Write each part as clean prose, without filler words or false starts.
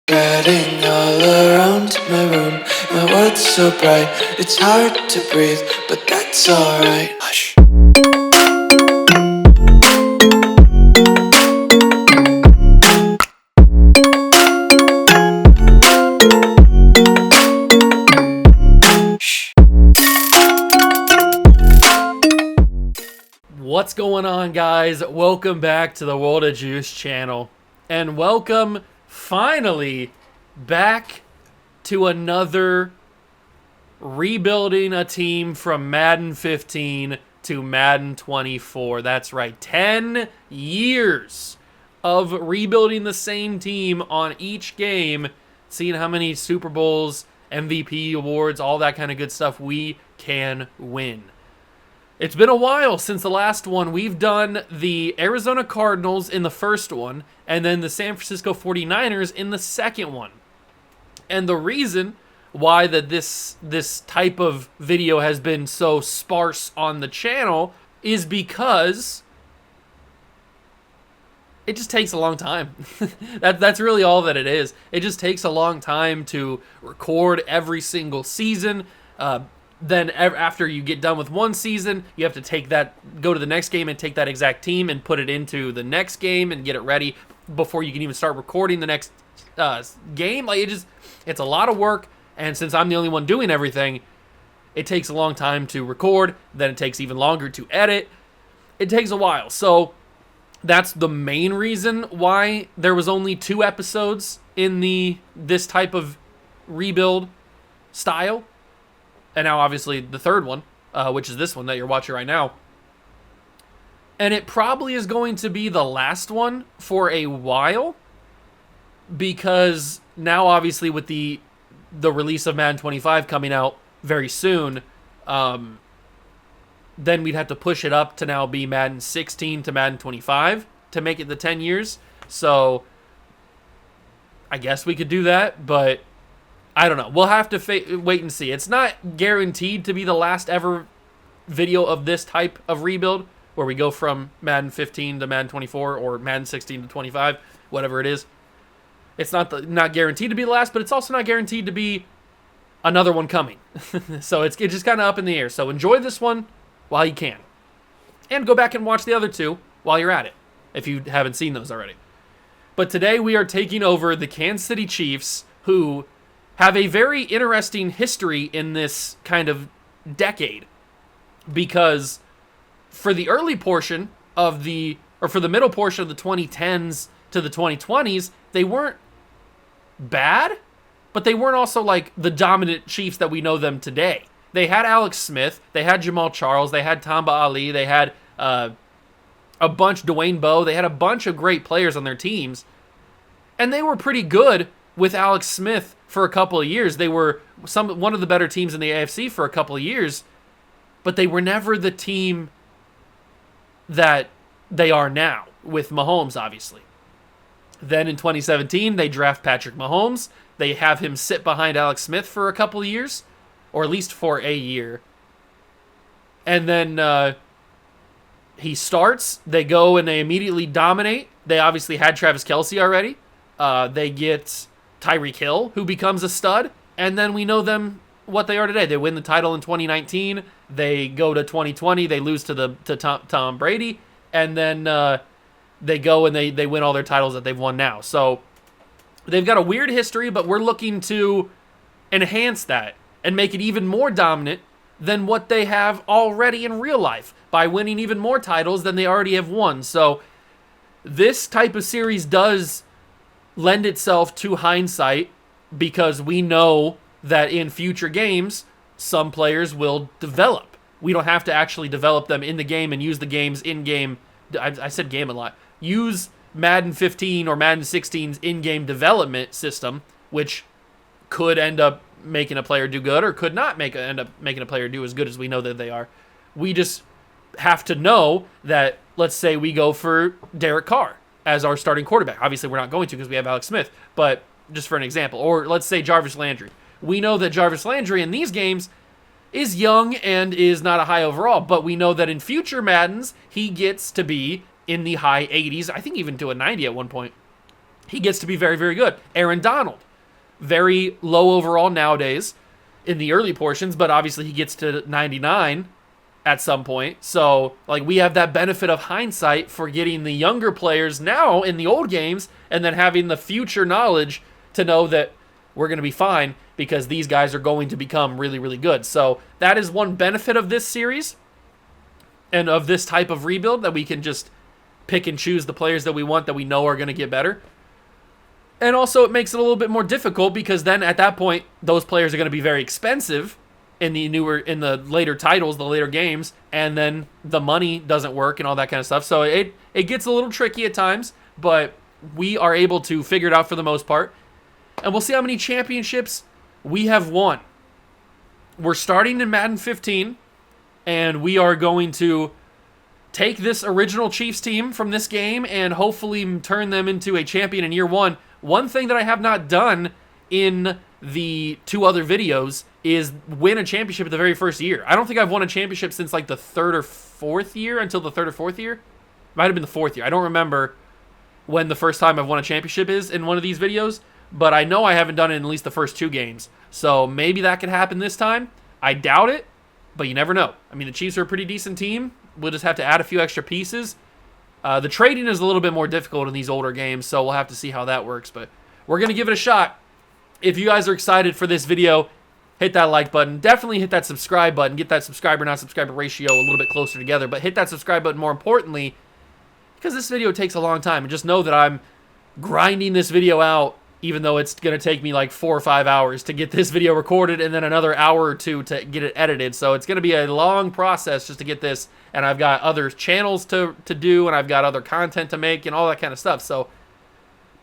Getting all around my room, my world's so bright, it's hard to breathe, but that's alright. Hush. What's going on, guys? Welcome back to the World of Juice channel, and welcome finally back to another rebuilding a team from Madden 15 to Madden 24. That's right, 10 years of rebuilding the same team on each game, seeing how many Super Bowls, MVP awards, all that kind of good stuff we can win. It's been a while since the last one. We've done the Arizona Cardinals in the first one, and then the San Francisco 49ers in the second one. And the reason why that this type of video has been so sparse on the channel is because it just takes a long time. That's really all that it is. It just takes a long time to record every single season. Then after you get done with one season, you have to go to the next game and take that exact team and put it into the next game and get it ready before you can even start recording the next game. Like it's a lot of work, and since I'm the only one doing everything, it takes a long time to record. Then it takes even longer to edit. It takes a while. So that's the main reason why there was only 2 episodes in this type of rebuild style. And now, obviously, the third one, which is this one that you're watching right now. And it probably is going to be the last one for a while. Because now, obviously, with the release of Madden 25 coming out very soon, then we'd have to push it up to now be Madden 16 to Madden 25 to make it the 10 years. So, I guess we could do that, but I don't know. We'll have to wait and see. It's not guaranteed to be the last ever video of this type of rebuild, where we go from Madden 15 to Madden 24 or Madden 16 to 25, whatever it is. It's not guaranteed to be the last, but it's also not guaranteed to be another one coming. So it's just kind of up in the air. So enjoy this one while you can. And go back and watch the other 2 while you're at it, if you haven't seen those already. But today we are taking over the Kansas City Chiefs, who have a very interesting history in this kind of decade, because for the early portion of for the middle portion of the 2010s to the 2020s, they weren't bad, but they weren't also like the dominant Chiefs that we know them today. They had Alex Smith, they had Jamal Charles, they had Tamba Ali, they had a bunch, Dwayne Bowe, they had a bunch of great players on their teams, and they were pretty good with Alex Smith for a couple of years. They were one of the better teams in the AFC for a couple of years, but they were never the team that they are now with Mahomes, obviously. Then in 2017, they draft Patrick Mahomes. They have him sit behind Alex Smith for a couple of years, or at least for a year. And then he starts. They go and they immediately dominate. They obviously had Travis Kelce already. They get Tyreek Hill, who becomes a stud, and then we know them what they are today. They win the title in 2019. They go to 2020. They lose to Tom Brady, and then they go and they win all their titles that they've won now. So they've got a weird history, but we're looking to enhance that and make it even more dominant than what they have already in real life by winning even more titles than they already have won. So this type of series does lend itself to hindsight, because we know that in future games, some players will develop. We don't have to actually develop them in the game and use the game's in-game, I said game a lot, use Madden 15 or Madden 16's in-game development system, which could end up making a player do good or could not end up making a player do as good as we know that they are. We just have to know that, let's say we go for Derek Carr as our starting quarterback. Obviously, we're not going to because we have Alex Smith, but just for an example. Or let's say Jarvis Landry. We know that Jarvis Landry in these games is young and is not a high overall, but we know that in future Maddens, he gets to be in the high 80s, I think even to a 90 at one point. he gets to be very, very good. Aaron Donald, very low overall nowadays in the early portions, but obviously he gets to 99 at some point. So, like, we have that benefit of hindsight for getting the younger players now in the old games and then having the future knowledge to know that we're going to be fine because these guys are going to become really, really good. So that is one benefit of this series and of this type of rebuild, that we can just pick and choose the players that we want, that we know are going to get better. And also it makes it a little bit more difficult because then at that point, those players are going to be very expensive in the later titles, the later games, and then the money doesn't work and all that kind of stuff. So it gets a little tricky at times, but we are able to figure it out for the most part. And we'll see how many championships we have won. We're starting in Madden 15, and we are going to take this original Chiefs team from this game and hopefully turn them into a champion in year one. One thing that I have not done in the 2 other videos is win a championship at the very first year. I don't think I've won a championship since like the 3rd or 4th year, until the 3rd or 4th year. Might have been the 4th year. I don't remember when the first time I've won a championship is in one of these videos, but I know I haven't done it in at least the first 2 games. So maybe that could happen this time. I doubt it, but you never know. I mean, the Chiefs are a pretty decent team. We'll just have to add a few extra pieces. The trading is a little bit more difficult in these older games, so we'll have to see how that works, but we're going to give it a shot. If you guys are excited for this video, hit that like button. Definitely hit that subscribe button. Get that subscriber, not subscriber ratio a little bit closer together, but hit that subscribe button more importantly, because this video takes a long time. And just know that I'm grinding this video out, even though it's going to take me like 4 or 5 hours to get this video recorded and then another hour or 2 to get it edited. So it's going to be a long process just to get this. And I've got other channels to do, and I've got other content to make and all that kind of stuff. So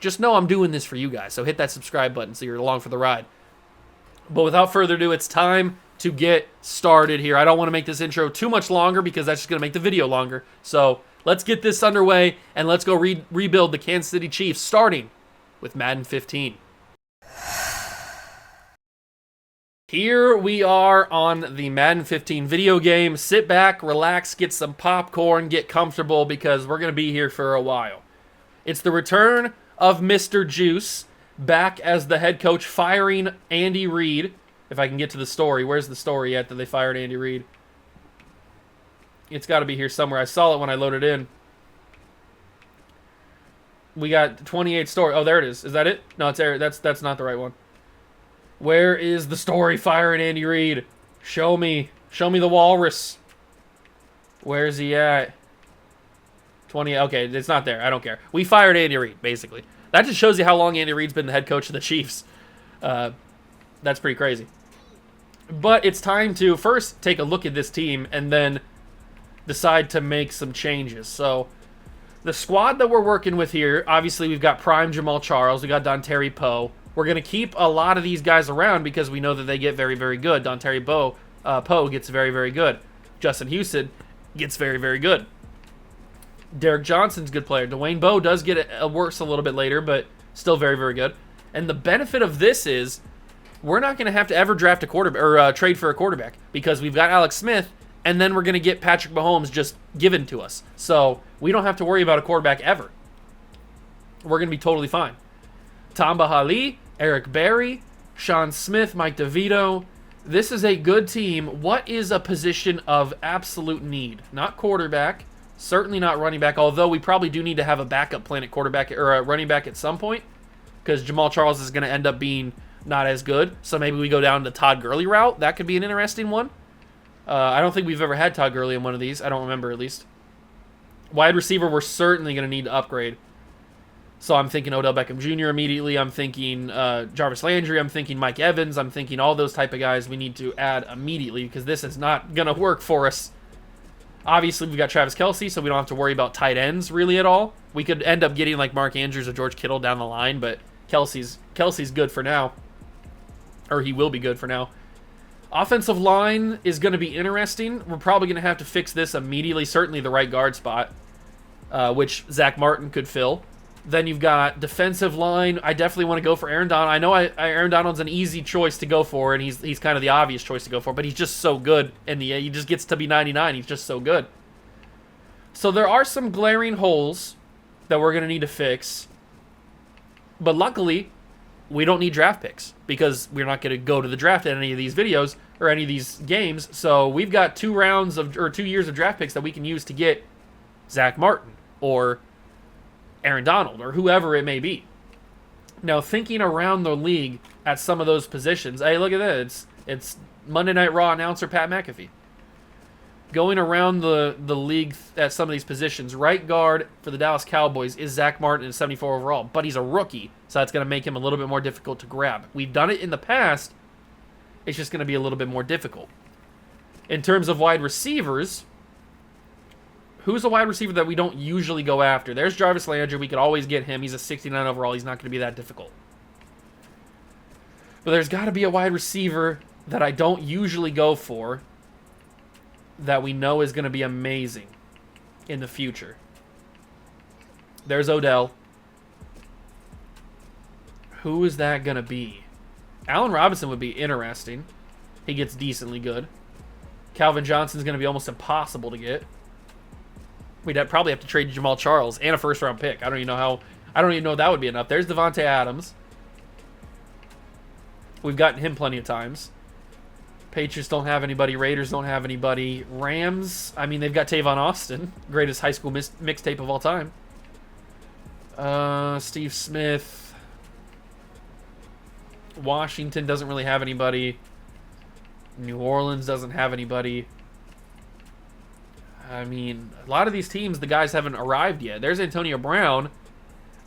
just know I'm doing this for you guys. So hit that subscribe button so you're along for the ride. But without further ado, it's time to get started here. I don't want to make this intro too much longer because that's just going to make the video longer. So let's get this underway and let's go rebuild the Kansas City Chiefs, starting with Madden 15. Here we are on the Madden 15 video game. Sit back, relax, get some popcorn, get comfortable, because we're going to be here for a while. It's the return of Mr. Juice, back as the head coach, firing Andy Reid. If I can get to the story. Where's the story at that they fired Andy Reid? It's got to be here somewhere. I saw it when I loaded in. We got 28 story. Oh, there it is. Is that it? No, it's there. That's not the right one. Where is the story firing Andy Reid? Show me. Show me the walrus. Where's he at? 20. Okay, it's not there. I don't care. We fired Andy Reid, basically. That just shows you how long Andy Reid's been the head coach of the Chiefs. That's pretty crazy. But it's time to first take a look at this team and then decide to make some changes. So the squad that we're working with here, obviously we've got prime Jamal Charles. We got Dontari Poe. We're going to keep a lot of these guys around because we know that they get very, very good. Dontari Poe gets very, very good. Justin Houston gets very, very good. Derek Johnson's a good player. Dwayne Bowe does get worse a little bit later, but still very, very good. And the benefit of this is we're not going to have to ever draft a quarterback or trade for a quarterback because we've got Alex Smith, and then we're going to get Patrick Mahomes just given to us. So we don't have to worry about a quarterback ever. We're going to be totally fine. Tamba Hali, Eric Berry, Sean Smith, Mike DeVito. This is a good team. What is a position of absolute need? Not quarterback. Certainly not running back, although we probably do need to have a backup plan at quarterback or a running back at some point because Jamal Charles is going to end up being not as good. So maybe we go down the Todd Gurley route. That could be an interesting one. I don't think we've ever had Todd Gurley in one of these. I don't remember, at least. Wide receiver, we're certainly going to need to upgrade. So I'm thinking Odell Beckham Jr. immediately. I'm thinking Jarvis Landry. I'm thinking Mike Evans. I'm thinking all those type of guys we need to add immediately because this is not going to work for us. Obviously, we've got Travis Kelce, so we don't have to worry about tight ends really at all. We could end up getting like Mark Andrews or George Kittle down the line, but Kelce's good for now. Or he will be good for now. Offensive line is going to be interesting. We're probably going to have to fix this immediately. Certainly the right guard spot, which Zack Martin could fill. Then you've got defensive line. I definitely want to go for Aaron Donald. I know Aaron Donald's an easy choice to go for, and he's kind of the obvious choice to go for, but he's just so good. He just gets to be 99. He's just so good. So there are some glaring holes that we're going to need to fix. But luckily, we don't need draft picks because we're not going to go to the draft in any of these videos or any of these games. So we've got 2 years of draft picks that we can use to get Zack Martin or Aaron Donald or whoever it may be. Now, thinking around the league at some of those positions, hey, look at that. It's Monday Night Raw announcer Pat McAfee. Going around the league at some of these positions, right guard for the Dallas Cowboys is Zack Martin at 74 overall, but he's a rookie, so that's going to make him a little bit more difficult to grab. We've done it in the past. It's just going to be a little bit more difficult. In terms of wide receivers, who's a wide receiver that we don't usually go after? There's Jarvis Landry. We could always get him. He's a 69 overall. He's not going to be that difficult. But there's got to be a wide receiver that I don't usually go for that we know is going to be amazing in the future. There's Odell. Who is that going to be? Allen Robinson would be interesting. He gets decently good. Calvin Johnson's going to be almost impossible to get. We'd probably have to trade Jamal Charles and a first-round pick. I don't even know if that would be enough. There's Devontae Adams. We've gotten him plenty of times. Patriots don't have anybody. Raiders don't have anybody. Rams, I mean, they've got Tavon Austin, greatest high school mixtape of all time. Steve Smith. Washington doesn't really have anybody. New Orleans doesn't have anybody. I mean, a lot of these teams, the guys haven't arrived yet. There's Antonio Brown.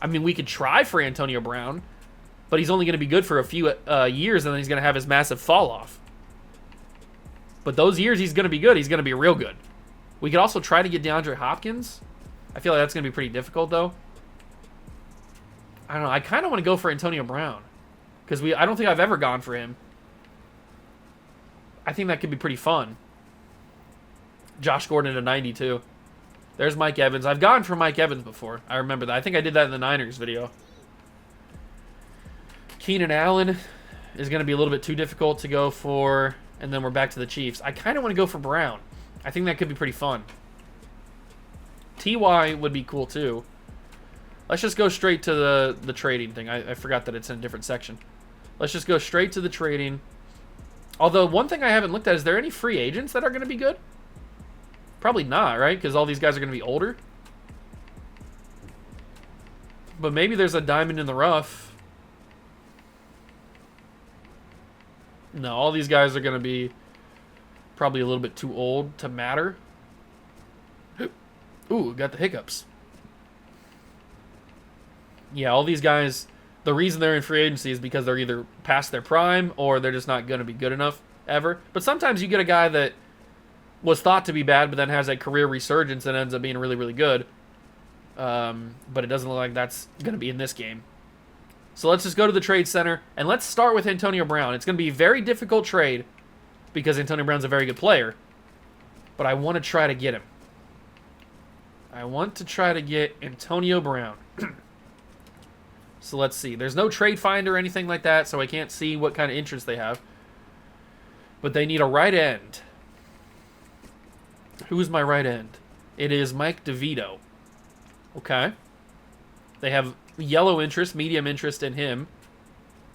I mean, we could try for Antonio Brown, but he's only going to be good for a few years, and then he's going to have his massive fall off. But those years he's going to be good. He's going to be real good. We could also try to get DeAndre Hopkins. I feel like that's going to be pretty difficult, though. I don't know. I kind of want to go for Antonio Brown because I don't think I've ever gone for him. I think that could be pretty fun. Josh Gordon at 92. There's Mike Evans. I've gone for Mike Evans before. I remember that. I think I did that in the Niners video. Keenan Allen is going to be a little bit too difficult to go for. And then we're back to the Chiefs. I kind of want to go for Brown. I think that could be pretty fun. T.Y. would be cool too. Let's just go straight to the trading thing. I forgot that it's in a different section. Let's just go straight to the trading. Although, one thing I haven't looked at, is there any free agents that are going to be good? Probably not, right? Because all these guys are going to be older. But maybe there's a diamond in the rough. No, all these guys are going to be probably a little bit too old to matter. Ooh, got the hiccups. Yeah, all these guys, the reason they're in free agency is because they're either past their prime or they're just not going to be good enough ever. But sometimes you get a guy that was thought to be bad but then has a career resurgence and ends up being really, really good. But it doesn't look like that's going to be in this game. So let's just go to the trade center, and let's start with Antonio Brown. It's going to be a very difficult trade because Antonio Brown's a very good player, but I want to try to get him. I want to try to get Antonio Brown. So let's see. There's no trade finder or anything like that, so I can't see what kind of interest they have. But they need a right end. Who's my right end? It is Mike DeVito. Okay. They have yellow interest, medium interest in him.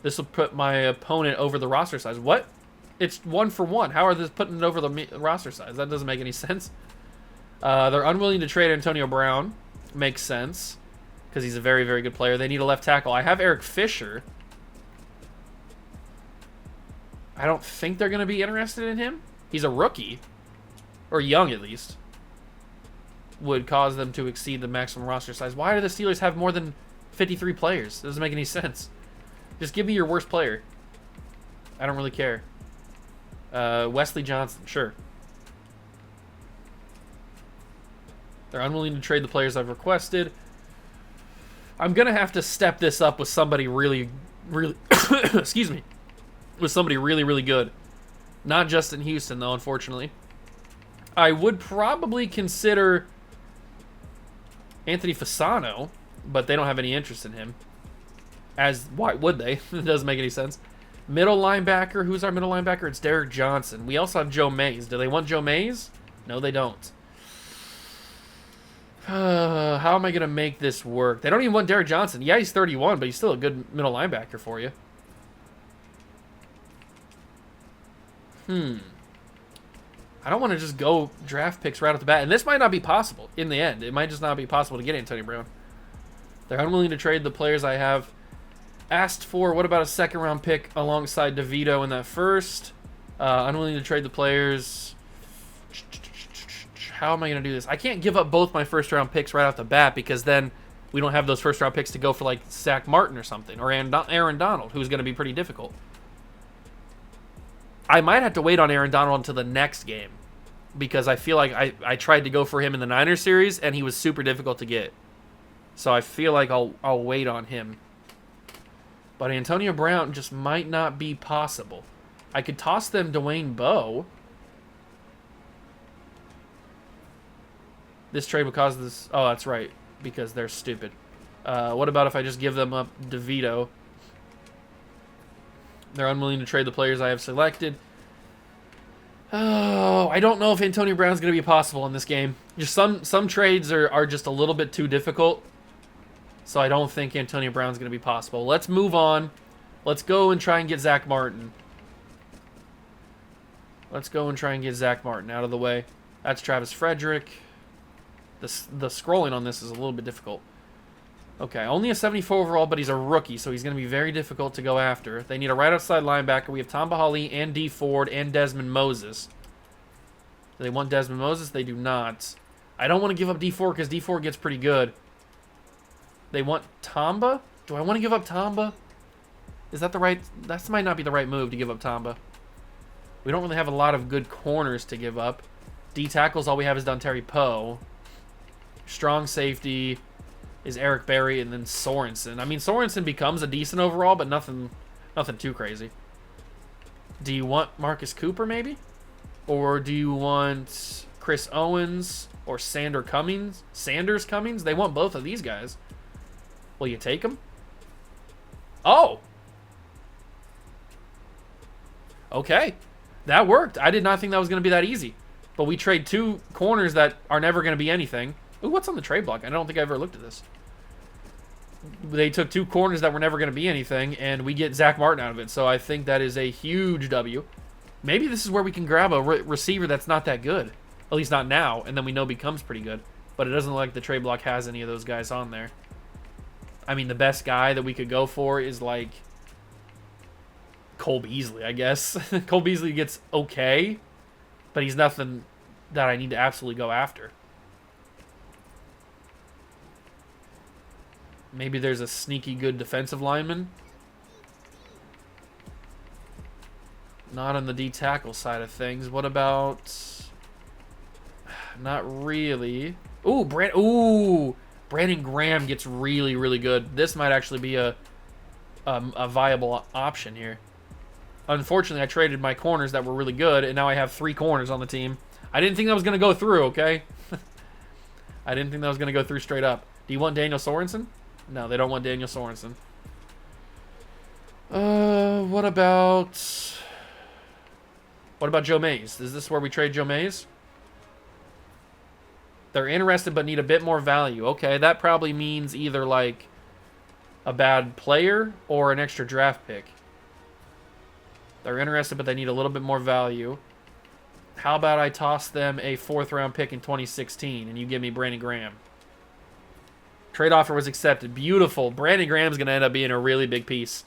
This will put my opponent over the roster size. What? It's 1 for 1. How are they putting it over the roster size? That doesn't make any sense. They're unwilling to trade Antonio Brown. Makes sense because he's a very, very good player. They need a left tackle. I have Eric Fisher. I don't think they're going to be interested in him. He's a rookie, or young at least. Would cause them to exceed the maximum roster size. Why do the Steelers have more than 53 players? It doesn't make any sense. Just give me your worst player. I don't really care. Wesley Johnson, sure. They're unwilling to trade the players I've requested. I'm going to have to step this up with somebody really, really... excuse me. With somebody really, really good. Not just in Houston, though, unfortunately. I would probably consider Anthony Fasano, but they don't have any interest in him. Why would they? It doesn't make any sense. Middle linebacker. Who's our middle linebacker? It's Derek Johnson. We also have Joe Mays. Do they want Joe Mays? No, they don't. How am I going to make this work? They don't even want Derek Johnson. Yeah, he's 31, but he's still a good middle linebacker for you. I don't want to just go draft picks right off the bat. And this might not be possible in the end. It might just not be possible to get Antonio Brown. They're unwilling to trade the players I have asked for. What about a second-round pick alongside DeVito in that first? Unwilling to trade the players. How am I going to do this? I can't give up both my first-round picks right off the bat because then we don't have those first-round picks to go for, like, Zack Martin or something. Or Aaron Donald, who's going to be pretty difficult. I might have to wait on Aaron Donald until the next game because I feel like I tried to go for him in the Niners series and he was super difficult to get. So I feel like I'll wait on him. But Antonio Brown just might not be possible. I could toss them Dwayne Bowe. This trade would cause this... Oh, that's right, because they're stupid. What about if I just give them up DeVito? They're unwilling to trade the players I have selected. Oh, I don't know if Antonio Brown's going to be possible in this game. Just some trades are just a little bit too difficult. So I don't think Antonio Brown's going to be possible. Let's move on. Let's go and try and get Zack Martin. Let's go and try and get Zack Martin out of the way. That's Travis Frederick. The scrolling on this is a little bit difficult. Okay, only a 74 overall, but he's a rookie, so he's going to be very difficult to go after. They need a right outside linebacker. We have Tom Bahali and D. Ford and Desmond Moses. Do they want Desmond Moses? They do not. I don't want to give up D. Ford because D. Ford gets pretty good. They want Tamba? Do I want to give up Tamba? Is that the right... That might not be the right move to give up Tamba. We don't really have a lot of good corners to give up. D tackles, all we have is Dontari Poe. Strong safety is Eric Berry and then Sorensen. I mean, Sorensen becomes a decent overall, but nothing too crazy. Do you want Marcus Cooper, maybe? Or do you want Chris Owens or Sanders Cummings? They want both of these guys. Will you take them? Oh! Okay. That worked. I did not think that was going to be that easy. But we trade two corners that are never going to be anything. Ooh, what's on the trade block? I don't think I ever looked at this. They took two corners that were never going to be anything, and we get Zack Martin out of it. So I think that is a huge W. Maybe this is where we can grab a receiver that's not that good. At least not now, and then we know becomes pretty good. But it doesn't look like the trade block has any of those guys on there. I mean, the best guy that we could go for is like Cole Beasley, I guess. Cole Beasley gets okay, but he's nothing that I need to absolutely go after. Maybe there's a sneaky good defensive lineman. Not on the D tackle side of things. What about... Not really. Ooh, Brandon Graham gets really, really good. This might actually be a viable option here. Unfortunately, I traded my corners that were really good, and now I have 3 corners on the team. I didn't think that was going to go through, okay? I didn't think that was going to go through straight up. Do you want Daniel Sorensen? No, they don't want Daniel Sorensen. What about Joe Mays? Is this where we trade Joe Mays? They're interested but need a bit more value. Okay, that probably means either like a bad player or an extra draft pick. They're interested but they need a little bit more value. How about I toss them a 4th round pick in 2016 and you give me Brandon Graham? Trade offer was accepted. Beautiful. Brandon Graham's going to end up being a really big piece.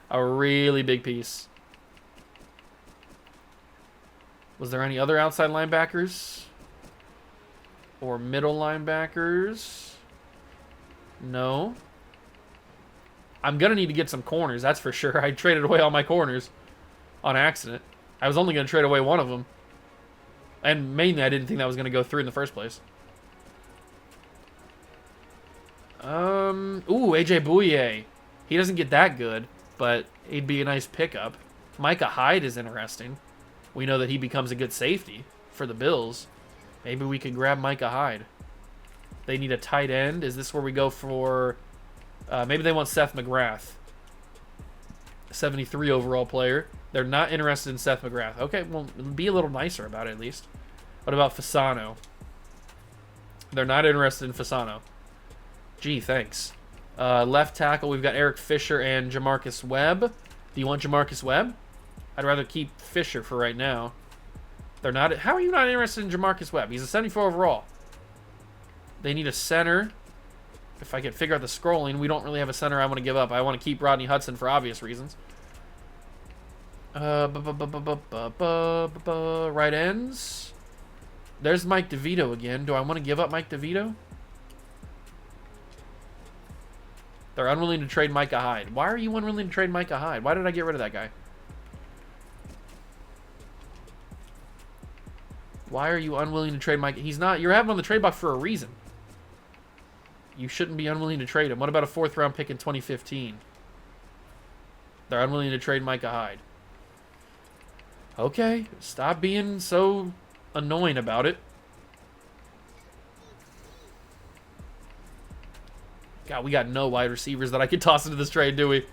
A really big piece. Was there any other outside linebackers? Or middle linebackers? No. I'm going to need to get some corners, that's for sure. I traded away all my corners on accident. I was only going to trade away one of them. And mainly I didn't think that was going to go through in the first place. Ooh, AJ Bouye. He doesn't get that good, but he'd be a nice pickup. Micah Hyde is interesting. We know that he becomes a good safety for the Bills. Maybe we could grab Micah Hyde. They need a tight end. Is this where we go for... maybe they want Seth McGrath. 73 overall player. They're not interested in Seth McGrath. Okay, well, be a little nicer about it at least. What about Fasano? They're not interested in Fasano. Gee, thanks. Left tackle, we've got Eric Fisher and Jamarcus Webb. Do you want Jamarcus Webb? I'd rather keep Fisher for right now. They're not. How are you not interested in Jamarcus Webb? He's a 74 overall. They need a center. If I can figure out the scrolling, we don't really have a center I want to give up. I want to keep Rodney Hudson for obvious reasons. Right ends. There's Mike DeVito again. Do I want to give up Mike DeVito? They're unwilling to trade Micah Hyde. Why are you unwilling to trade Micah Hyde? Why did I get rid of that guy? Why are you unwilling to trade Micah? He's not. You're having him on the trade block for a reason. You shouldn't be unwilling to trade him. What about a 4th round pick in 2015? They're unwilling to trade Micah Hyde. Okay, stop being so annoying about it. God, we got no wide receivers that I could toss into this trade, do we?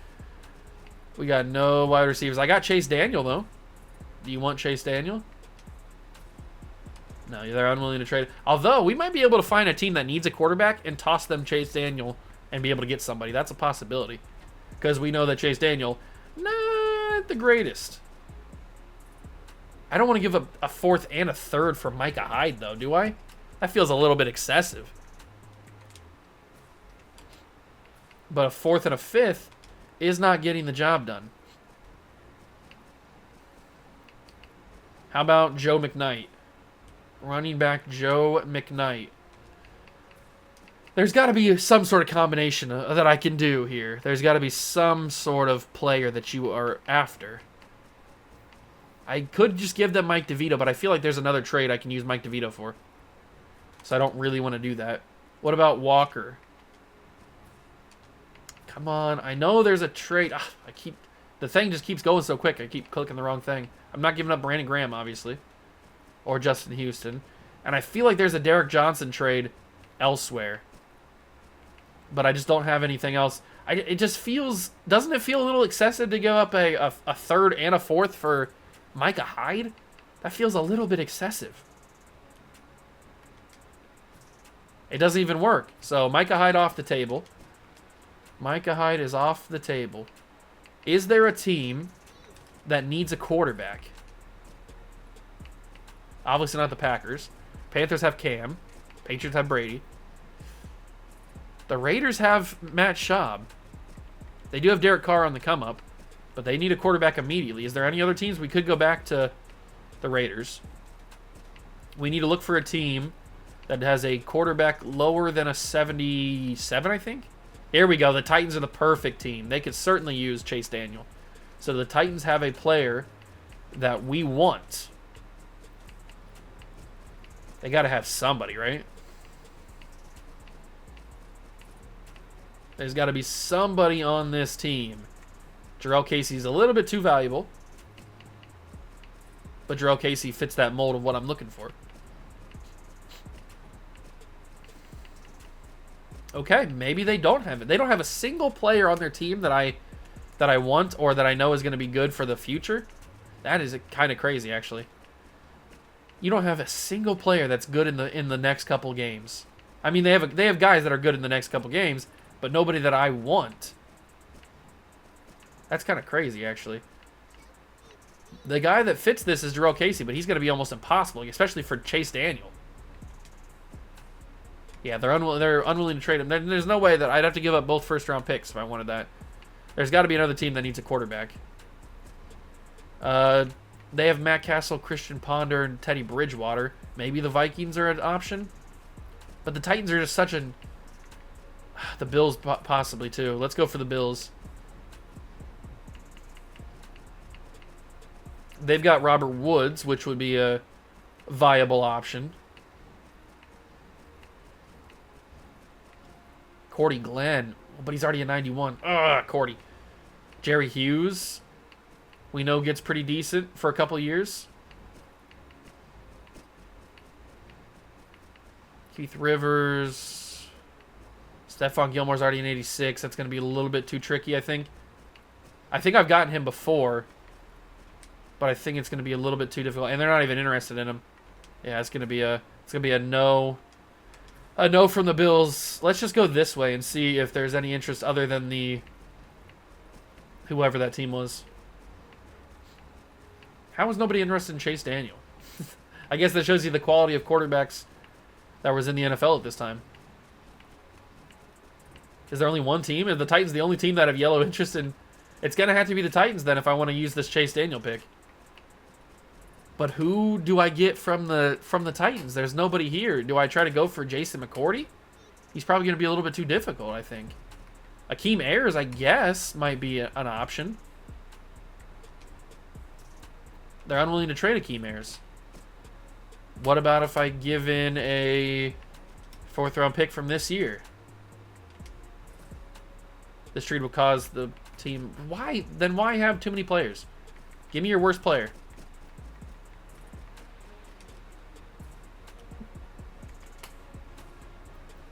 We got no wide receivers. I got Chase Daniel, though. Do you want Chase Daniel? No, they're unwilling to trade. Although, we might be able to find a team that needs a quarterback and toss them Chase Daniel and be able to get somebody. That's a possibility. Because we know that Chase Daniel, not the greatest. I don't want to give up a 4th and a 3rd for Micah Hyde, though, do I? That feels a little bit excessive. But a 4th and a 5th is not getting the job done. How about Joe McKnight? Running back Joe McKnight. There's got to be some sort of combination that I can do here. There's got to be some sort of player that you are after. I could just give them Mike DeVito, but I feel like there's another trade I can use Mike DeVito for. So I don't really want to do that. What about Walker? Come on. I know there's a trade. The thing just keeps going so quick. I keep clicking the wrong thing. I'm not giving up Brandon Graham, obviously. Or Justin Houston. And I feel like there's a Derek Johnson trade elsewhere. But I just don't have anything else. It just feels... Doesn't it feel a little excessive to give up a 3rd and a 4th for Micah Hyde? That feels a little bit excessive. It doesn't even work. So Micah Hyde off the table. Micah Hyde is off the table. Is there a team that needs a quarterback? Obviously not the Packers. Panthers have Cam. Patriots have Brady. The Raiders have Matt Schaub. They do have Derek Carr on the come-up, but they need a quarterback immediately. Is there any other teams? We could go back to the Raiders. We need to look for a team that has a quarterback lower than a 77, I think. Here we go. The Titans are the perfect team. They could certainly use Chase Daniel. So the Titans have a player that we want. They got to have somebody, right? There's got to be somebody on this team. Jarrell Casey's a little bit too valuable. But Jarrell Casey fits that mold of what I'm looking for. Okay, maybe they don't have it. They don't have a single player on their team that I want or that I know is going to be good for the future. That is kind of crazy, actually. You don't have a single player that's good in the next couple games. I mean, they have guys that are good in the next couple games, but nobody that I want. That's kind of crazy, actually. The guy that fits this is Jarrell Casey, but he's going to be almost impossible, especially for Chase Daniel. Yeah, they're unwilling to trade him. There's no way that I'd have to give up both first-round picks if I wanted that. There's got to be another team that needs a quarterback. They have Matt Castle, Christian Ponder, and Teddy Bridgewater. Maybe the Vikings are an option. But the Titans are just such an... The Bills possibly, too. Let's go for the Bills. They've got Robert Woods, which would be a viable option. Cordy Glenn. But he's already a 91. Ugh, Cordy. Jerry Hughes. We know gets pretty decent for a couple years. Keith Rivers. Stephon Gilmore's already an 86. That's going to be a little bit too tricky, I think. I think I've gotten him before. But I think it's going to be a little bit too difficult. And they're not even interested in him. Yeah, it's going to be a no. A no from the Bills. Let's just go this way and see if there's any interest other than the whoever that team was. How was nobody interested in Chase Daniel? I guess that shows you the quality of quarterbacks that was in the NFL at this time. Is there only one team? Are the Titans the only team that have yellow interest in? It's going to have to be the Titans then if I want to use this Chase Daniel pick. But who do I get from the Titans? There's nobody here. Do I try to go for Jason McCourty? He's probably going to be a little bit too difficult, I think. Akeem Ayers, I guess, might be an option. They're unwilling to trade Akeem Ayers. What about if I give in a 4th-round pick from this year? This trade will cause the team... Why? Then why have too many players? Give me your worst player.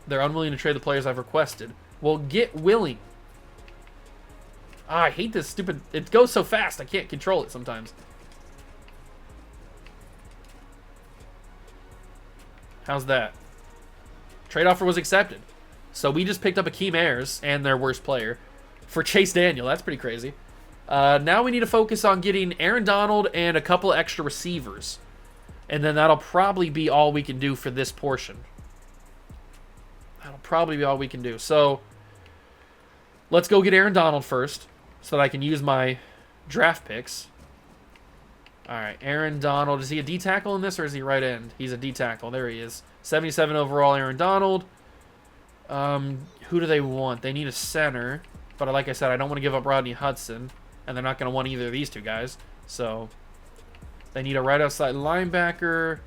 They're unwilling to trade the players I've requested. Well, get willing. I hate this stupid... It goes so fast, I can't control it sometimes. How's that? Trade offer was accepted. So we just picked up Akeem Ayers and their worst player for Chase Daniel. That's pretty crazy. Now we need to focus on getting Aaron Donald and a couple extra receivers. And then that'll probably be all we can do for this portion. That'll probably be all we can do. So let's go get Aaron Donald first so that I can use my draft picks. All right, Aaron Donald. Is he a D tackle in this or is he right end? He's a D tackle. There he is. 77 overall, Aaron Donald. Who do they want? They need a center. But like I said, I don't want to give up Rodney Hudson. And they're not going to want either of these two guys. So they need a right outside linebacker.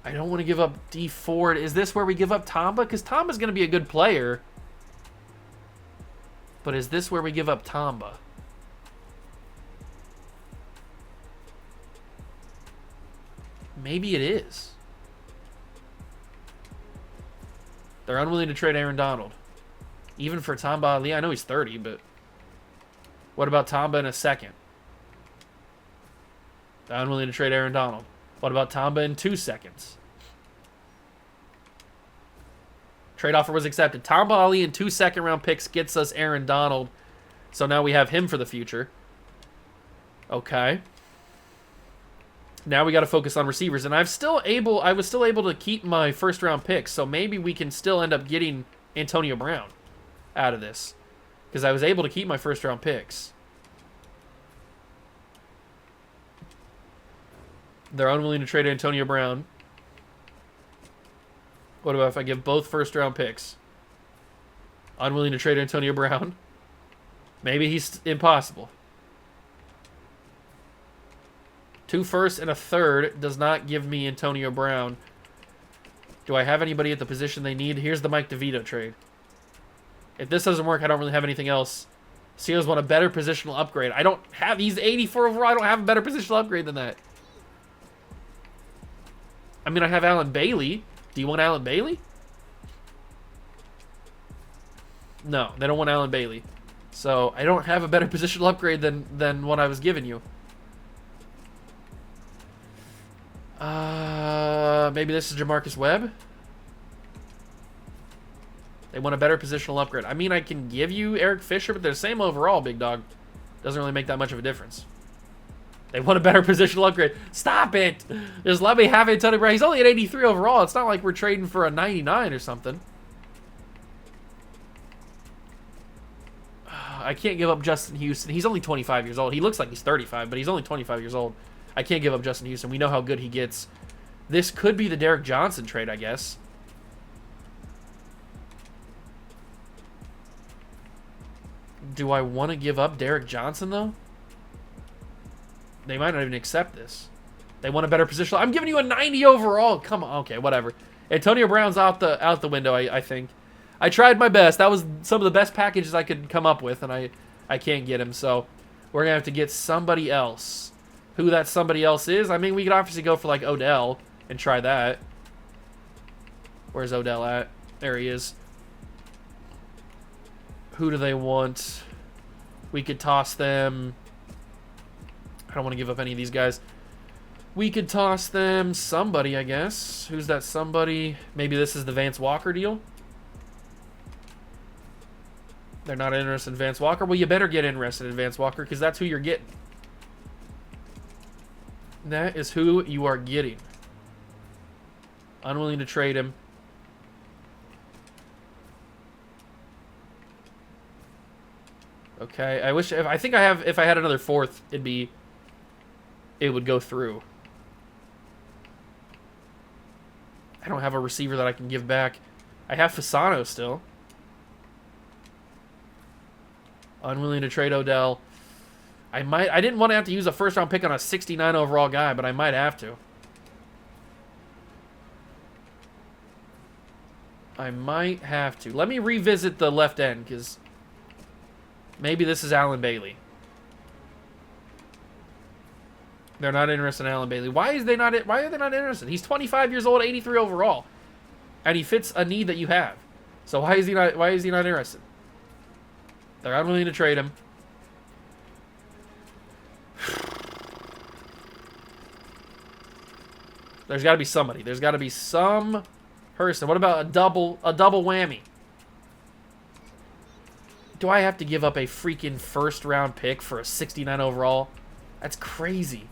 I don't want to give up D Ford. Is this where we give up Tamba? Because Tamba's going to be a good player. But is this where we give up Tamba? Maybe it is. They're unwilling to trade Aaron Donald. Even for Tamba Ali. I know he's 30, but what about Tamba in a second? They're unwilling to trade Aaron Donald. What about Tamba in 2 seconds? Trade offer was accepted. Tamba Ali in 2 second-round picks gets us Aaron Donald. So now we have him for the future. Okay. Now we got to focus on receivers, and I was still able to keep my 1st-round picks, so maybe we can still end up getting Antonio Brown out of this, because I was able to keep my 1st-round picks. They're unwilling to trade Antonio Brown. What about if I give both 1st-round picks? Unwilling to trade Antonio Brown. Maybe he's impossible. 2 firsts and a 3rd does not give me Antonio Brown. Do I have anybody at the position they need? Here's the Mike DeVito trade. If this doesn't work, I don't really have anything else. Steelers want a better positional upgrade. I don't have... He's 84 overall. I don't have a better positional upgrade than that. I mean, I have Alan Bailey. Do you want Alan Bailey? No, they don't want Alan Bailey. So, I don't have a better positional upgrade than what I was giving you. Maybe this is Jamarcus Webb. They want a better positional upgrade. I mean, I can give you Eric Fisher, but they're the same overall, big dog. Doesn't really make that much of a difference. They want a better positional upgrade. Stop it! Just let me have Antonio Brown. He's only at 83 overall. It's not like we're trading for a 99 or something. I can't give up Justin Houston. He's only 25 years old. He looks like he's 35, but he's only 25 years old. I can't give up Justin Houston. We know how good he gets. This could be the Derek Johnson trade, I guess. Do I want to give up Derek Johnson, though? They might not even accept this. They want a better position. I'm giving you a 90 overall. Come on. Okay, whatever. Antonio Brown's out the window, I think. I tried my best. That was some of the best packages I could come up with, and I can't get him. So we're going to have to get somebody else. Who that somebody else is? I mean, we could obviously go for, like, Odell and try that. Where's Odell at? There he is. Who do they want? We could toss them. I don't want to give up any of these guys. We could toss them somebody, I guess. Who's that somebody? Maybe this is the Vance Walker deal. They're not interested in Vance Walker. Well, you better get interested in Vance Walker because that's who you're getting. That is who you are getting. Unwilling to trade him. Okay, I wish if I had another fourth, it would go through. I don't have a receiver that I can give back. I have Fasano still. Unwilling to trade Odell. I didn't want to have to use a first round pick on a 69 overall guy, but I might have to. I might have to. Let me revisit the left end, because maybe this is Alan Bailey. They're not interested in Alan Bailey. Why are they not interested? He's 25 years old, 83 overall, and he fits a need that you have. So why is he not interested? They're unwilling to trade him. There's got to be somebody. There's got to be some person. What about a double whammy? Do I have to give up a freaking first round pick for a 69 overall? That's crazy.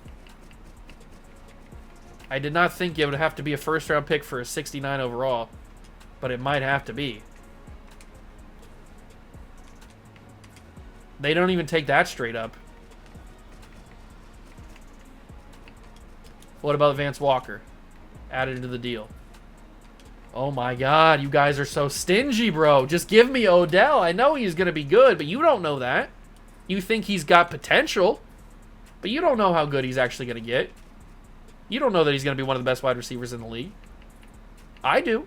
I did not think it would have to be a first round pick for a 69 overall, but it might have to be. They don't even take that straight up. What about Vance Walker? Added into the deal. Oh my God, you guys are so stingy, bro. Just give me Odell. I know he's going to be good, but you don't know that. You think he's got potential, but you don't know how good he's actually going to get. You don't know that he's going to be one of the best wide receivers in the league. I do.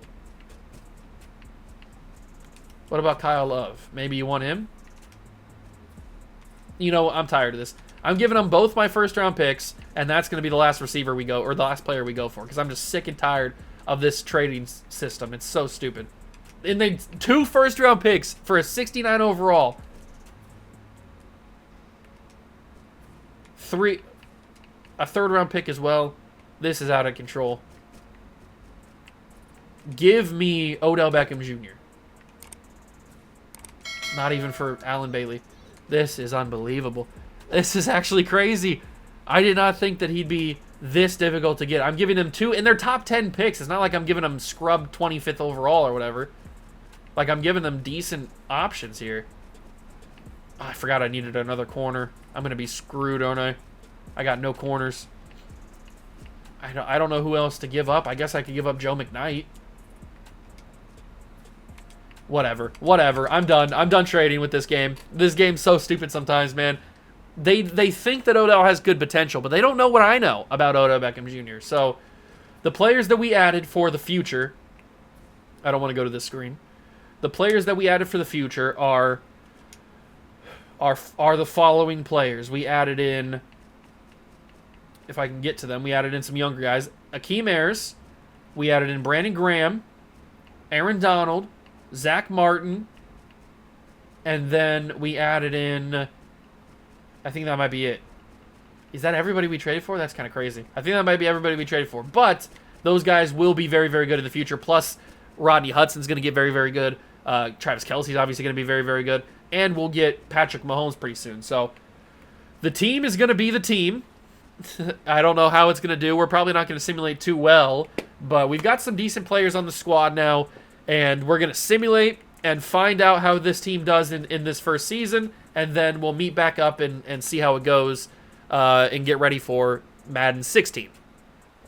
What about Kyle Love? Maybe you want him? You know, I'm tired of this. I'm giving them both my first-round picks, and that's going to be the last receiver we go, or the last player we go for, because I'm just sick and tired of this trading system. It's so stupid. And they 2 first-round picks for a 69 overall. 3, a third-round pick as well. This is out of control. Give me Odell Beckham Jr. Not even for Alan Bailey. This is unbelievable. This is actually crazy. I did not think that he'd be this difficult to get. I'm giving them 2 in their top 10 picks. It's not like I'm giving them scrub 25th overall or whatever. Like, I'm giving them decent options here. Oh, I forgot I needed another corner. I'm going to be screwed, aren't I? I got no corners. I don't know who else to give up. I guess I could give up Joe McKnight. Whatever. I'm done. I'm done trading with this game. This game's so stupid sometimes, man. They think that Odell has good potential, but they don't know what I know about Odell Beckham Jr. So, the players that we added for the future... I don't want to go to this screen. The players that we added for the future are the following players. We added in... If I can get to them, we added in some younger guys. Akeem Ayers. We added in Brandon Graham. Aaron Donald. Zack Martin. And then we added in... I think that might be it. Is that everybody we traded for? That's kind of crazy. I think that might be everybody we traded for. But those guys will be very, very good in the future. Plus, Rodney Hudson's going to get very, very good. Travis Kelce's obviously going to be very, very good. And we'll get Patrick Mahomes pretty soon. So, the team is going to be the team. I don't know how it's going to do. We're probably not going to simulate too well. But we've got some decent players on the squad now. And we're going to simulate and find out how this team does in this first season. And then we'll meet back up and see how it goes and get ready for Madden 16.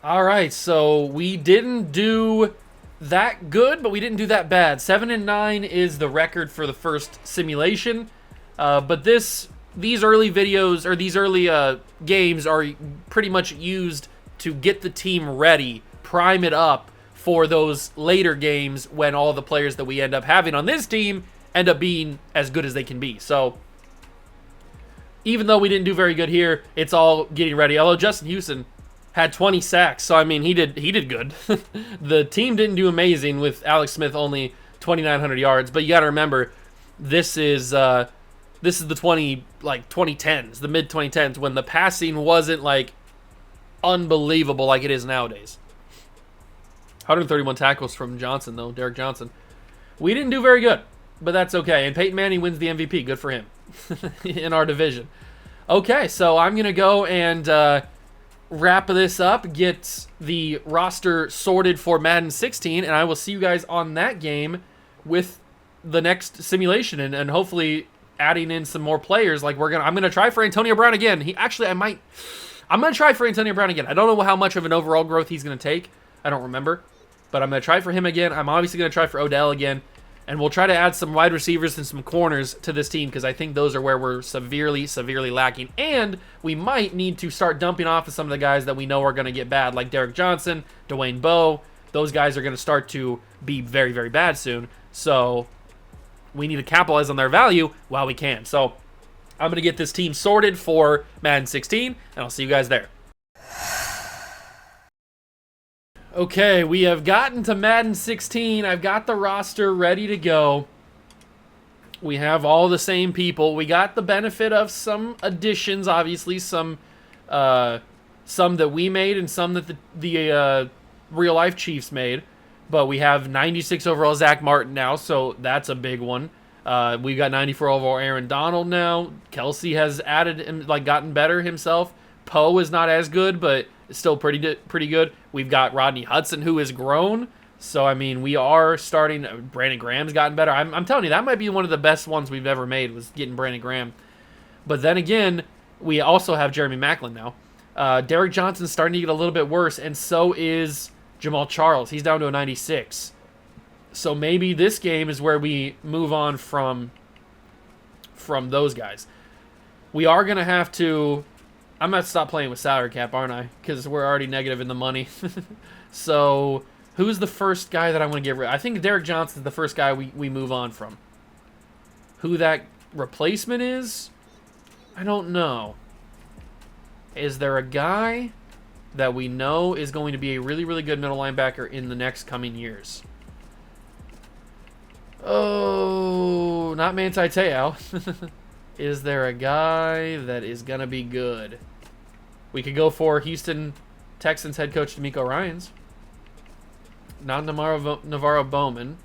All right, so we didn't do that good, but we didn't do that bad. 7-9 is the record for the first simulation. But these early videos, or these early games are pretty much used to get the team ready, prime it up for those later games when all the players that we end up having on this team end up being as good as they can be. So, even though we didn't do very good here, it's all getting ready. Although Justin Houston had 20 sacks, so I mean he did good. The team didn't do amazing with Alex Smith only 2,900 yards, but you got to remember this is the 2010s, the mid 2010s when the passing wasn't like unbelievable like it is nowadays. 131 tackles from Johnson, though, Derek Johnson. We didn't do very good, but that's okay. And Peyton Manning wins the MVP. Good for him in our division. Okay, so I'm going to go and wrap this up, get the roster sorted for Madden 16, and I will see you guys on that game with the next simulation and hopefully adding in some more players. Like I'm gonna try for Antonio Brown again. I'm gonna try for Antonio Brown again. I don't know how much of an overall growth he's gonna take. I don't remember, but I'm gonna try for him again. I'm obviously gonna try for Odell again, and we'll try to add some wide receivers and some corners to this team because I think those are where we're severely lacking. And we might need to start dumping off of some of the guys that we know are gonna get bad, like Derek Johnson, Dwayne Bowe. Those guys are gonna start to be very bad soon. So we need to capitalize on their value while we can. So I'm going to get this team sorted for Madden 16, and I'll see you guys there. Okay, we have gotten to Madden 16. I've got the roster ready to go. We have all the same people. We got the benefit of some additions, obviously, some that we made and some that the real-life Chiefs made. But we have 96 overall Zack Martin now, so that's a big one. We got 94 overall Aaron Donald now. Kelsey has added and gotten better himself. Poe is not as good, but still pretty good. We've got Rodney Hudson, who has grown. So I mean, we are starting. Brandon Graham's gotten better. I'm telling you, that might be one of the best ones we've ever made, was getting Brandon Graham. But then again, we also have Jeremy Maclin now. Derek Johnson's starting to get a little bit worse, and so is Jamal Charles. He's down to a 96. So maybe this game is where we move on from those guys. We are going to have to... I'm going to stop playing with salary cap, aren't I? Because we're already negative in the money. So who's the first guy that I want to get rid of? I think Derek Johnson's the first guy we move on from. Who that replacement is, I don't know. Is there a guy that we know is going to be a really good middle linebacker in the next coming years? Oh, not Manti Te'o. Is there a guy that is going to be good? We could go for Houston Texans head coach DeMeco Ryans. Not Navarro Bowman.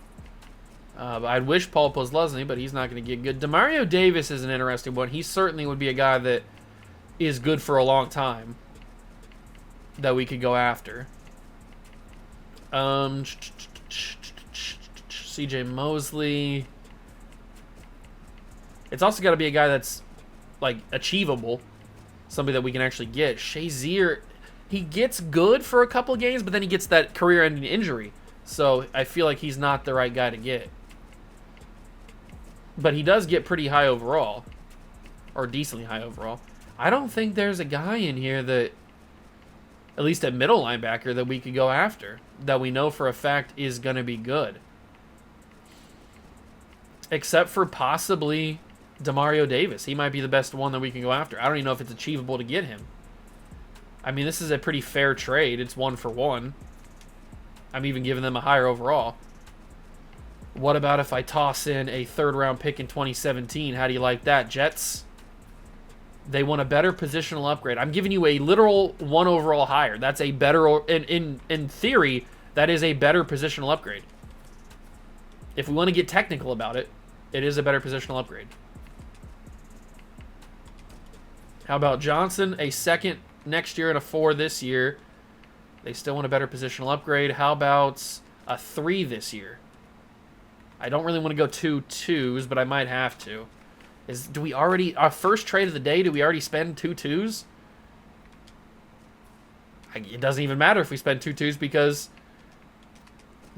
I'd wish Paul Posluszny, but he's not going to get good. Demario Davis is an interesting one. He certainly would be a guy that is good for a long time that we could go after. CJ Mosley. It's also got to be a guy that's achievable, somebody that we can actually get. Shazier, he gets good for a couple of games, but then he gets that career-ending injury. So I feel like he's not the right guy to get. But he does get pretty high overall, or decently high overall. I don't think there's a guy in here that, at least at middle linebacker, that we could go after, that we know for a fact is going to be good. Except for possibly Demario Davis. He might be the best one that we can go after. I don't even know if it's achievable to get him. I mean, this is a pretty fair trade. It's 1-for-1. I'm even giving them a higher overall. What about if I toss in a third-round pick in 2017? How do you like that, Jets? They want a better positional upgrade. I'm giving you a literal 1 overall higher. That's a better, in theory, that is a better positional upgrade. If we want to get technical about it, it is a better positional upgrade. How about Johnson? A 2nd next year and a 4 this year. They still want a better positional upgrade. How about a 3 this year? I don't really want to go 2 2s, but I might have to. Do we already... Our first trade of the day, do we already spend 2 2s? It doesn't even matter if we spend 2 2s because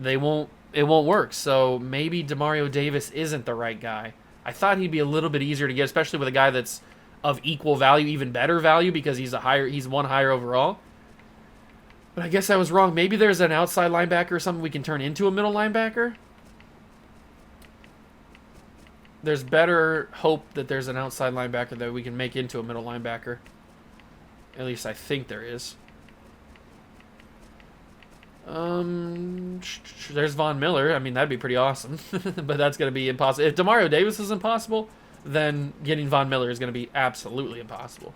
it won't work. So maybe Demario Davis isn't the right guy. I thought he'd be a little bit easier to get, especially with a guy that's of equal value, even better value, because he's 1 higher overall. But I guess I was wrong. Maybe there's an outside linebacker or something we can turn into a middle linebacker. There's better hope that there's an outside linebacker that we can make into a middle linebacker. At least I think there is. There's Von Miller. I mean, that'd be pretty awesome. But that's going to be impossible. If Demario Davis is impossible, then getting Von Miller is going to be absolutely impossible.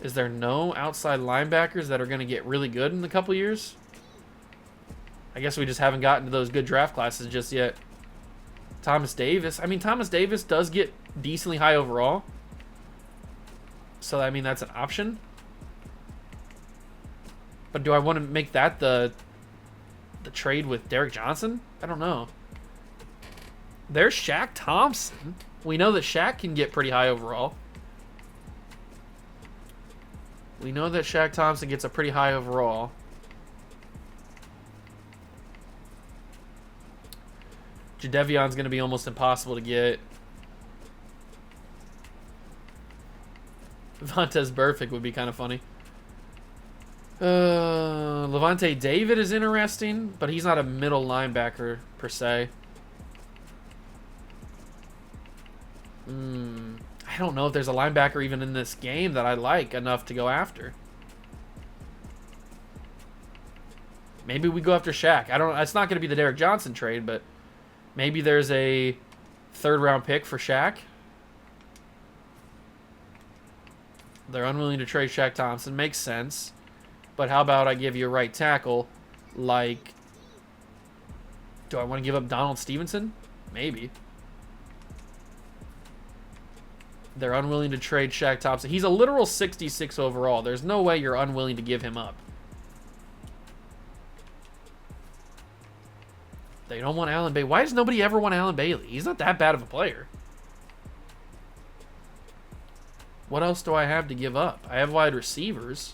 Is there no outside linebackers that are going to get really good in a couple years? I guess we just haven't gotten to those good draft classes just yet. Thomas Davis. I mean, Thomas Davis does get decently high overall. So, I mean, that's an option. But do I want to make that the trade with Derek Johnson? I don't know. There's Shaq Thompson. We know that Shaq can get pretty high overall. We know that Shaq Thompson gets a pretty high overall. Jadevion's going to be almost impossible to get. Vontez Burfict would be kind of funny. Levante David is interesting, but he's not a middle linebacker per se. I don't know if there's a linebacker even in this game that I like enough to go after. Maybe we go after Shaq. I don't. It's not going to be the Derek Johnson trade, but maybe there's a third-round pick for Shaq. They're unwilling to trade Shaq Thompson. Makes sense. But how about I give you a right tackle? Like, do I want to give up Donald Stevenson? Maybe. They're unwilling to trade Shaq Thompson. He's a literal 66 overall. There's no way you're unwilling to give him up. They don't want Alan Bailey. Why does nobody ever want Alan Bailey? He's not that bad of a player. What else do I have to give up? I have wide receivers.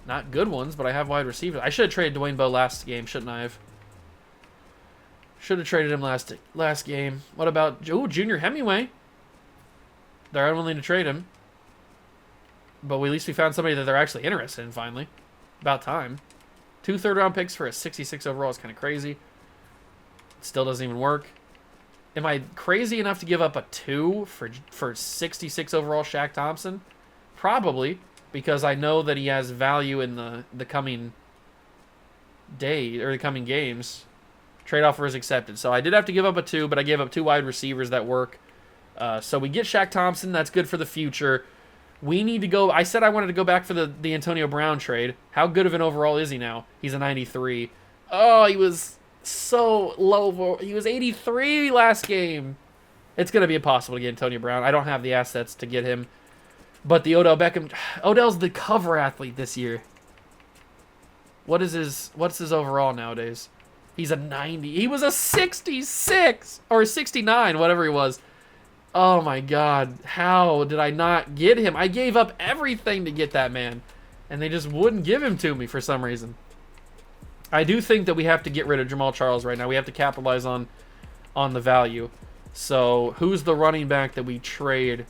Not good ones, but I have wide receivers. I should have traded Dwayne Bowe last game, shouldn't I have? Should have traded him last game. What about Junior Hemingway? They're unwilling to trade him. But at least we found somebody that they're actually interested in finally. About time. 2 third-round picks for a 66 overall is kind of crazy. It still doesn't even work. Am I crazy enough to give up a 2 for 66 overall Shaq Thompson? Probably, because I know that he has value in the coming day or the coming games. Trade offer is accepted. So I did have to give up a 2, but I gave up 2 wide receivers that work. So we get Shaq Thompson. That's good for the future. We need to go. I said I wanted to go back for the Antonio Brown trade. How good of an overall is he now? He's a 93. Oh, he was so low. He was 83 last game. It's going to be impossible to get Antonio Brown. I don't have the assets to get him. But the Odell Beckham. Odell's the cover athlete this year. What's his overall nowadays? He's a 90. He was a 66 or 69, whatever he was. Oh my God. How did I not get him? I gave up everything to get that man. And they just wouldn't give him to me for some reason. I do think that we have to get rid of Jamal Charles right now. We have to capitalize on the value. So who's the running back that we trade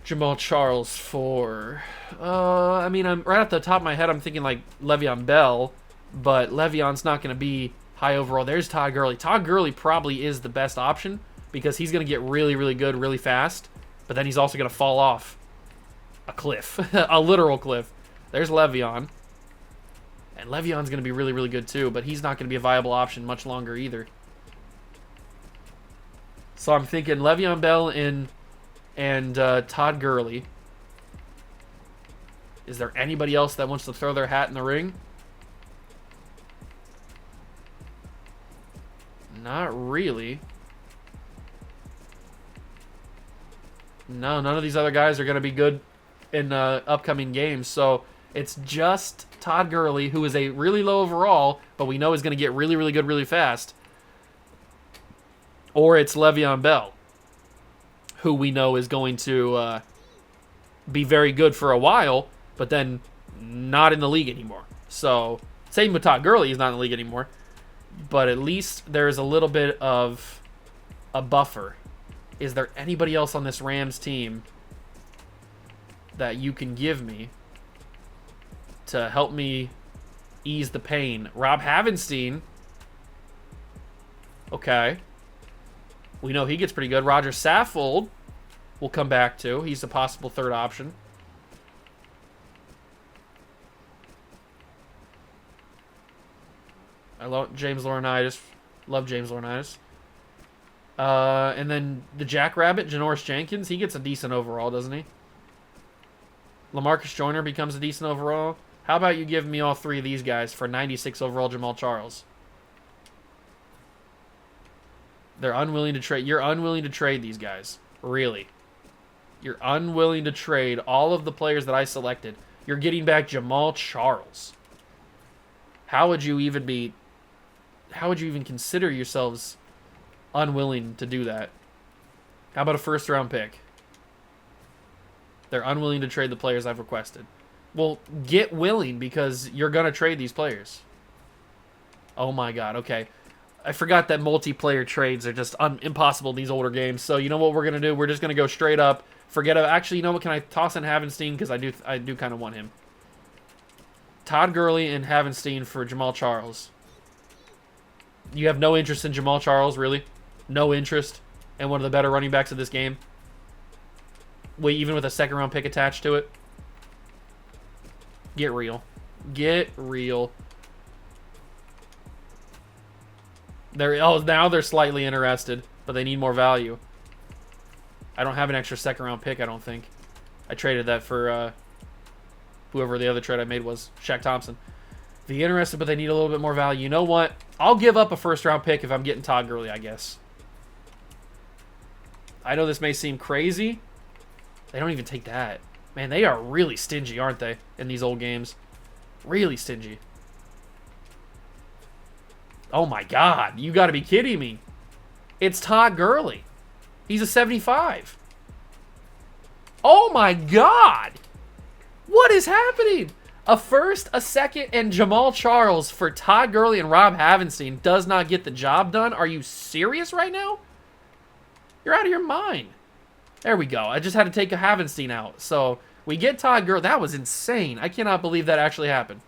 Jamal Charles for? I mean, I'm right off the top of my head, I'm thinking like Le'Veon Bell. But Le'Veon's not going to be high overall. There's Todd Gurley. Todd Gurley probably is the best option, because he's going to get really, really good really fast, but then he's also going to fall off a cliff, a literal cliff. There's Le'Veon, and Le'Veon's going to be really, really good too, but he's not going to be a viable option much longer either. So I'm thinking Le'Veon Bell and Todd Gurley. Is there anybody else that wants to throw their hat in the ring? Not really. No, none of these other guys are going to be good in upcoming games. So it's just Todd Gurley, who is a really low overall, but we know is going to get really, really good really fast. Or it's Le'Veon Bell, who we know is going to be very good for a while, but then not in the league anymore. So same with Todd Gurley, he's not in the league anymore. But at least there's a little bit of a buffer. Is there anybody else on this Rams team that you can give me to help me ease the pain? Rob Havenstein. Okay. We know he gets pretty good. Roger Saffold we'll come back to. He's a possible third option. I love James Laurinaitis. Love James Laurinaitis. And then the Jackrabbit, Janoris Jenkins, he gets a decent overall, doesn't he? LaMarcus Joyner becomes a decent overall. How about you give me all 3 of these guys for 96 overall Jamal Charles? They're unwilling to trade. You're unwilling to trade these guys. Really. You're unwilling to trade all of the players that I selected. You're getting back Jamal Charles. How would you even consider yourselves unwilling to do that? How about a first-round pick? They're unwilling to trade the players I've requested. Well, get willing, because you're going to trade these players. Oh my god, okay. I forgot that multiplayer trades are just impossible in these older games. So you know what we're going to do? We're just going to go straight up. Forget about... Actually, you know what? Can I toss in Havenstein? Because I do kind of want him. Todd Gurley and Havenstein for Jamal Charles. You have no interest in Jamal Charles, really? No interest in one of the better running backs of this game? Wait, even with a second-round pick attached to it? Get real. Get real. Now they're slightly interested, but they need more value. I don't have an extra second-round pick, I don't think. I traded that for whoever the other trade I made was. Shaq Thompson. They're interested, but they need a little bit more value. You know what? I'll give up a first-round pick if I'm getting Todd Gurley, I guess. I know this may seem crazy. They don't even take that. Man, they are really stingy, aren't they, in these old games? Really stingy. Oh my god, you gotta be kidding me. It's Todd Gurley. He's a 75. Oh my god! What is happening? A first, a second, and Jamal Charles for Todd Gurley and Rob Havenstein does not get the job done? Are you serious right now? You're out of your mind. There we go. I just had to take a Havenstein out. So, we get Todd Gurley. That was insane. I cannot believe that actually happened.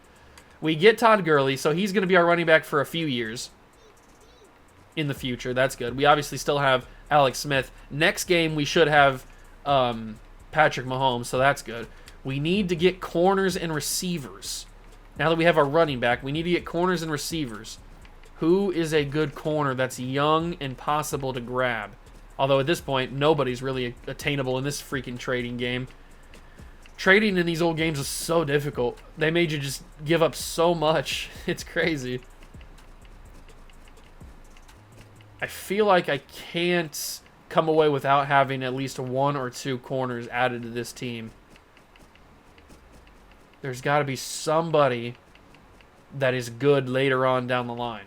We get Todd Gurley, so he's going to be our running back for a few years in the future. That's good. We obviously still have Alex Smith. Next game, we should have Patrick Mahomes, so that's good. We need to get corners and receivers. Now that we have our running back, we need to get corners and receivers. Who is a good corner that's young and possible to grab? Although at this point, nobody's really attainable in this freaking trading game. Trading in these old games is so difficult. They made you just give up so much. It's crazy. I feel like I can't come away without having at least 1 or 2 corners added to this team. There's got to be somebody that is good later on down the line.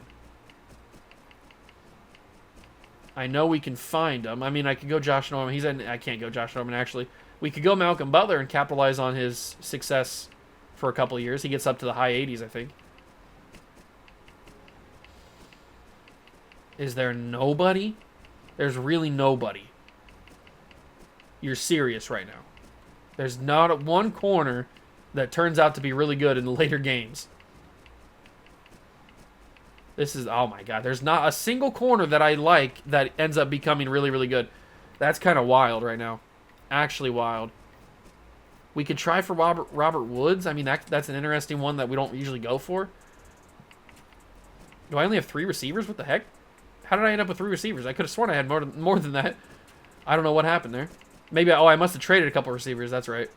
I know we can find them. I mean, I could go Josh Norman. I can't go Josh Norman, actually. We could go Malcolm Butler and capitalize on his success for a couple of years. He gets up to the high 80s, I think. Is there nobody? There's really nobody. You're serious right now. There's not one corner that turns out to be really good in the later games. This is, oh my god, there's not a single corner that I like that ends up becoming really, really good. That's kind of wild right now. Actually wild. We could try for Robert Woods. I mean, that's an interesting one that we don't usually go for. Do I only have 3 receivers? What the heck? How did I end up with 3 receivers? I could have sworn I had more than that. I don't know what happened there. Maybe, I must have traded a couple receivers. That's right.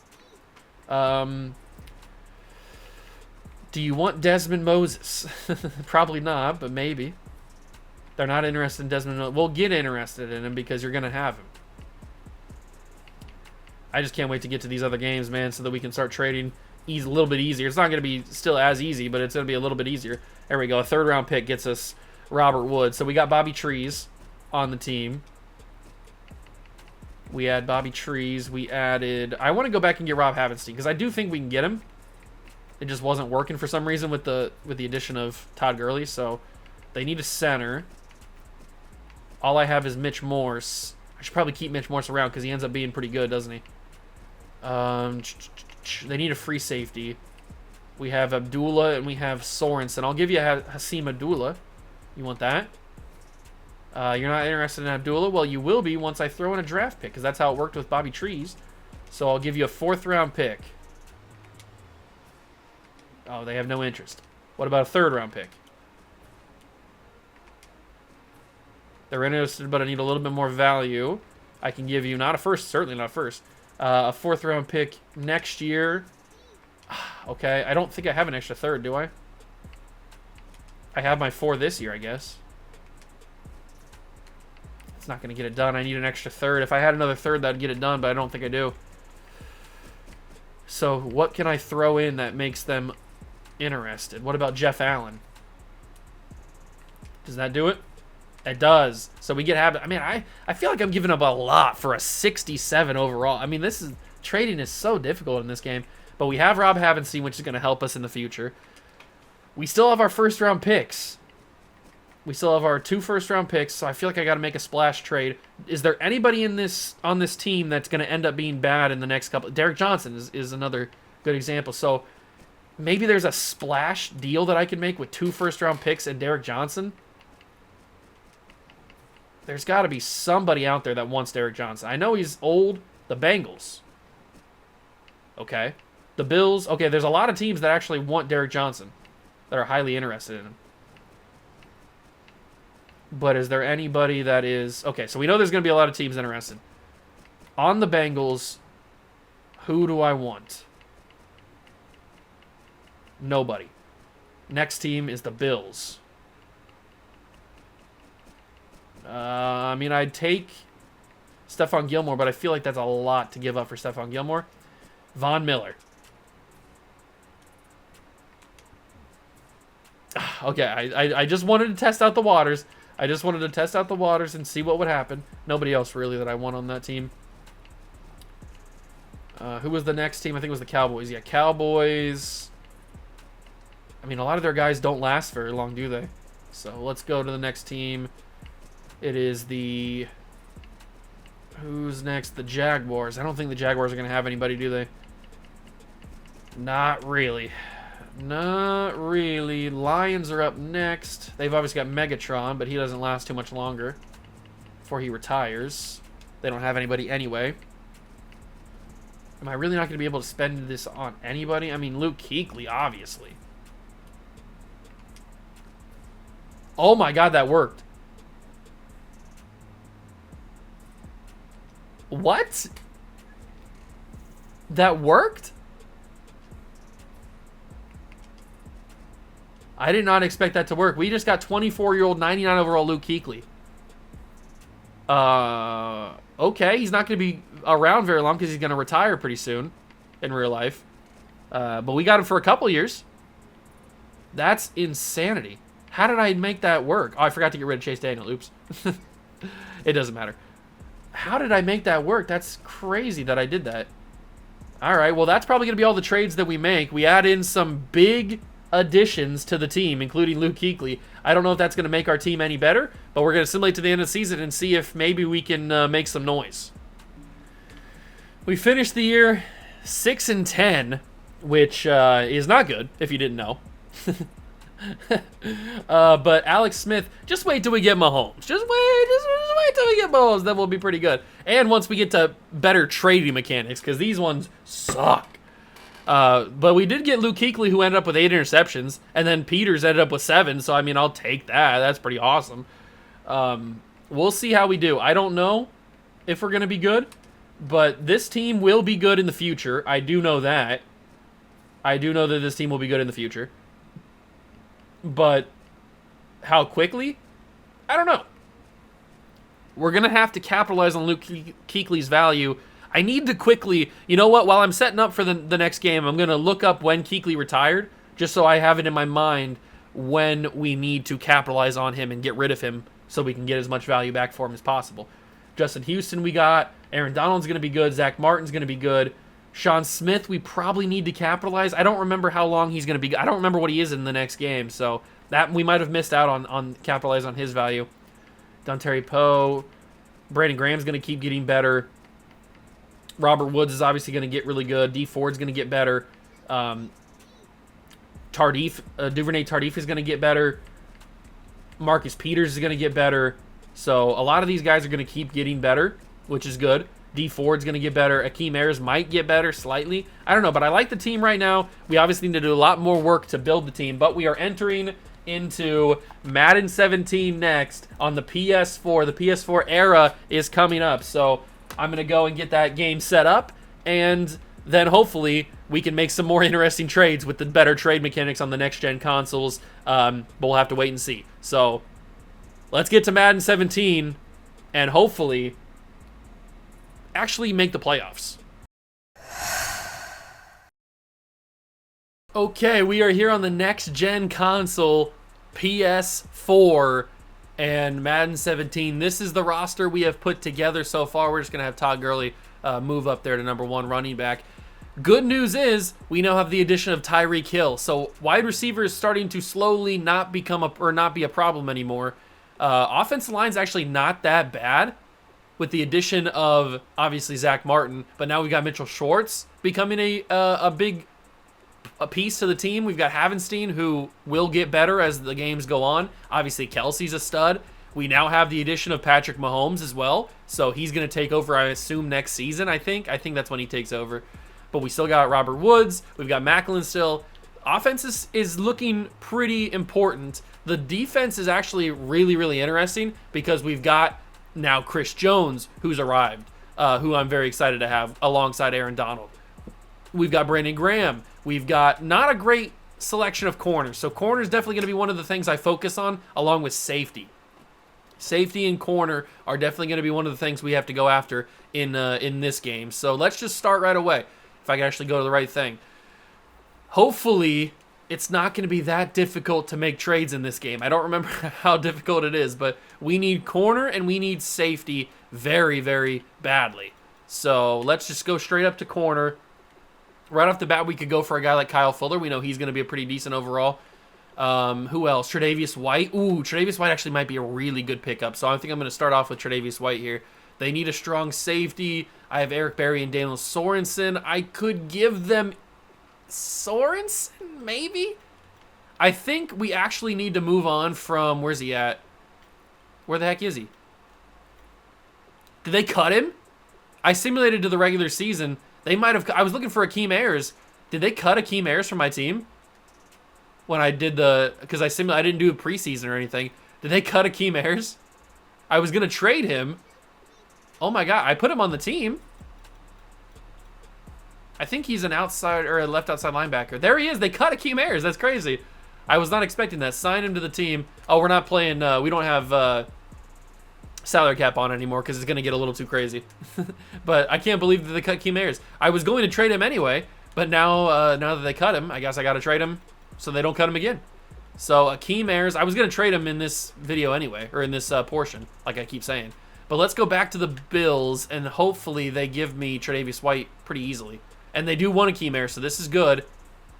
Do you want Desmond Moses? Probably not, but maybe. They're not interested in Desmond Moses. We'll get interested in him because you're going to have him. I just can't wait to get to these other games, man, so that we can start trading a little bit easier. It's not going to be still as easy, but it's going to be a little bit easier. There we go. A 3rd-round pick gets us Robert Woods. So we got Bobby Trees on the team. We had Bobby Trees. We added... I want to go back and get Rob Havenstein because I do think we can get him. It just wasn't working for some reason with the addition of Todd Gurley. So they need a center. All I have is Mitch Morse. I should probably keep Mitch Morse around because he ends up being pretty good, doesn't he? They need a free safety. We have Abdullah and we have Sorensen. I'll give you Hasim Abdullah. You want that? You're not interested in Abdullah? Well, you will be once I throw in a draft pick because that's how it worked with Bobby Trees. So I'll give you a 4th-round pick. Oh, they have no interest. What about a 3rd-round pick? They're interested, but I need a little bit more value. I can give you not a first, certainly not a first. A 4th round pick next year. Okay, I don't think I have an extra 3rd, do I? I have my 4 this year, I guess. It's not going to get it done. I need an extra 3rd. If I had another 3rd, that'd get it done, but I don't think I do. So what can I throw in that makes them interested? What about Jeff Allen? Does that do it? It does. So we get I mean, I feel like I'm giving up a lot for a 67 overall. I mean, trading is so difficult in this game. But we have Rob Havenstein, which is going to help us in the future. We still have our 1st round picks. We still have our 2 1st round picks, so I feel like I got to make a splash trade. Is there anybody on this team that's going to end up being bad in the next couple? Derek Johnson is another good example. So maybe there's a splash deal that I can make with 2 1st round picks and Derek Johnson. There's got to be somebody out there that wants Derek Johnson. I know he's old. The Bengals. Okay. The Bills. Okay, there's a lot of teams that actually want Derek Johnson, that are highly interested in him. But is there anybody that is... Okay, so we know there's going to be a lot of teams interested. On the Bengals, who do I want? Nobody. Next team is the Bills. I mean, I'd take Stephon Gilmore, but I feel like that's a lot to give up for Stephon Gilmore. Von Miller. Okay, I just wanted to test out the waters. I just wanted to test out the waters and see what would happen. Nobody else really that I want on that team. Who was the next team? I think it was the Cowboys. Yeah, Cowboys. I mean, a lot of their guys don't last very long, do they? So let's go to the next team. It is the... Who's next? The Jaguars. I don't think the Jaguars are going to have anybody, do they? Not really. Not really. Lions are up next. They've obviously got Megatron, but he doesn't last too much longer before he retires. They don't have anybody anyway. Am I really not going to be able to spend this on anybody? I mean, Luke Kuechly, obviously. Oh my god, that worked. What? That worked? I did not expect that to work. We just got 24-year-old, 99 overall Luke Kuechly. Okay, he's not going to be around very long because he's going to retire pretty soon in real life. But we got him for a couple years. That's insanity. How did I make that work? Oh, I forgot to get rid of Chase Daniel. Oops. It doesn't matter. How did I make that work? That's crazy that I did that. All right, well, that's probably going to be all the trades that we make. We add in some big additions to the team, including Luke Kuechly. I don't know if that's going to make our team any better, but we're going to simulate to the end of the season and see if maybe we can make some noise. We finished the year 6-10, which is not good, if you didn't know. But Alex Smith, just wait till we get Mahomes. Just wait till we get Mahomes. Then we'll be pretty good. And once we get to better trading mechanics, because these ones suck. But we did get Luke Kuechly, who ended up with 8 interceptions, and then Peters ended up with 7. So I mean, I'll take that. That's pretty awesome. We'll see how we do. I don't know if we're gonna be good, but this team will be good in the future. I do know that. I do know that this team will be good in the future. But how quickly? I don't know. We're going to have to capitalize on Luke Kuechly's value. I need to quickly, you know what, while I'm setting up for the next game, I'm going to look up when Kuechly retired, just so I have it in my mind when we need to capitalize on him and get rid of him so we can get as much value back for him as possible. Justin Houston we got. Aaron Donald's going to be good. Zach Martin's going to be good. Sean Smith, we probably need to capitalize. I don't remember how long he's going to be. I don't remember what he is in the next game, so that we might have missed out on capitalize on his value. Dontari Poe, Brandon Graham's going to keep getting better. Robert Woods is obviously going to get really good. D Ford's going to get better. Tardif, Duvernay Tardif is going to get better. Marcus Peters is going to get better. So a lot of these guys are going to keep getting better, which is good. D Ford's going to get better. Akeem Ayers might get better slightly. I don't know, but I like the team right now. We obviously need to do a lot more work to build the team, but we are entering into Madden 17 next on the PS4. The PS4 era is coming up, so I'm going to go and get that game set up, And then hopefully we can make some more interesting trades with the better trade mechanics on the next-gen consoles. But we'll have to wait and see. So let's get to Madden 17 and hopefully actually make the playoffs. Okay, we are here on the next-gen console, PS4, and Madden 17. This is the roster we have put together so far. We're just going to have Todd Gurley move up there to number 1 running back. Good news is we now have the addition of Tyreek Hill. So wide receiver is starting to slowly not be a problem anymore. Offensive line's actually not that bad with the addition of obviously Zack Martin, but now we got Mitchell Schwartz becoming a big piece to the team. We've got Havenstein, who will get better as the games go on. Obviously Kelsey's a stud. We now have the addition of Patrick Mahomes as well, so he's going to take over, I assume, next season. I think that's when he takes over. But we still got Robert Woods. We've got Macklin still. Offense is looking pretty important. The defense is actually really, really interesting because we've got now Chris Jones, who's arrived, who I'm very excited to have alongside Aaron Donald. We've got Brandon Graham. We've got not a great selection of corners. So corner is definitely going to be one of the things I focus on, along with safety. Safety and corner are definitely going to be one of the things we have to go after in this game. So let's just start right away. If I can actually go to the right thing. Hopefully, it's not going to be that difficult to make trades in this game. I don't remember how difficult it is, but we need corner and we need safety very, very badly. So let's just go straight up to corner. Right off the bat, we could go for a guy like Kyle Fuller. We know he's going to be a pretty decent overall. Who else? Tre'Davious White. Ooh, Tre'Davious White actually might be a really good pickup. So I think I'm going to start off with Tre'Davious White here. They need a strong safety. I have Eric Berry and Daniel Sorensen. I could give them Sorensen, maybe? I think we actually need to move on from... Where's he at? Where the heck is he? Did they cut him? I simulated to the regular season. They might have... I was looking for Akeem Ayers. Did they cut Akeem Ayers from my team? When I did the... Because I didn't do a preseason or anything. Did they cut Akeem Ayers? I was going to trade him. Oh my god, I put him on the team. I think he's an outside or a left outside linebacker. There he is. They cut Akeem Ayers. That's crazy. I was not expecting that. Sign him to the team. Oh, we're not playing. We don't have salary cap on anymore because it's going to get a little too crazy. But I can't believe that they cut Akeem Ayers. I was going to trade him anyway, but now that they cut him, I guess I got to trade him so they don't cut him again. So Akeem Ayers, I was going to trade him in this video anyway, or in this portion, like I keep saying. But let's go back to the Bills, and hopefully they give me Tre'Davious White pretty easily. And they do want Akeem Ayers, so this is good.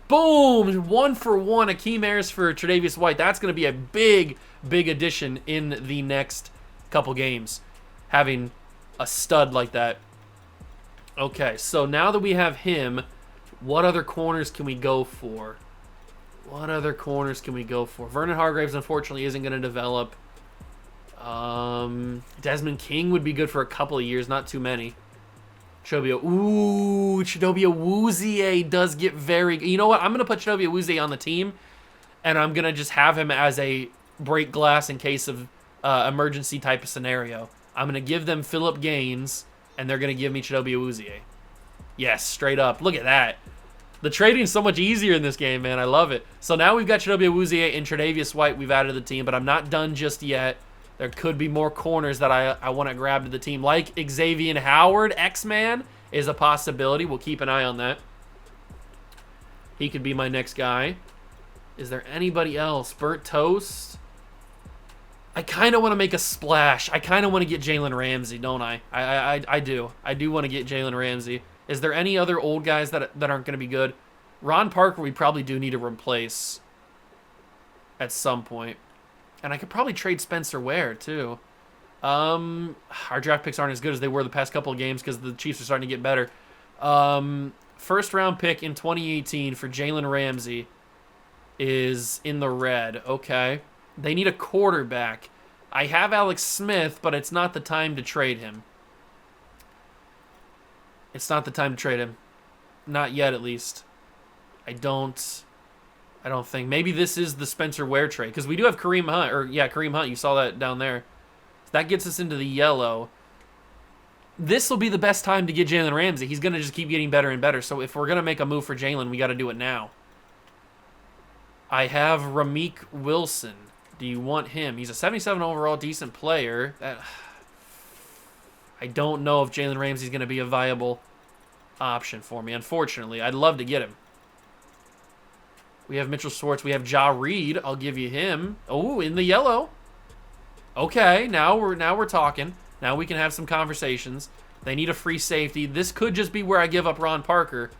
Boom! 1-for-1 Akeem Ayers for Tre'Davious White. That's going to be a big, big addition in the next couple games, having a stud like that. Okay, so now that we have him, what other corners can we go for? Vernon Hargraves, unfortunately, isn't going to develop. Desmond King would be good for a couple of years, not too many. Chidobe Awuzie does get very... You know what? I'm going to put Chidobe Awuzie on the team, and I'm going to just have him as a break glass in case of emergency type of scenario. I'm going to give them Phillip Gaines, and they're going to give me Chidobe Awuzie. Yes, straight up. Look at that. The trading is so much easier in this game, man. I love it. So now we've got Chidobe Awuzie and Tre'Davious White we've added to the team, but I'm not done just yet. There could be more corners that I want to grab to the team. Like Xavier Howard, X-Man, is a possibility. We'll keep an eye on that. He could be my next guy. Is there anybody else? Burnt Toast? I kind of want to make a splash. I kind of want to get Jalen Ramsey, don't I? I do. I do want to get Jalen Ramsey. Is there any other old guys that aren't going to be good? Ron Parker we probably do need to replace at some point. And I could probably trade Spencer Ware, too. Our draft picks aren't as good as they were the past couple of games because the Chiefs are starting to get better. First round pick in 2018 for Jalen Ramsey is in the red. Okay. They need a quarterback. I have Alex Smith, but it's not the time to trade him. Not yet, at least. I don't think. Maybe this is the Spencer Ware trade. Because we do have Kareem Hunt. Kareem Hunt. You saw that down there. That gets us into the yellow. this will be the best time to get Jalen Ramsey. He's going to just keep getting better and better. So if we're going to make a move for Jalen, we got to do it now. I have Ramik Wilson. Do you want him? He's a 77 overall, decent player. I don't know if Jalen Ramsey's going to be a viable option for me, unfortunately. I'd love to get him. We have Mitchell Schwartz. We have Ja Reed. I'll give you him. Oh, in the yellow. Okay, now we're talking. Now we can have some conversations. They need a free safety. This could just be where I give up Ron Parker.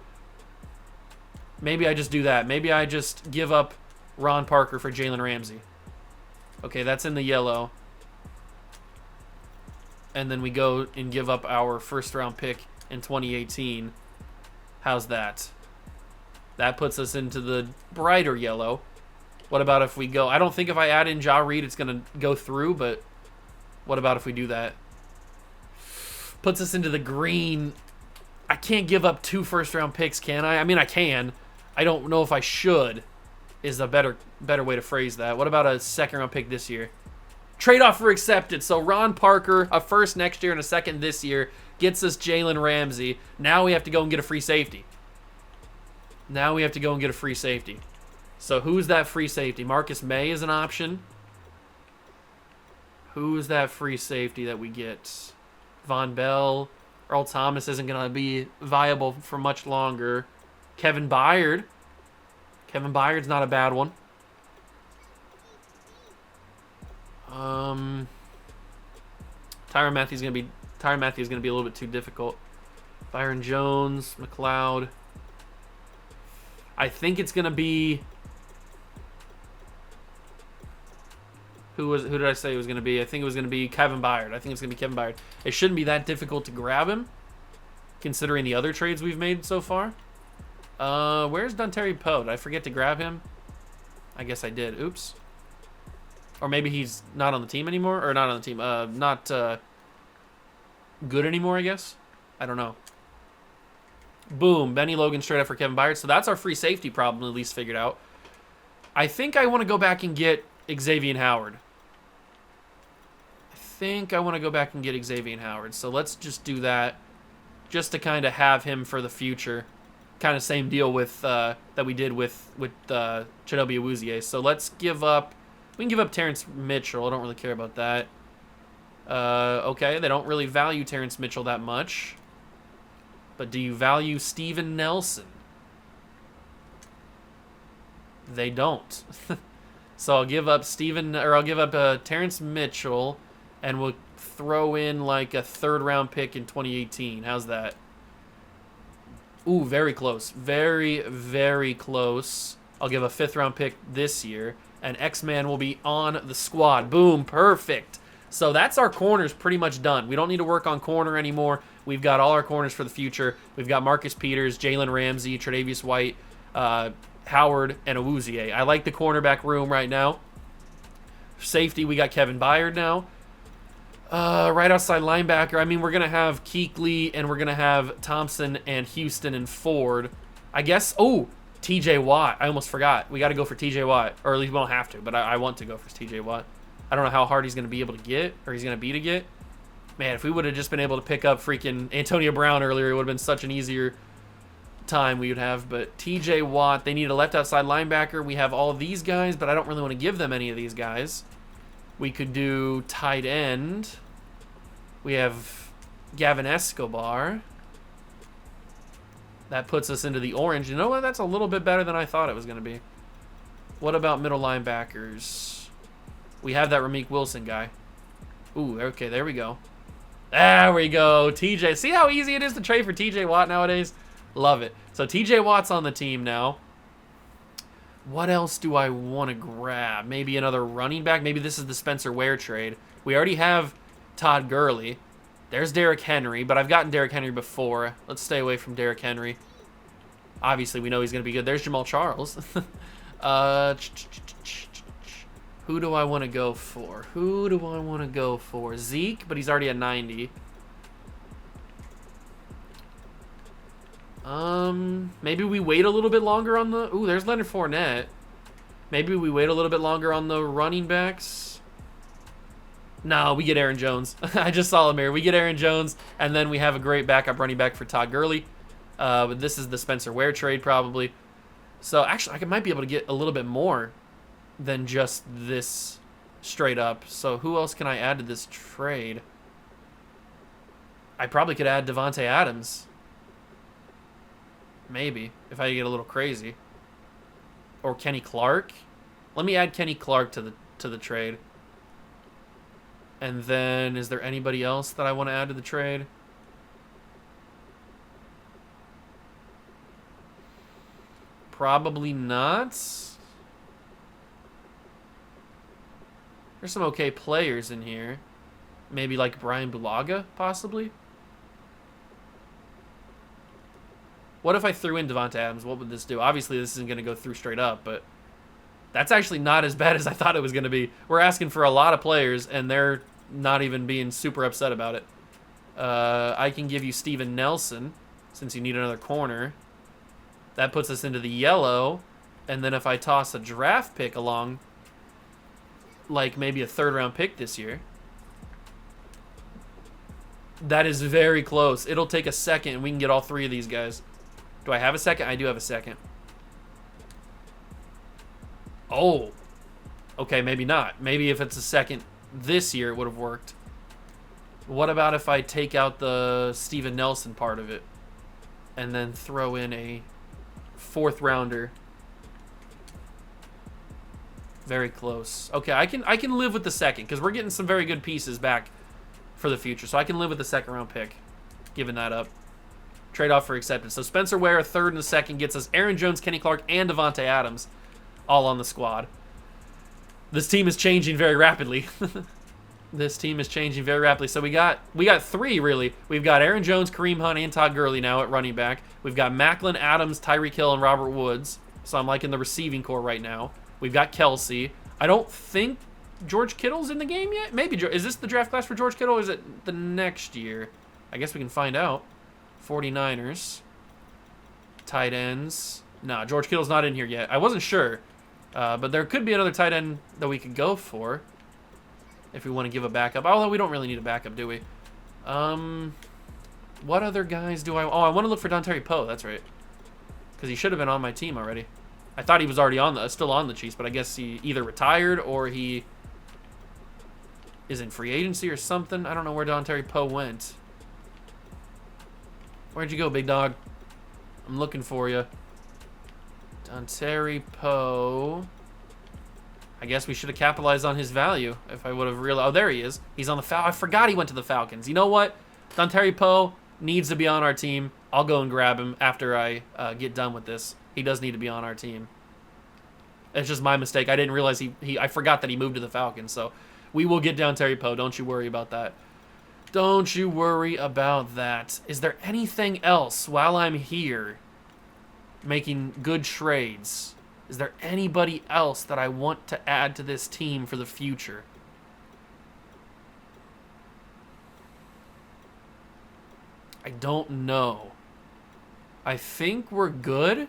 Maybe I just do that. Maybe I just give up Ron Parker for Jalen Ramsey. Okay, that's in the yellow. And then we go and give up our first-round pick in 2018. How's that? That puts us into the brighter yellow. What about if we go... I don't think if I add in Ja Reed, it's going to go through, but what about if we do that? Puts us into the green. I can't give up 2 first-round picks, can I? I mean, I can. I don't know if I should, is a better way to phrase that. What about a second-round pick this year? Trade offer accepted. So Ron Parker, a first next year and a second this year, gets us Jalen Ramsey. Now we have to go and get a free safety. So who's that free safety? Marcus May is an option. Who's that free safety that we get? Von Bell. Earl Thomas isn't going to be viable for much longer. Kevin Byard. Kevin Byard's not a bad one. Tyrann Mathieu's going to be a little bit too difficult. Byron Jones, McLeod. I think it's going to be... Who did I say it was going to be? I think it was going to be Kevin Byard. It shouldn't be that difficult to grab him, considering the other trades we've made so far. Where's Dontari Poe? Did I forget to grab him? I guess I did. Oops. Or maybe he's not on the team anymore? Or not on the team. Not good anymore, I guess? I don't know. Boom. Benny Logan straight up for Kevin Byard. So that's our free safety problem at least figured out. I think I want to go back and get Xavier Howard. So let's just do that. Just to kind of have him for the future. Kind of same deal with that we did with Chidobe Awuzie. So let's give up... We can give up Terrence Mitchell. I don't really care about that. Okay, they don't really value Terrence Mitchell that much. But do you value Steven Nelson? They don't. So I'll give up Terrence Mitchell, and we'll throw in like a 3rd-round pick in 2018. How's that? Ooh, very close. Very, very close. I'll give a 5th-round pick this year, and X-Man will be on the squad. Boom, perfect. So that's our corners pretty much done. We don't need to work on corner anymore. We've got all our corners for the future. We've got Marcus Peters, Jalen Ramsey, Tre'Davious White, Howard, and Awuzie. I like the cornerback room right now. Safety, we got Kevin Byard now. Right outside linebacker, I mean, we're going to have Kuechly, and we're going to have Thompson and Houston and Ford. I guess, TJ Watt. I almost forgot. We got to go for TJ Watt, or at least we don't have to, but I want to go for TJ Watt. I don't know how hard he's going to be able to get, or he's going to be to get. Man, if we would have just been able to pick up freaking Antonio Brown earlier, it would have been such an easier time we would have. But TJ Watt, they need a left outside linebacker. We have all of these guys, but I don't really want to give them any of these guys. We could do tight end. We have Gavin Escobar. That puts us into the orange. You know what? That's a little bit better than I thought it was going to be. What about middle linebackers? We have that Ramik Wilson guy. Ooh, okay, there we go. There we go, TJ. See how easy it is to trade for TJ Watt nowadays? Love it. So TJ Watt's on the team now. What else do I want to grab? Maybe another running back? Maybe this is the Spencer Ware trade. We already have Todd Gurley. There's Derrick Henry, but I've gotten Derrick Henry before. Let's stay away from Derrick Henry. Obviously, we know he's going to be good. There's Jamal Charles. Who do I want to go for? Zeke, but he's already at 90. Maybe we wait a little bit longer on the... Ooh, there's Leonard Fournette. Maybe we wait a little bit longer on the running backs. No, we get Aaron Jones. I just saw him here. We get Aaron Jones, and then we have a great backup running back for Todd Gurley. But this is the Spencer Ware trade, probably. So, actually, I might be able to get a little bit more than just this straight up. So, who else can I add to this trade? I probably could add Devontae Adams. Maybe, if I get a little crazy. Or Kenny Clark. Let me add Kenny Clark to the trade. And then, is there anybody else that I want to add to the trade? Probably not. There's some okay players in here. Maybe like Brian Bulaga, possibly. What if I threw in Devontae Adams? What would this do? Obviously, this isn't going to go through straight up, but that's actually not as bad as I thought it was going to be. We're asking for a lot of players, and they're not even being super upset about it. I can give you Steven Nelson, since you need another corner. That puts us into the yellow, and then if I toss a draft pick along, like maybe a third-round pick this year, that is very close. It'll take a second, and we can get all three of these guys. Do I have a second? I do have a second. Oh. Okay, maybe not. Maybe if it's a second this year, it would have worked. What about if I take out the Steven Nelson part of it and then throw in a fourth rounder? Very close. Okay, I can live with the second because we're getting some very good pieces back for the future. So I can live with the second round pick, giving that up. Trade off for acceptance. So Spencer Ware, a third and a second, gets us Aaron Jones, Kenny Clark, and Devontae Adams all on the squad. This team is changing very rapidly. This team is changing very rapidly. So we got three, really. We've got Aaron Jones, Kareem Hunt, and Todd Gurley now at running back. We've got Macklin, Adams, Tyreek Hill, and Robert Woods. So I'm liking the receiving core right now. We've got Kelsey. I don't think George Kittle's in the game yet. Maybe. Is this the draft class for George Kittle, or is it the next year? I guess we can find out. 49ers. Tight ends. Nah, George Kittle's not in here yet. I wasn't sure. But there could be another tight end that we could go for if we want to give a backup. Although we don't really need a backup, do we? What other guys do I... Oh, I want to look for Dontari Poe. That's right. Because he should have been on my team already. I thought he was already still on the Chiefs, but I guess he either retired or he is in free agency or something. I don't know where Dontari Poe went. Where'd you go, big dog? I'm looking for you. Dontari Poe. I guess we should have capitalized on his value if I would have realized. Oh, there he is. He's on the Falcons. I forgot he went to the Falcons. You know what? Dontari Poe needs to be on our team. I'll go and grab him after I get done with this. He does need to be on our team. It's just my mistake. I didn't realize I forgot that he moved to the Falcons. So we will get Dontari Poe. Don't you worry about that. Don't you worry about that. Is there anything else while I'm here making good trades? Is there anybody else that I want to add to this team for the future? I don't know. I think we're good.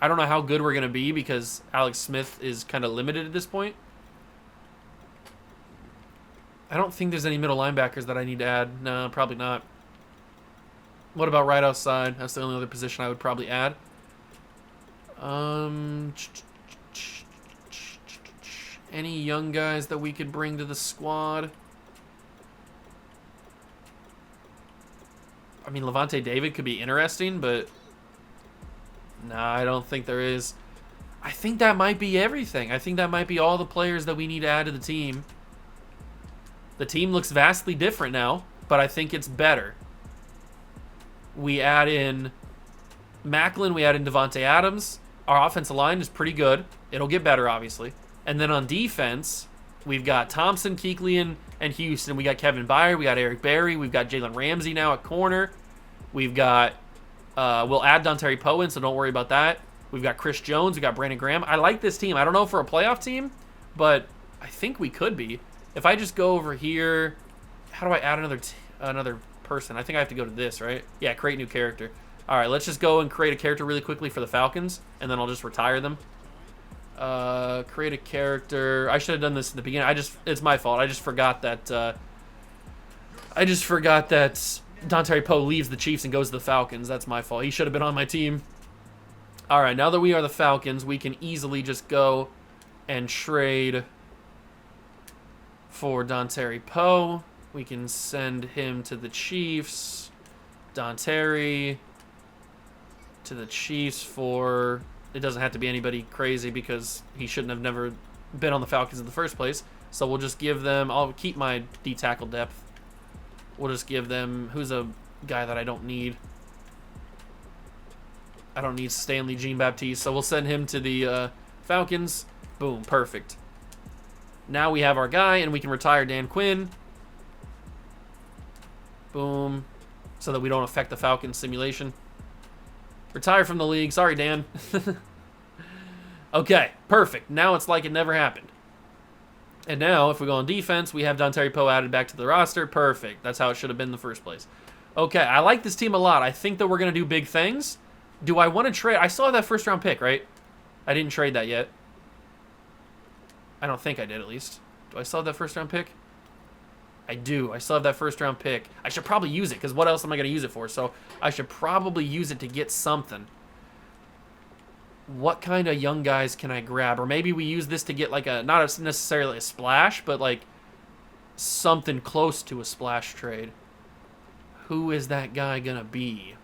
I don't know how good we're going to be because Alex Smith is kind of limited at this point. I don't think there's any middle linebackers that I need to add. No, probably not. What about right outside? That's the only other position I would probably add. Any young guys that we could bring to the squad? I mean, Levante David could be interesting, but nah, I don't think there is. I think that might be everything. I think that might be all the players that we need to add to the team. The team looks vastly different now, but I think it's better. We add in Macklin, we add in Devontae Adams. Our offensive line is pretty good. It'll get better, obviously. And then on defense, we've got Thompson, Kuechly, and Houston. We got Kevin Byard, we got Eric Berry, we've got Jalen Ramsey now at corner. We've got, we'll add Dontari Poe in, so don't worry about that. We've got Chris Jones, we got Brandon Graham. I like this team. I don't know if we're a playoff team, but I think we could be. If I just go over here, how do I add another person? I think I have to go to this, right? Yeah, create new character. All right, let's just go and create a character really quickly for the Falcons, and then I'll just retire them. Create a character. I should have done this in the beginning. It's my fault. I just forgot that Dontari Poe leaves the Chiefs and goes to the Falcons. That's my fault. He should have been on my team. All right, now that we are the Falcons, we can easily just go and trade for Dontari Poe. We can send him to the Chiefs. Dontari to the Chiefs for... It doesn't have to be anybody crazy because he shouldn't have never been on the Falcons in the first place. So we'll just give them... I'll keep my D-tackle depth. We'll just give them... Who's a guy that I don't need? I don't need Stanley Jean-Baptiste, so we'll send him to the Falcons. Boom, perfect. Now we have our guy, and we can retire Dan Quinn. Boom. So that we don't affect the Falcons simulation. Retire from the league. Sorry, Dan. Okay, perfect. Now it's like it never happened. And now, if we go on defense, we have Dontari Poe added back to the roster. Perfect. That's how it should have been in the first place. Okay, I like this team a lot. I think that we're going to do big things. Do I want to trade? I still have that first-round pick, right? I didn't trade that yet. I don't think I did, at least. Do I still have that first-round pick? I do. I still have that first-round pick. I should probably use it, because what else am I going to use it for? So I should probably use it to get something. What kind of young guys can I grab? Or maybe we use this to get, like, not necessarily a splash, but, like, something close to a splash trade. Who is that guy going to be?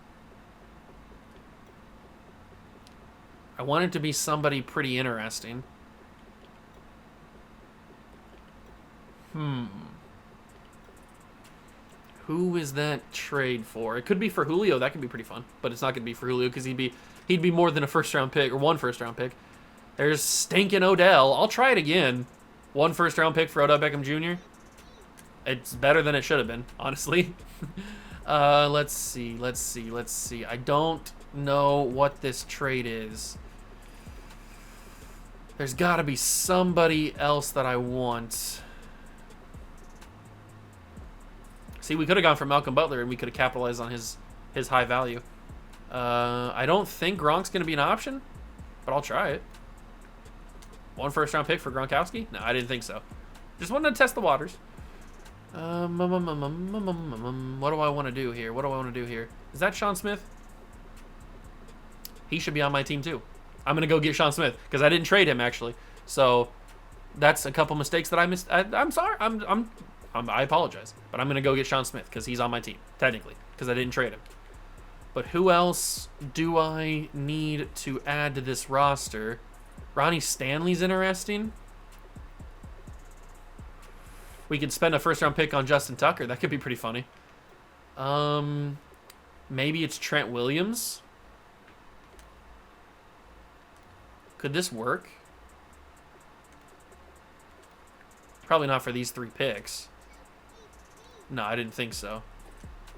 I want it to be somebody pretty interesting. Who is that trade for? It could be for Julio. That could be pretty fun. But it's not going to be for Julio because he'd be more than a first-round pick or one first-round pick. There's stinking Odell. I'll try it again. One first-round pick for Odell Beckham Jr. It's better than it should have been, honestly. Let's see. I don't know what this trade is. There's got to be somebody else that I want. See, we could have gone for Malcolm Butler, and we could have capitalized on his high value. I don't think Gronk's going to be an option, but I'll try it. One first-round pick for Gronkowski? No, I didn't think so. Just wanted to test the waters. What do I want to do here? Is that Sean Smith? He should be on my team, too. I'm going to go get Sean Smith, because I didn't trade him, actually. So, that's a couple mistakes that I missed. I'm sorry. I apologize. But I'm going to go get Sean Smith, because he's on my team, technically, because I didn't trade him. But who else do I need to add to this roster? Ronnie Stanley's interesting. We could spend a first-round pick on Justin Tucker. That could be pretty funny. Maybe it's Trent Williams. Could this work? Probably not for these 3 picks. No, I didn't think so.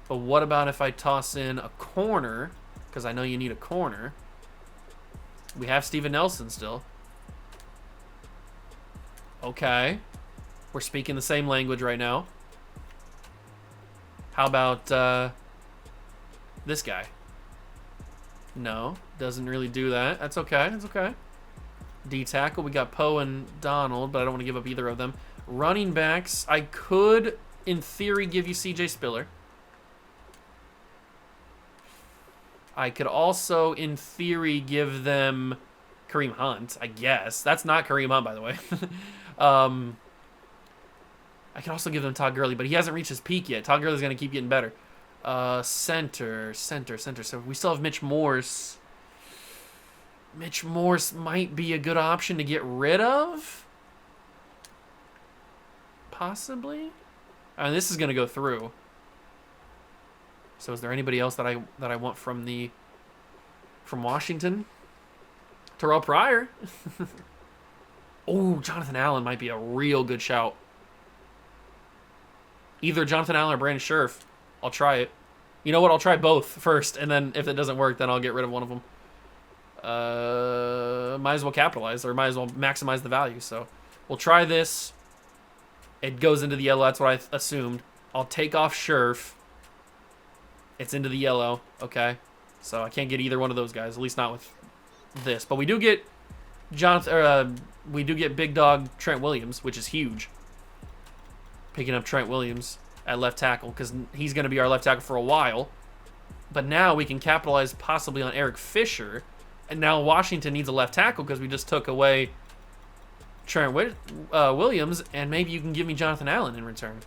But what about if I toss in a corner? Because I know you need a corner. We have Steven Nelson still. Okay. We're speaking the same language right now. How about this guy? No, doesn't really do that. That's okay. That's okay. D-tackle, we got Poe and Donald, but I don't want to give up either of them. Running backs, I could, in theory, give you C.J. Spiller. I could also, in theory, give them Kareem Hunt, I guess. That's not Kareem Hunt, by the way. I could also give them Todd Gurley, but he hasn't reached his peak yet. Todd Gurley's going to keep getting better. Center. So we still have Mitch Morse. Mitch Morse might be a good option to get rid of. Possibly. And this is going to go through. So is there anybody else that I want from Washington? Terrell Pryor. Oh, Jonathan Allen might be a real good shout. Either Jonathan Allen or Brandon Scherf. I'll try it. You know what? I'll try both first, and then if it doesn't work, then I'll get rid of one of them. Might as well capitalize, or might as well maximize the value. So we'll try this. It goes into the yellow. That's what I assumed. I'll take off Scherf. It's into the yellow. Okay. So I can't get either one of those guys, at least not with this. But we do get we do get big dog Trent Williams, which is huge. Picking up Trent Williams at left tackle because he's going to be our left tackle for a while. But now we can capitalize possibly on Eric Fisher. And now Washington needs a left tackle because we just took away Trent Williams. And maybe you can give me Jonathan Allen in return.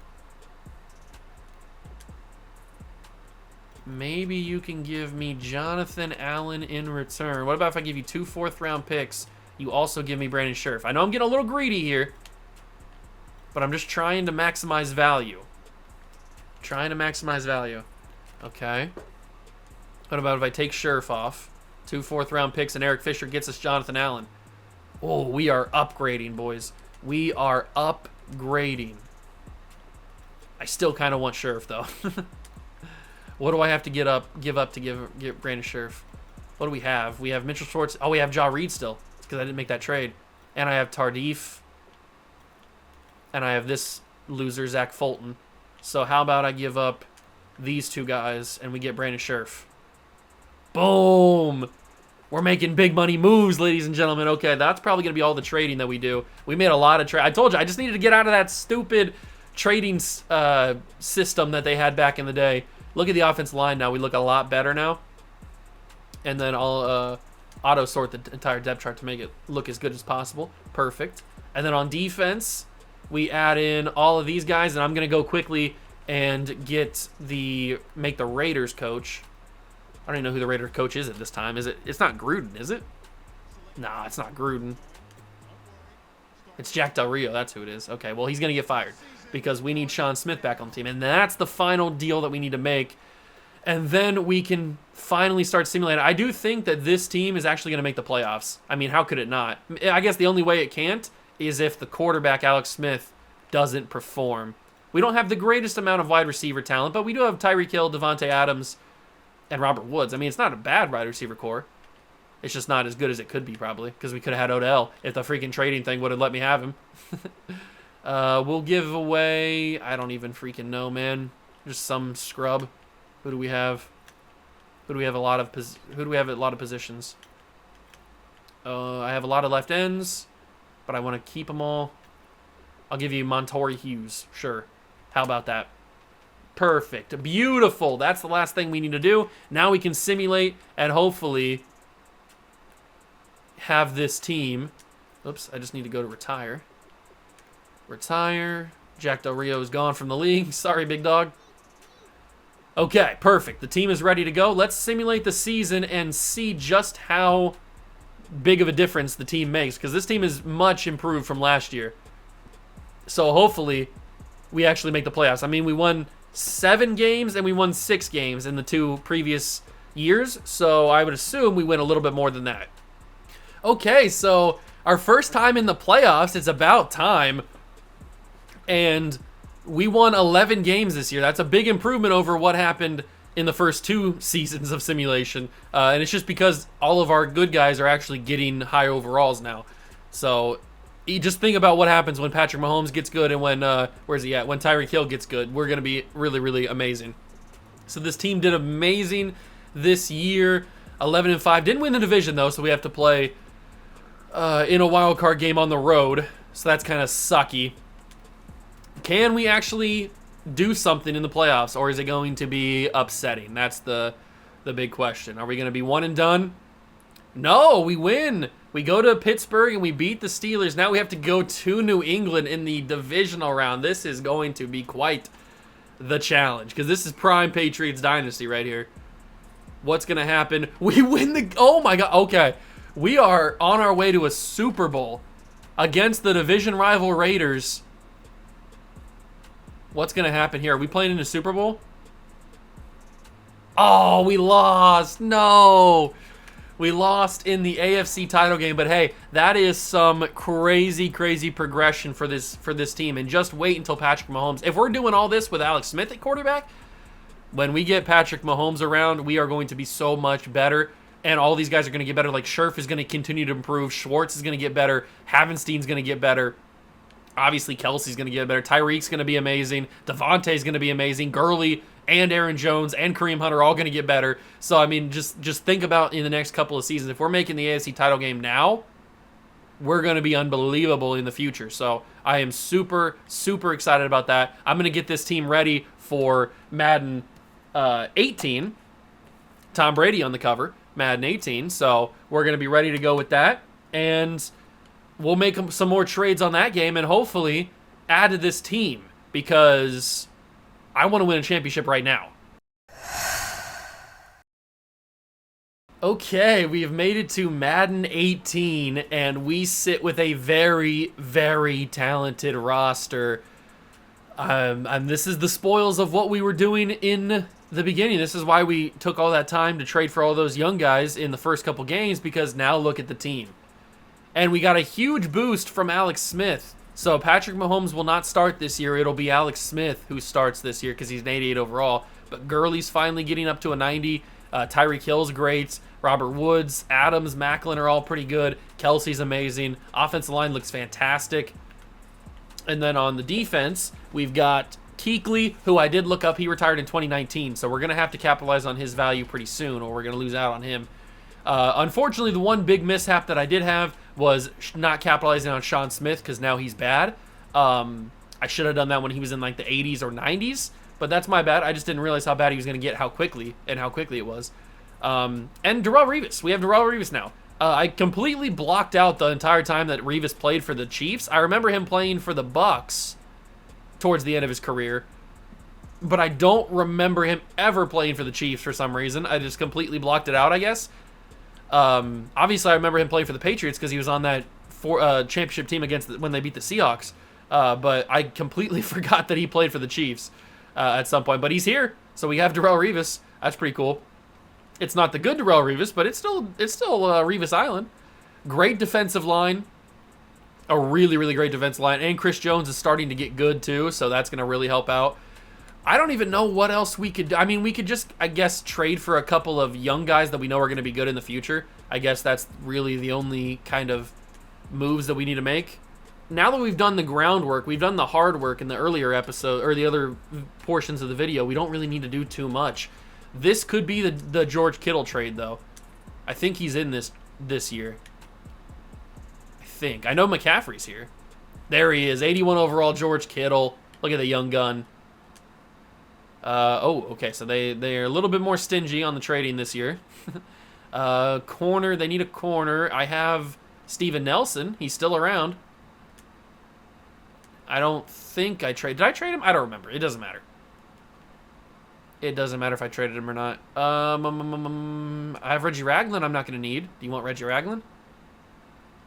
Maybe you can give me Jonathan Allen in return. What about if I give you 2 4th-round picks? You also give me Brandon Scherf. I know I'm getting a little greedy here, but I'm just trying to maximize value. Okay. What about if I take Scherf off? 2 4th-round picks and Eric Fisher gets us Jonathan Allen. Oh, we are upgrading, boys. We are upgrading. I still kind of want Scherf, though. What do I have to give up to get Brandon Scherf? What do we have? We have Mitchell Schwartz. Oh, we have Ja Reed still because I didn't make that trade. And I have Tardif. And I have this loser, Zach Fulton. So how about I give up these 2 guys and we get Brandon Scherf? Boom! We're making big money moves, ladies and gentlemen. Okay, that's probably going to be all the trading that we do. We made a lot of trade. I told you, I just needed to get out of that stupid trading system that they had back in the day. Look at the offensive line now. We look a lot better now. And then I'll auto sort the entire depth chart to make it look as good as possible. Perfect. And then on defense, we add in all of these guys, and I'm going to go quickly and make the Raiders coach. I don't even know who the Raiders coach is at this time. It's not Gruden, is it? Nah, it's not Gruden. It's Jack Del Rio. That's who it is. Okay, well, he's going to get fired because we need Sean Smith back on the team. And that's the final deal that we need to make. And then we can finally start simulating. I do think that this team is actually going to make the playoffs. I mean, how could it not? I guess the only way it can't is if the quarterback, Alex Smith, doesn't perform. We don't have the greatest amount of wide receiver talent, but we do have Tyreek Hill, Devontae Adams, and Robert Woods. I mean, it's not a bad wide receiver core. It's just not as good as it could be, probably, because we could have had Odell if the freaking trading thing would have let me have him. We'll give away, I don't even freaking know, man. Just some scrub. Who do we have? Who do we have a lot of positions? I have a lot of left ends, but I want to keep them all. I'll give you Montori Hughes. Sure. How about that? Perfect. Beautiful. That's the last thing we need to do. Now we can simulate and hopefully have this team. Oops, I just need to go to retire. Retire. Jack Del Rio is gone from the league. Sorry, big dog. Okay, perfect. The team is ready to go. Let's simulate the season and see just how big of a difference the team makes, because this team is much improved from last year. So hopefully we actually make the playoffs. I mean, we won 7 games and we won 6 games in the 2 previous years, so I would assume we win a little bit more than that. Okay, so our first time in the playoffs. It's about time. And we won 11 games this year. That's a big improvement over what happened in the first 2 seasons of simulation. And it's just because all of our good guys are actually getting high overalls now. So you just think about what happens when Patrick Mahomes gets good and when, where's he at? When Tyreek Hill gets good. We're going to be really, really amazing. So this team did amazing this year. 11-5. Didn't win the division, though, so we have to play in a wild card game on the road. So that's kind of sucky. Can we actually do something in the playoffs, or is it going to be upsetting? That's the big question. Are we going to be one and done? No, we win. We go to Pittsburgh and we beat the Steelers. Now we have to go to New England in the divisional round. This is going to be quite the challenge, because this is prime Patriots dynasty right here. What's going to happen? We win the... Oh, my God. Okay. We are on our way to a Super Bowl against the division rival Raiders. What's going to happen here? Are we playing in a Super Bowl? Oh, we lost. No. We lost in the AFC title game. But, hey, that is some crazy, crazy progression for this team. And just wait until Patrick Mahomes. If we're doing all this with Alex Smith at quarterback, when we get Patrick Mahomes around, we are going to be so much better. And all these guys are going to get better. Like, Scherf is going to continue to improve. Schwartz is going to get better. Havenstein's going to get better. Obviously, Kelsey's going to get better. Tyreek's going to be amazing. Devontae's going to be amazing. Gurley and Aaron Jones and Kareem Hunt are all going to get better. So, I mean, just think about in the next couple of seasons. If we're making the AFC title game now, we're going to be unbelievable in the future. So I am super, super excited about that. I'm going to get this team ready for Madden 18. Tom Brady on the cover, Madden 18. So we're going to be ready to go with that. And we'll make some more trades on that game and hopefully add to this team because I want to win a championship right now. Okay, we have made it to Madden 18, and we sit with a very, very talented roster. And this is the spoils of what we were doing in the beginning. This is why we took all that time to trade for all those young guys in the first couple games, because now look at the team. And we got a huge boost from Alex Smith. So Patrick Mahomes will not start this year. It'll be Alex Smith who starts this year because he's an 88 overall. But Gurley's finally getting up to a 90. Tyreek Hill's great. Robert Woods, Adams, Macklin are all pretty good. Kelsey's amazing. Offensive line looks fantastic. And then on the defense, we've got Kuechly, who I did look up. He retired in 2019, so we're going to have to capitalize on his value pretty soon, or we're going to lose out on him. Unfortunately, the one big mishap that I did have was not capitalizing on Sean Smith, because now he's bad. I should have done that when he was in like the 80s or 90s, but that's my bad. I just didn't realize how bad he was going to get, how quickly it was. And Darrelle Revis. We have Darrelle Revis now. I completely blocked out the entire time that Revis played for the Chiefs. I remember him playing for the Bucks towards the end of his career, but I don't remember him ever playing for the Chiefs for some reason. I just completely blocked it out, I guess. Obviously, I remember him playing for the Patriots because he was on that championship team when they beat the Seahawks. But I completely forgot that he played for the Chiefs at some point. But he's here, so we have Darrelle Revis. That's pretty cool. It's not the good Darrelle Revis, but it's still Revis Island. Great defensive line. A really, really great defensive line. And Chris Jones is starting to get good, too, so that's going to really help out. I don't even know what else we could do. I mean, we could just, I guess, trade for a couple of young guys that we know are going to be good in the future. I guess that's really the only kind of moves that we need to make. Now that we've done the groundwork, we've done the hard work in the earlier episode, or the other portions of the video, we don't really need to do too much. This could be the George Kittle trade, though. I think he's in this year. I think. I know McCaffrey's here. There he is. 81 overall George Kittle. Look at the young gun. Okay. So they're a little bit more stingy on the trading this year. Corner. They need a corner. I have Steven Nelson. He's still around. I don't think I traded. Did I trade him? I don't remember. It doesn't matter. It doesn't matter if I traded him or not. I have Reggie Ragland I'm not going to need. Do you want Reggie Ragland?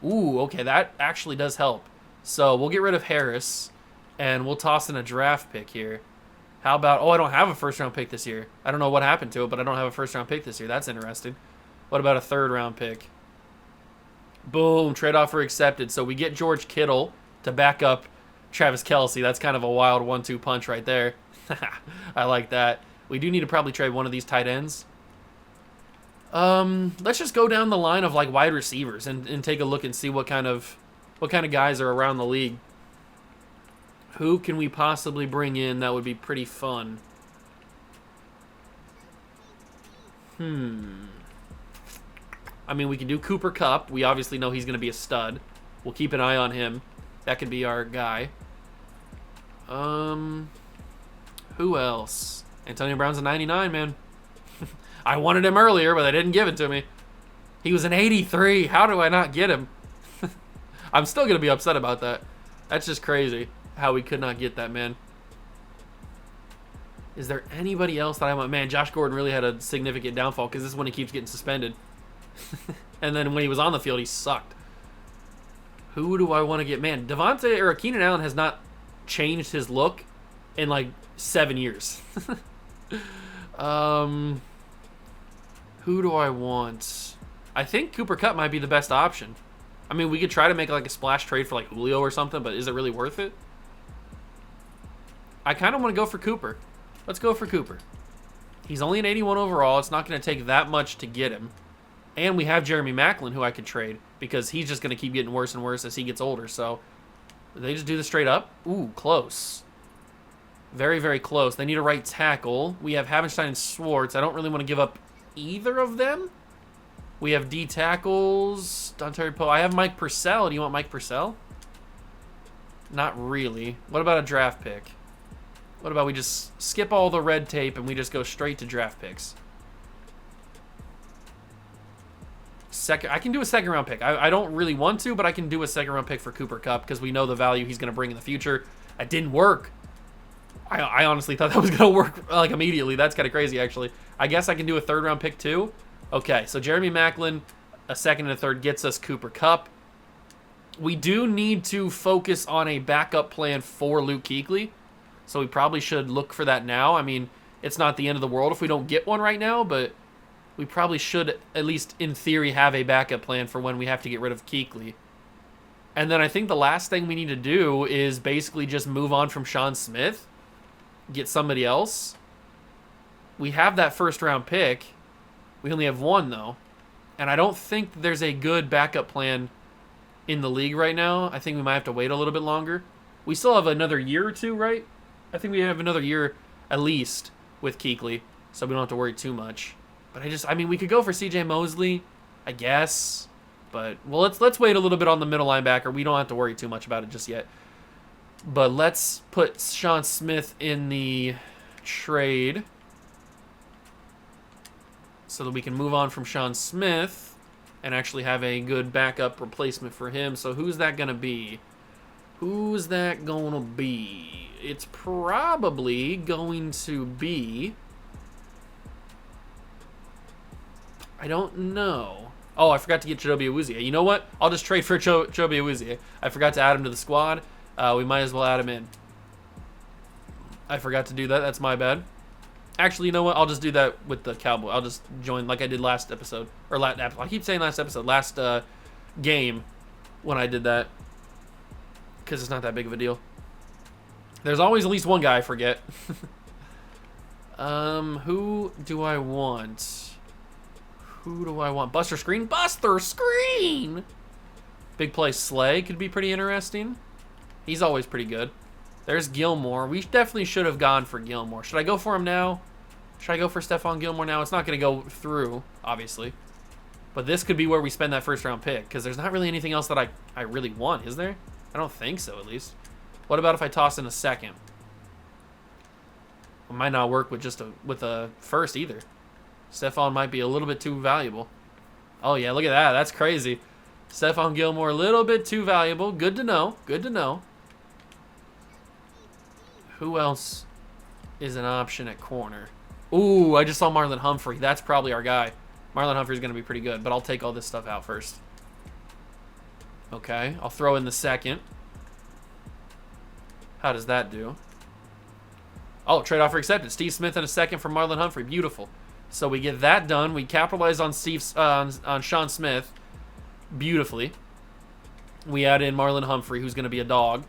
Ooh, okay, that actually does help. So we'll get rid of Harris, and we'll toss in a draft pick here. How about... Oh, I don't have a first-round pick this year. I don't know what happened to it, but I don't have a first-round pick this year. That's interesting. What about a third-round pick? Boom, trade offer accepted. So we get George Kittle to back up Travis Kelce. That's kind of a wild 1-2 punch right there. I like that. We do need to probably trade one of these tight ends. Let's just go down the line of like wide receivers and take a look and see what kind of guys are around the league. Who can we possibly bring in that would be pretty fun? I mean, we can do Cooper Kupp. We obviously know he's going to be a stud. We'll keep an eye on him. That could be our guy. Who else? Antonio Brown's a 99, man. I wanted him earlier, but they didn't give it to me. He was an 83. How do I not get him? I'm still going to be upset about that. That's just crazy how we could not get that, man. Is there anybody else that I want? Man, Josh Gordon really had a significant downfall because this is when he keeps getting suspended. And then when he was on the field, he sucked. Who do I want to get? Man, Devontae or Keenan Allen has not changed his look in like 7 years. Who do I want? I think Cooper Kupp might be the best option. I mean, we could try to make like a splash trade for like Julio or something, but is it really worth it? I kind of want to go for Cooper. Let's go for Cooper. He's only an 81 overall. It's not going to take that much to get him. And we have Jeremy Macklin, who I could trade, because he's just going to keep getting worse and worse as he gets older. So, they just do this straight up? Ooh, close. Very, very close. They need a right tackle. We have Havenstein and Schwartz. I don't really want to give up either of them. We have D tackles. Dontari Poe. I have Mike Purcell. Do you want Mike Purcell? Not really. What about a draft pick? What about we just skip all the red tape and we just go straight to draft picks? I can do a second round pick. I don't really want to, but I can do a second round pick for Cooper Kupp because we know the value he's going to bring in the future. It didn't work. I honestly thought that was going to work like immediately. That's kind of crazy, actually. I guess I can do a third round pick too. Okay, so Jeremy Maclin, a second and a third gets us Cooper Kupp. We do need to focus on a backup plan for Luke Kuechly, so we probably should look for that now. I mean, it's not the end of the world if we don't get one right now, but we probably should, at least in theory, have a backup plan for when we have to get rid of Kuechly. And then I think the last thing we need to do is basically just move on from Sean Smith, get somebody else. We have that first round pick. We only have one, though. And I don't think there's a good backup plan in the league right now. I think we might have to wait a little bit longer. We still have another year or two, right? I think we have another year at least with Kuechly, so we don't have to worry too much. But I mean, we could go for C.J. Mosley, I guess. But, well, let's wait a little bit on the middle linebacker. We don't have to worry too much about it just yet. But let's put Sean Smith in the trade so that we can move on from Sean Smith and actually have a good backup replacement for him. So who's that going to be? Who's that going to be? It's probably going to be... I don't know. Oh, I forgot to get Chidobe Awuzie. You know what? I'll just trade for Chidobe Awuzie. I forgot to add him to the squad. We might as well add him in. I forgot to do that. That's my bad. Actually, you know what? I'll just do that with the Cowboy. I'll just join like I did last episode. Or I keep saying last episode. Last game when I did that. Because it's not that big of a deal. There's always at least one guy I forget. Who do I want? Who do I want? Buster Screen? Buster Screen! Big play Slay could be pretty interesting. He's always pretty good. There's Gilmore. We definitely should have gone for Gilmore. Should I go for him now? Should I go for Stephon Gilmore now? It's not going to go through, obviously. But this could be where we spend that first round pick, because there's not really anything else that I really want, is there? I don't think so, at least. What about if I toss in a second? It might not work with with a first either. Stephon might be a little bit too valuable. Oh, yeah, look at that. That's crazy. Stephon Gilmore, a little bit too valuable. Good to know. Good to know. Who else is an option at corner? Ooh, I just saw Marlon Humphrey. That's probably our guy. Marlon Humphrey's going to be pretty good, but I'll take all this stuff out first. Okay, I'll throw in the second. How does that do? Oh, trade offer accepted. Steve Smith and a second for Marlon Humphrey. Beautiful. So we get that done. We capitalize on on Sean Smith beautifully. We add in Marlon Humphrey, who's going to be a dog.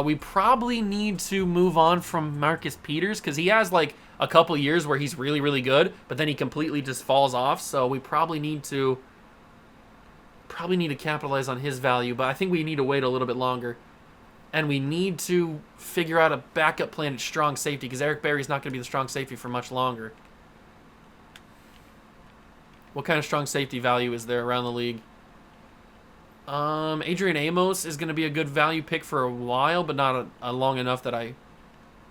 We probably need to move on from Marcus Peters because he has like a couple years where he's really, really good, but then he completely just falls off. So we probably need to capitalize on his value, but I think we need to wait a little bit longer. And we need to figure out a backup plan at strong safety because Eric Berry's not going to be the strong safety for much longer. What kind of strong safety value is there around the league? Adrian Amos is going to be a good value pick for a while, but not a long enough that I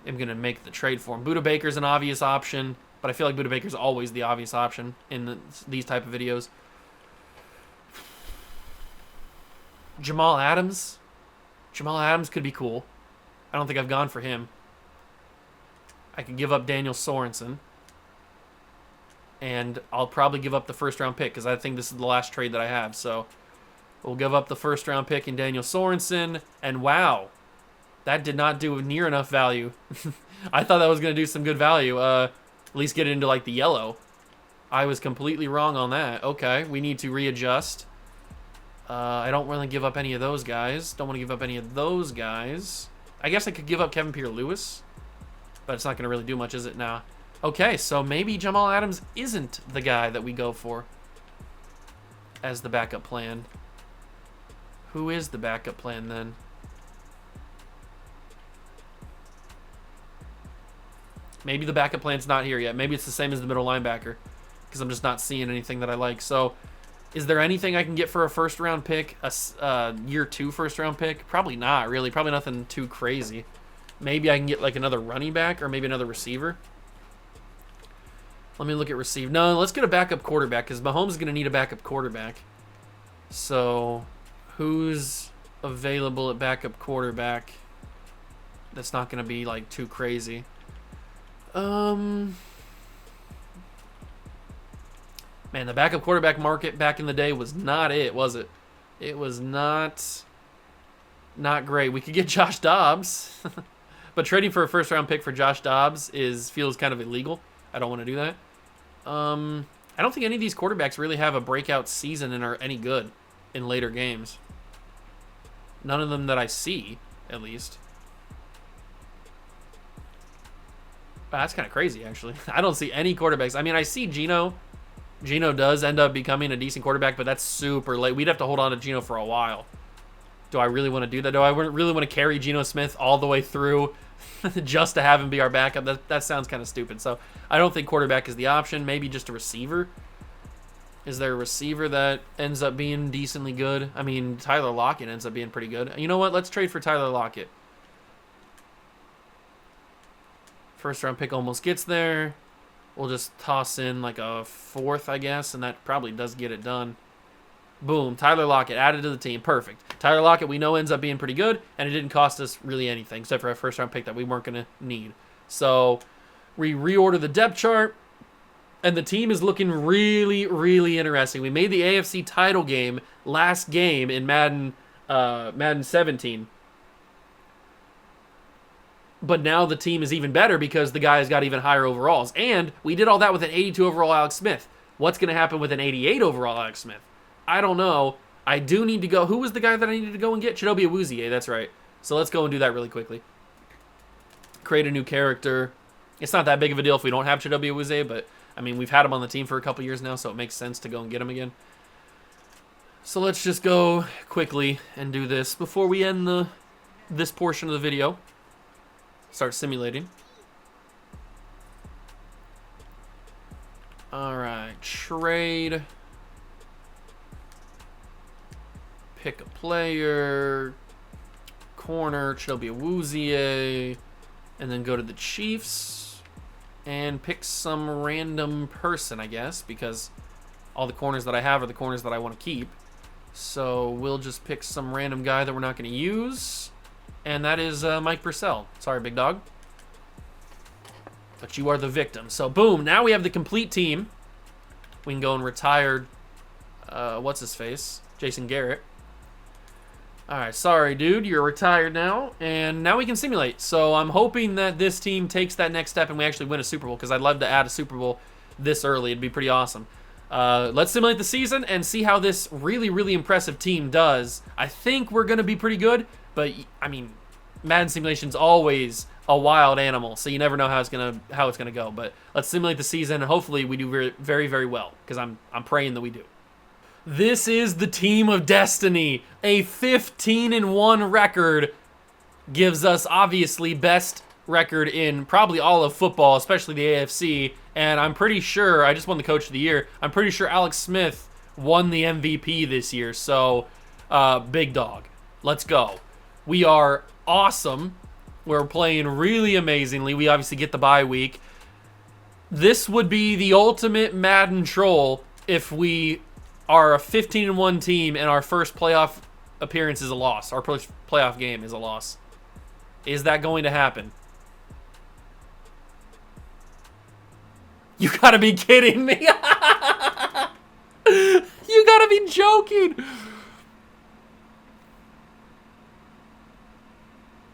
am going to make the trade for him. Budda Baker's an obvious option, but I feel like Budda Baker's always the obvious option in these type of videos. Jamal Adams? Jamal Adams could be cool. I don't think I've gone for him. I could give up Daniel Sorensen. And I'll probably give up the first round pick because I think this is the last trade that I have. So we'll give up the first round pick in Daniel Sorensen. And wow, that did not do near enough value. I thought that was going to do some good value. At least get it into like the yellow. I was completely wrong on that. Okay, we need to readjust. I don't really give up any of those guys. Don't want to give up any of those guys. I guess I could give up Kevin Pierre-Louis. But it's not going to really do much, is it? Nah. Okay, so maybe Jamal Adams isn't the guy that we go for as the backup plan. Who is the backup plan then? Maybe the backup plan's not here yet. Maybe it's the same as the middle linebacker because I'm just not seeing anything that I like. So Is there anything I can get for a first-round pick, a year 2 first-round pick? Probably not, really. Probably nothing too crazy. Maybe I can get like another running back or maybe another receiver. Let me look at receive. No, let's get a backup quarterback because Mahomes is going to need a backup quarterback. So, who's available at backup quarterback? That's not going to be like too crazy. Man, the backup quarterback market back in the day was not it, was it? It was not great. We could get Josh Dobbs, but trading for a first-round pick for Josh Dobbs feels kind of illegal. I don't want to do that. I don't think any of these quarterbacks really have a breakout season and are any good in later games. None of them that I see, at least. Wow, that's kind of crazy, actually. I don't see any quarterbacks. I mean, I see Geno. Geno does end up becoming a decent quarterback, but that's super late. We'd have to hold on to Geno for a while. Do I really want to do that? Do I really want to carry Geno Smith all the way through just to have him be our backup? That sounds kind of stupid. So I don't think quarterback is the option. Maybe just a receiver. Is there a receiver that ends up being decently good? I mean, Tyler Lockett ends up being pretty good. You know what? Let's trade for Tyler Lockett. First round pick almost gets there. We'll just toss in like a 4th, I guess, and that probably does get it done. Boom, Tyler Lockett added to the team. Perfect. Tyler Lockett we know ends up being pretty good, and it didn't cost us really anything except for a first-round pick that we weren't going to need. So we reorder the depth chart, and the team is looking really, really interesting. We made the AFC title game last game in Madden 17. But now the team is even better because the guys got even higher overalls. And we did all that with an 82 overall Alex Smith. What's going to happen with an 88 overall Alex Smith? I don't know. I do need to go. Who was the guy that I needed to go and get? Chidobe Awuzie, that's right. So let's go and do that really quickly. Create a new character. It's not that big of a deal if we don't have Chidobe Awuzie, but, I mean, we've had him on the team for a couple years now, so it makes sense to go and get him again. So let's just go quickly and do this before we end this portion of the video. Start simulating. All right, trade. Pick a player. Corner, Chidobe Awuzie. And then go to the Chiefs. And pick some random person, I guess, because all the corners that I have are the corners that I want to keep. So we'll just pick some random guy that we're not going to use. And that is Mike Purcell. Sorry, big dog. But you are the victim. So, boom. Now we have the complete team. We can go and retire, what's-his-face? Jason Garrett. All right, sorry, dude. You're retired now. And now we can simulate. So I'm hoping that this team takes that next step and we actually win a Super Bowl because I'd love to add a Super Bowl this early. It'd be pretty awesome. Let's simulate the season and see how this really, really impressive team does. I think we're going to be pretty good. But, I mean, Madden simulation's always a wild animal, so you never know how it's gonna go. But let's simulate the season, and hopefully we do very, very, very well, because I'm praying that we do. This is the team of destiny. A 15-1 record gives us, obviously, best record in probably all of football, especially the AFC. And I'm pretty sure, I just won the Coach of the Year, I'm pretty sure Alex Smith won the MVP this year. So, big dog. Let's go. We are awesome. We're playing really amazingly. We obviously get the bye week. This would be the ultimate Madden troll if we are a 15-1 team and our first playoff appearance is a loss. Our first playoff game is a loss. Is that going to happen? You gotta be kidding me. You gotta be joking.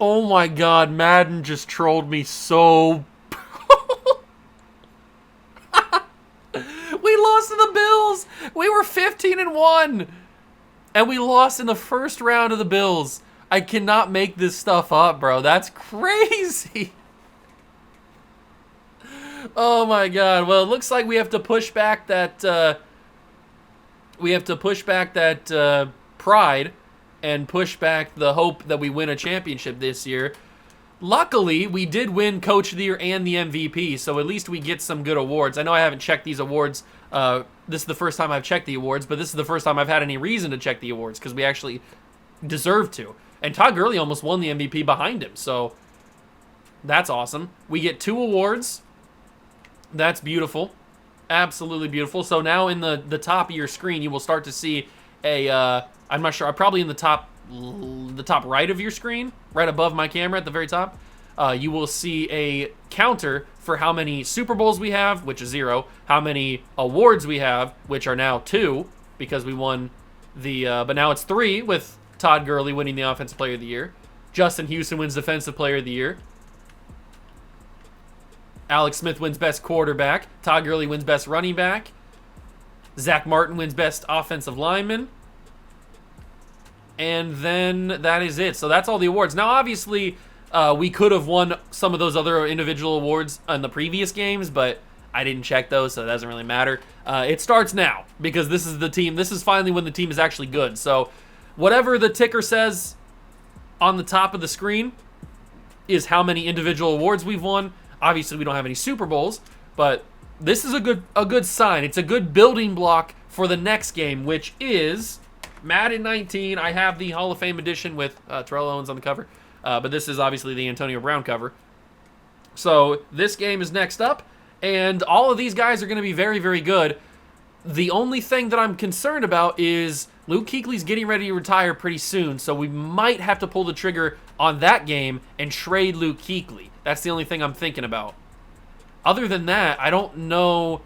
Oh my god, Madden just trolled me so... We lost to the Bills! We were 15-1! And we lost in the first round of the Bills. I cannot make this stuff up, bro. That's crazy! Oh my god. Well, it looks like we have to push back that... pride and push back the hope that we win a championship this year. Luckily, we did win Coach of the Year and the MVP, so at least we get some good awards. I know I haven't checked these awards. This is the first time I've checked the awards, but this is the first time I've had any reason to check the awards because we actually deserve to. And Todd Gurley almost won the MVP behind him, so that's awesome. We get 2 awards. That's beautiful. Absolutely beautiful. So now in the top of your screen, you will start to see I'm not sure, probably in the top right of your screen, right above my camera at the very top, you will see a counter for how many Super Bowls we have, which is 0, how many awards we have, which are now 2, because we won but now it's 3 with Todd Gurley winning the Offensive Player of the Year. Justin Houston wins Defensive Player of the Year. Alex Smith wins Best Quarterback. Todd Gurley wins Best Running Back. Zack Martin wins Best Offensive Lineman. And then that is it. So that's all the awards. Now, obviously, we could have won some of those other individual awards in the previous games, but I didn't check those, so it doesn't really matter. It starts now because this is the team. This is finally when the team is actually good. So whatever the ticker says on the top of the screen is how many individual awards we've won. Obviously, we don't have any Super Bowls, but this is a good sign. It's a good building block for the next game, which is Madden 19. I have the Hall of Fame edition with Terrell Owens on the cover, but this is obviously the Antonio Brown cover. So this game is next up, and all of these guys are going to be very, very good. The only thing that I'm concerned about is Luke Kuechly's getting ready to retire pretty soon, so we might have to pull the trigger on that game and trade Luke Kuechly. That's the only thing I'm thinking about. Other than that, I don't know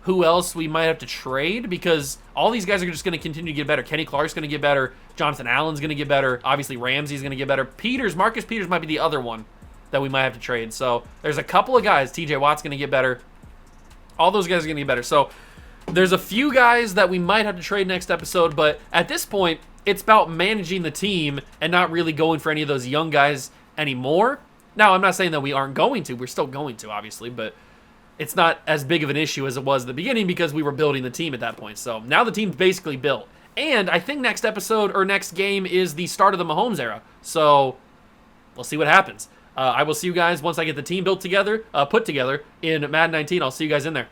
who else we might have to trade because all these guys are just going to continue to get better. Kenny Clark's going to get better. Jonathan Allen's going to get better. Obviously, Ramsey's going to get better. Marcus Peters might be the other one that we might have to trade. So there's a couple of guys. TJ Watt's going to get better. All those guys are going to get better. So there's a few guys that we might have to trade next episode, but at this point, it's about managing the team and not really going for any of those young guys anymore. Now, I'm not saying that we aren't going to. We're still going to, obviously, but it's not as big of an issue as it was at the beginning because we were building the team at that point. So now the team's basically built. And I think next episode or next game is the start of the Mahomes era. So we'll see what happens. I will see you guys once I get the team put together in Madden 19. I'll see you guys in there.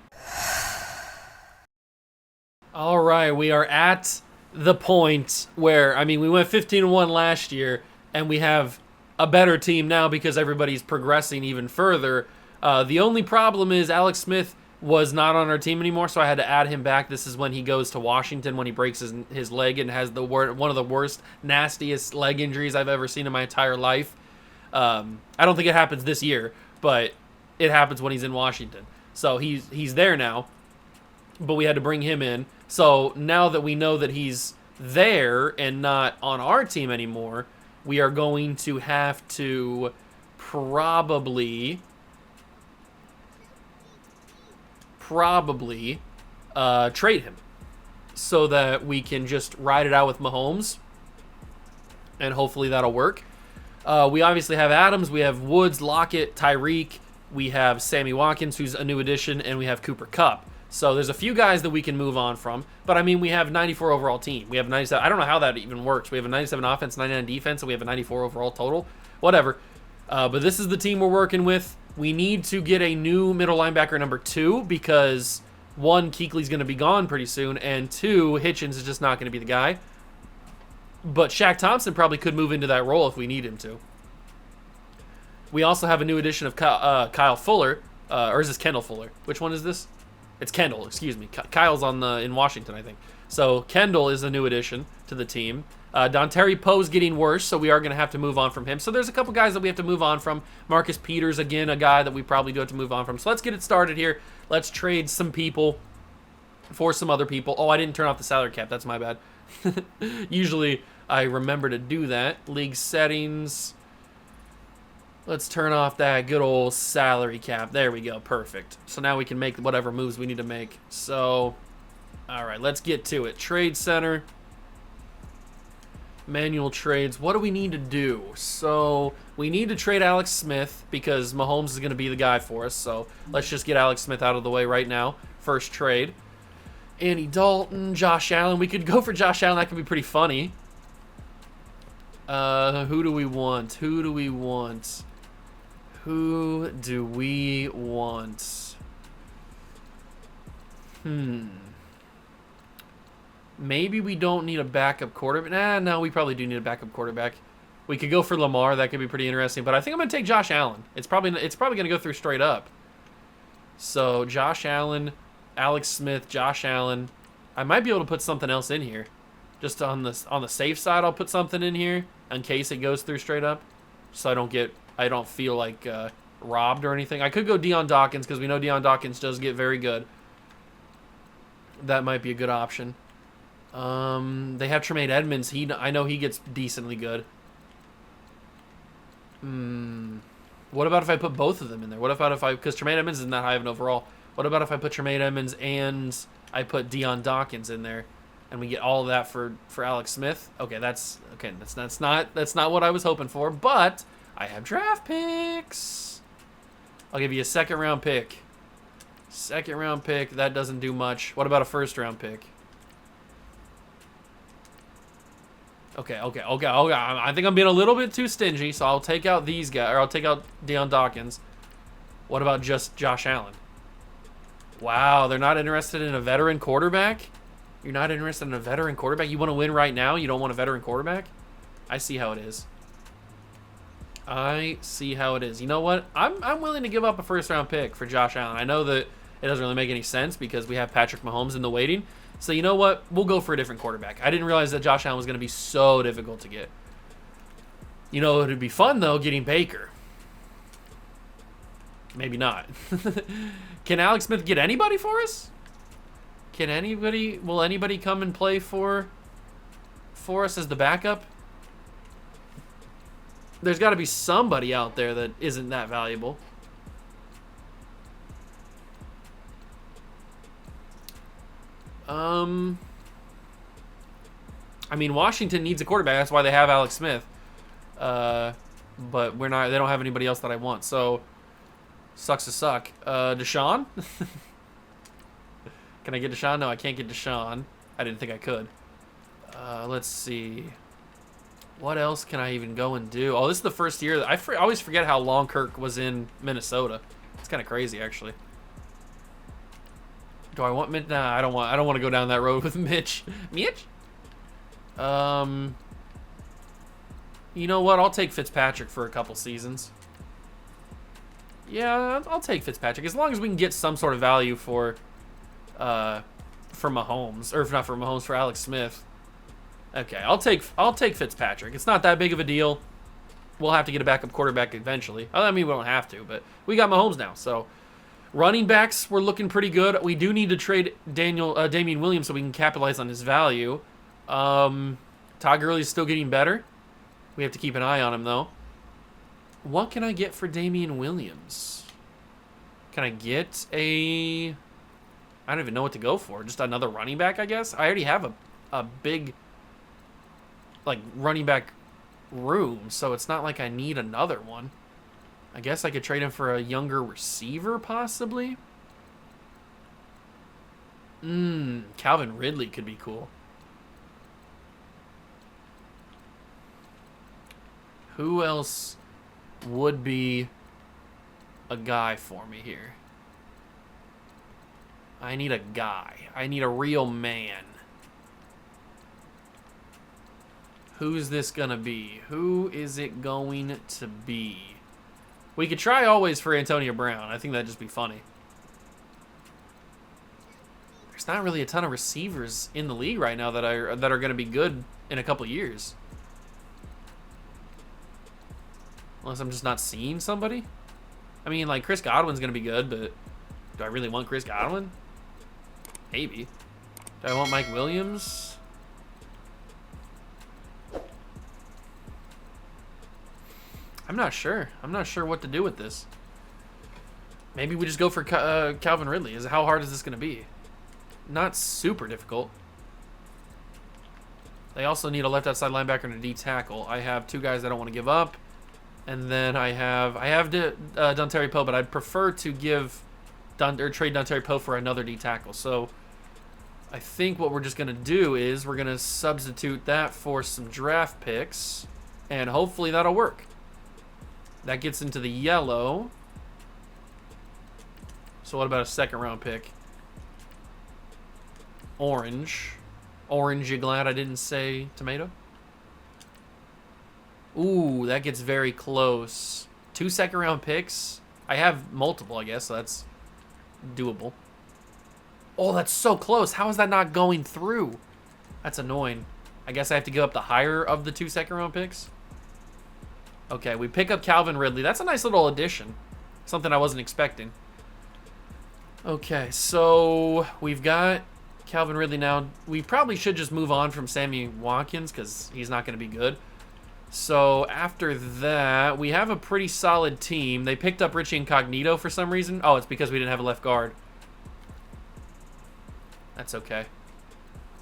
All right, we are at the point where, we went 15-1 last year, and we have a better team now because everybody's progressing even further. The only problem is Alex Smith was not on our team anymore, so I had to add him back. This is when he goes to Washington, when he breaks his leg and has one of the worst, nastiest leg injuries I've ever seen in my entire life. I don't think it happens this year, but it happens when he's in Washington. So he's there now, but we had to bring him in. So now that we know that he's there and not on our team anymore, we are going to have to probably trade him so that we can just ride it out with Mahomes, and hopefully that'll work. We obviously have Adams, we have Woods, Lockett, Tyreek, we have Sammy Watkins, who's a new addition, and we have Cooper Kupp. So there's a few guys that we can move on from, but we have 94 overall team. We have 97. I don't know how that even works. We have a 97 offense, 99 defense, and we have a 94 overall total. Whatever. But this is the team we're working with. We need to get a new middle linebacker number 2 because 1, Kuechly's going to be gone pretty soon, and 2, Hitchens is just not going to be the guy. But Shaq Thompson probably could move into that role if we need him to. We also have a new addition of Kyle Fuller, or is this Kendall Fuller? Which one is this? It's Kendall, excuse me. Kyle's in Washington, I think. So Kendall is a new addition to the team. Dontari Poe's getting worse, so we are going to have to move on from him. So there's a couple guys that we have to move on from. Marcus Peters, again, a guy that we probably do have to move on from. So let's get it started here. Let's trade some people for some other people. Oh, I didn't turn off the salary cap. That's my bad. Usually I remember to do that. League settings. Let's turn off that good old salary cap. There we go. Perfect. So now we can make whatever moves we need to make. So, all right, let's get to it. Trade center. Manual trades. What do we need to do? So we need to trade Alex Smith because Mahomes is going to be the guy for us. So let's just get Alex Smith out of the way right now. First trade. Andy Dalton, Josh Allen. We could go for Josh Allen. That could be pretty funny. Who do we want? Who do we want? Maybe we don't need a backup quarterback. No, we probably do need a backup quarterback. We could go for Lamar. That could be pretty interesting. But I think I'm going to take Josh Allen. It's probably going to go through straight up. So Josh Allen, Alex Smith, Josh Allen. I might be able to put something else in here. Just on the safe side, I'll put something in here in case it goes through straight up. So I don't feel like robbed or anything. I could go Deion Dawkins because we know Deion Dawkins does get very good. That might be a good option. They have Tremaine Edmonds. I know he gets decently good. What about if I put both of them in there? What about if because Tremaine Edmonds isn't that high of an overall. What about if I put Tremaine Edmonds and I put Deion Dawkins in there, and we get all of that for Alex Smith? Okay, that's not what I was hoping for, but I have draft picks. I'll give you a second round pick. Second round pick, that doesn't do much. What about a first round pick? Okay. I think I'm being a little bit too stingy, so I'll take out these guys, or I'll take out Deion Dawkins. What about just Josh Allen? Wow, they're not interested in a veteran quarterback? You're not interested in a veteran quarterback? You want to win right now? You don't want a veteran quarterback? I see how it is. You know what? I'm willing to give up a first round pick for Josh Allen. I know that it doesn't really make any sense because we have Patrick Mahomes in the waiting. So you know what? We'll go for a different quarterback. I didn't realize that Josh Allen was going to be so difficult to get. You know, it would be fun, though, getting Baker. Maybe not. Can Alex Smith get anybody for us? Will anybody come and play for us as the backup? There's got to be somebody out there that isn't that valuable. I mean, Washington needs a quarterback. That's why they have Alex Smith. But they don't have anybody else that I want. So, sucks to suck. Deshaun? Can I get Deshaun? No, I can't get Deshaun. I didn't think I could. Let's see. What else can I even go and do? Oh, this is the first year. I always forget how long Kirk was in Minnesota. It's kind of crazy, actually. Do I want Mitch? Nah, I don't want to go down that road with Mitch. Mitch? You know what? I'll take Fitzpatrick for a couple seasons. Yeah, I'll take Fitzpatrick as long as we can get some sort of value for Mahomes, or if not for Mahomes, for Alex Smith. Okay, I'll take Fitzpatrick. It's not that big of a deal. We'll have to get a backup quarterback eventually. I mean, we don't have to, but we got Mahomes now, so. Running backs, we're looking pretty good. We do need to trade Damian Williams so we can capitalize on his value. Todd Gurley's still getting better. We have to keep an eye on him, though. What can I get for Damian Williams? Can I get I don't even know what to go for. Just another running back, I guess? I already have a big, running back room, so it's not like I need another one. I guess I could trade him for a younger receiver, possibly. Calvin Ridley could be cool. Who else would be a guy for me here? I need a guy. I need a real man. Who's this gonna be? Who is it going to be? We could try always for Antonio Brown. I think that'd just be funny. There's not really a ton of receivers in the league right now that are going to be good in a couple years. Unless I'm just not seeing somebody. I mean, Chris Godwin's going to be good, but do I really want Chris Godwin? Maybe. Do I want Mike Williams? I'm not sure. I'm not sure what to do with this. Maybe we just go for Calvin Ridley. How hard is this going to be? Not super difficult. They also need a left outside linebacker and a D tackle. I have two guys I don't want to give up. And then I have Dontari Poe, but I'd prefer to give trade Dontari Poe for another D tackle. So I think what we're just going to do is we're going to substitute that for some draft picks, and hopefully that'll work. That gets into the yellow. So what about a second round pick? Orange. Orange, you glad I didn't say tomato? Ooh, that gets very close. 2 second round picks. I have multiple, I guess, so that's doable. Oh, that's so close. How is that not going through? That's annoying. I guess I have to give up the higher of the 2 second round picks. Okay, we pick up Calvin Ridley. That's a nice little addition. Something I wasn't expecting. Okay, so we've got Calvin Ridley now. We probably should just move on from Sammy Watkins because he's not going to be good. So after that, we have a pretty solid team. They picked up Richie Incognito for some reason. Oh, it's because we didn't have a left guard. That's okay.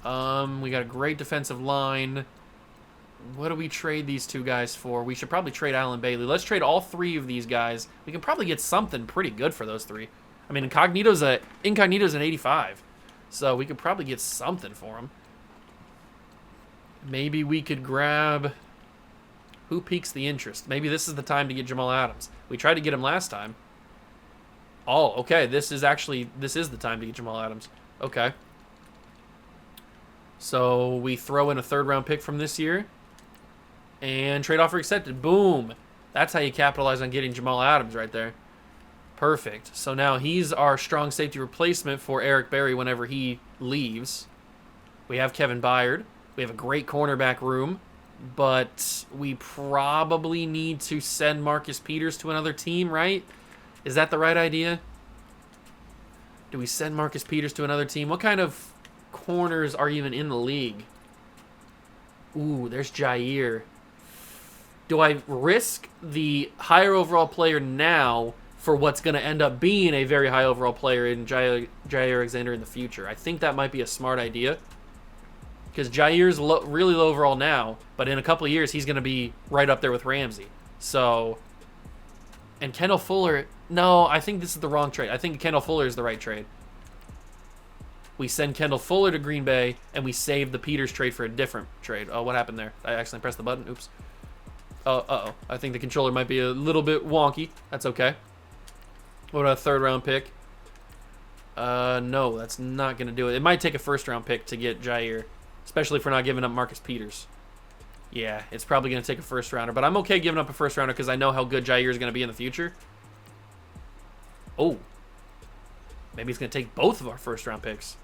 We got a great defensive line. What do we trade these 2 guys for? We should probably trade Allen Bailey. Let's trade all 3 of these guys. We can probably get something pretty good for those 3. I mean, Incognito's an 85. So we could probably get something for him. Maybe we could grab... Who piques the interest? Maybe this is the time to get Jamal Adams. We tried to get him last time. Oh, okay. This is the time to get Jamal Adams. Okay. So we throw in a 3rd round pick from this year. And trade offer accepted. Boom. That's how you capitalize on getting Jamal Adams right there. Perfect. So now he's our strong safety replacement for Eric Berry whenever he leaves. We have Kevin Byard. We have a great cornerback room. But we probably need to send Marcus Peters to another team, right? Is that the right idea? Do we send Marcus Peters to another team? What kind of corners are even in the league? Ooh, there's Jair. Do I risk the higher overall player now for what's going to end up being a very high overall player in Jair Alexander in the future? I think that might be a smart idea. Because Jair's really low overall now, but in a couple of years, he's going to be right up there with Ramsey. So, and Kendall Fuller, no, I think this is the wrong trade. I think Kendall Fuller is the right trade. We send Kendall Fuller to Green Bay, and we save the Peters trade for a different trade. Oh, what happened there? I accidentally pressed the button. Oops. Uh-oh. I think the controller might be a little bit wonky. That's okay. What about a 3rd round pick? No, that's not going to do it. It might take a 1st round pick to get Jair. Especially if we're not giving up Marcus Peters. Yeah, it's probably going to take a 1st rounder. But I'm okay giving up a 1st rounder because I know how good Jair is going to be in the future. Oh. Maybe it's going to take both of our 1st round picks.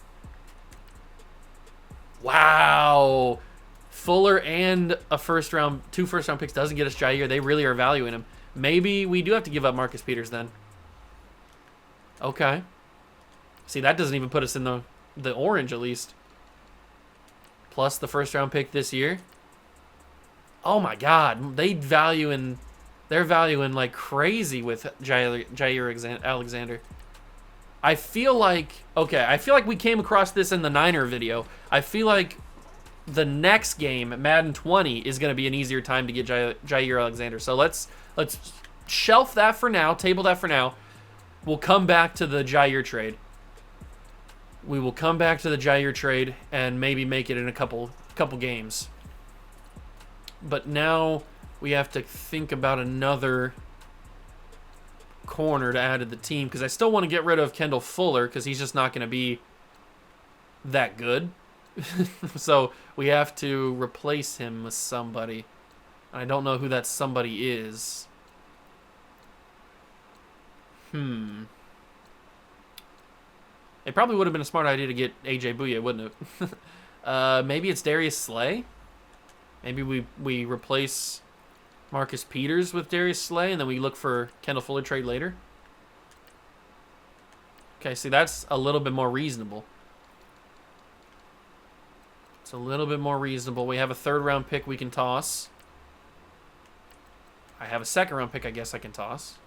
Wow. Fuller and a 1st round, 2 1st round picks doesn't get us Jair. They really are valuing him. Maybe we do have to give up Marcus Peters then. Okay. See, that doesn't even put us in the orange at least. Plus the 1st round pick this year. Oh my God, they're valuing like crazy with Jair Alexander. I feel like we came across this in the Niner video. I feel like the next game, Madden 20, is going to be an easier time to get Jair Alexander. So let's shelf that for now, table that for now. We'll come back to the Jair trade. We will come back to the Jair trade and maybe make it in a couple games. But now we have to think about another corner to add to the team because I still want to get rid of Kendall Fuller because he's just not going to be that good. So we have to replace him with somebody. I don't know who that somebody is. It probably would have been a smart idea to get AJ Bouye, wouldn't it? Maybe it's Darius Slay. Maybe we replace Marcus Peters with Darius Slay, and then we look for Kendall Fuller trade later. Okay, see, that's a little bit more reasonable. It's a little bit more reasonable. We have a 3rd round pick we can toss. I have a 2nd round pick I guess I can toss.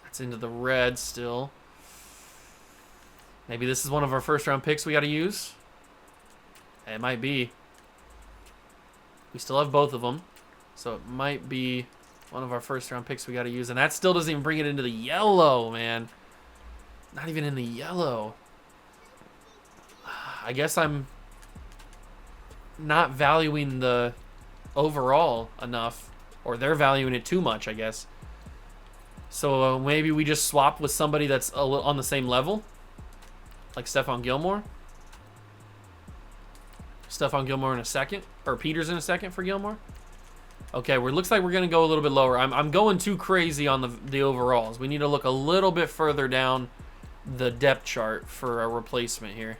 It's into the red still. Maybe this is one of our 1st round picks we got to use. It might be. We still have both of them. So it might be one of our 1st round picks we got to use. And that still doesn't even bring it into the yellow, man. Not even in the yellow. I guess I'm not valuing the overall enough, or they're valuing it too much, I guess. So maybe we just swap with somebody that's on the same level, like Stephon Gilmore. Stephon Gilmore in a second, or Peters in a second for Gilmore. Okay, looks like we're gonna go a little bit lower. I'm going too crazy on the overalls. We need to look a little bit further down the depth chart for a replacement here.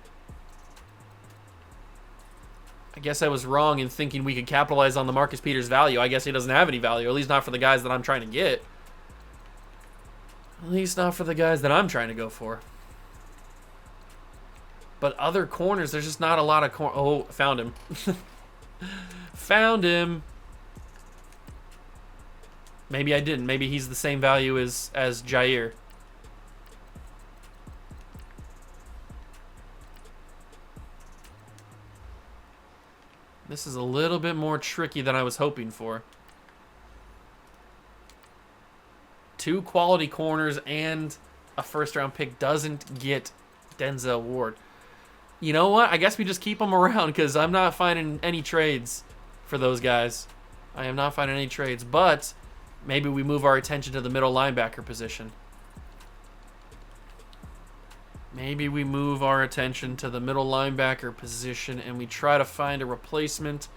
I guess I was wrong in thinking we could capitalize on the Marcus Peters value. I guess he doesn't have any value, at least not for the guys that I'm trying to get. At least not for the guys that I'm trying to go for. But other corners, there's just not a lot of Oh, found him. Found him. Maybe I didn't. Maybe he's the same value as Jair. This is a little bit more tricky than I was hoping for. 2 quality corners and a first-round pick doesn't get Denzel Ward. You know what? I guess we just keep them around because I'm not finding any trades for those guys. I am not finding any trades, but maybe we move our attention to the middle linebacker position. Maybe we move our attention to the middle linebacker position and we try to find a replacement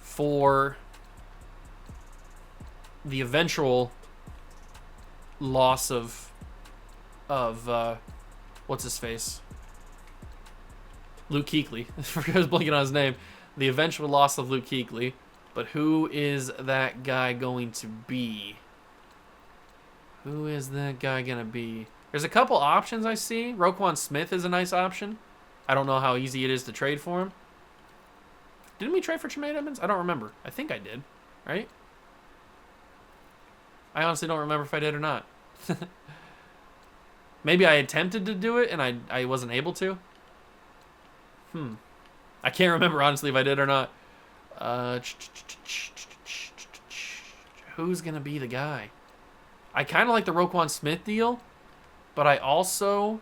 for the eventual loss of what's his face? Luke Kuechly. I was blanking on his name. The eventual loss of Luke Kuechly. But who is that guy going to be? Who is that guy going to be? There's a couple options I see. Roquan Smith is a nice option. I don't know how easy it is to trade for him. Didn't we trade for Tremaine Edmonds? I don't remember. I think I did. Right? I honestly don't remember if I did or not. Maybe I attempted to do it and I wasn't able to. I can't remember, honestly, if I did or not. Who's going to be the guy? I kind of like the Roquan Smith deal, but I also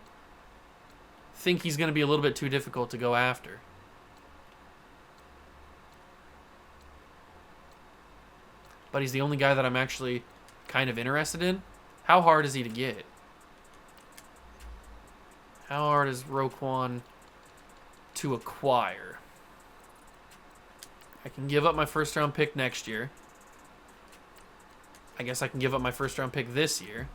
think he's going to be a little bit too difficult to go after. But he's the only guy that I'm actually kind of interested in. How hard is he to get? How hard is Roquan to acquire? I can give up my first round pick next year. I guess I can give up my first round pick this year.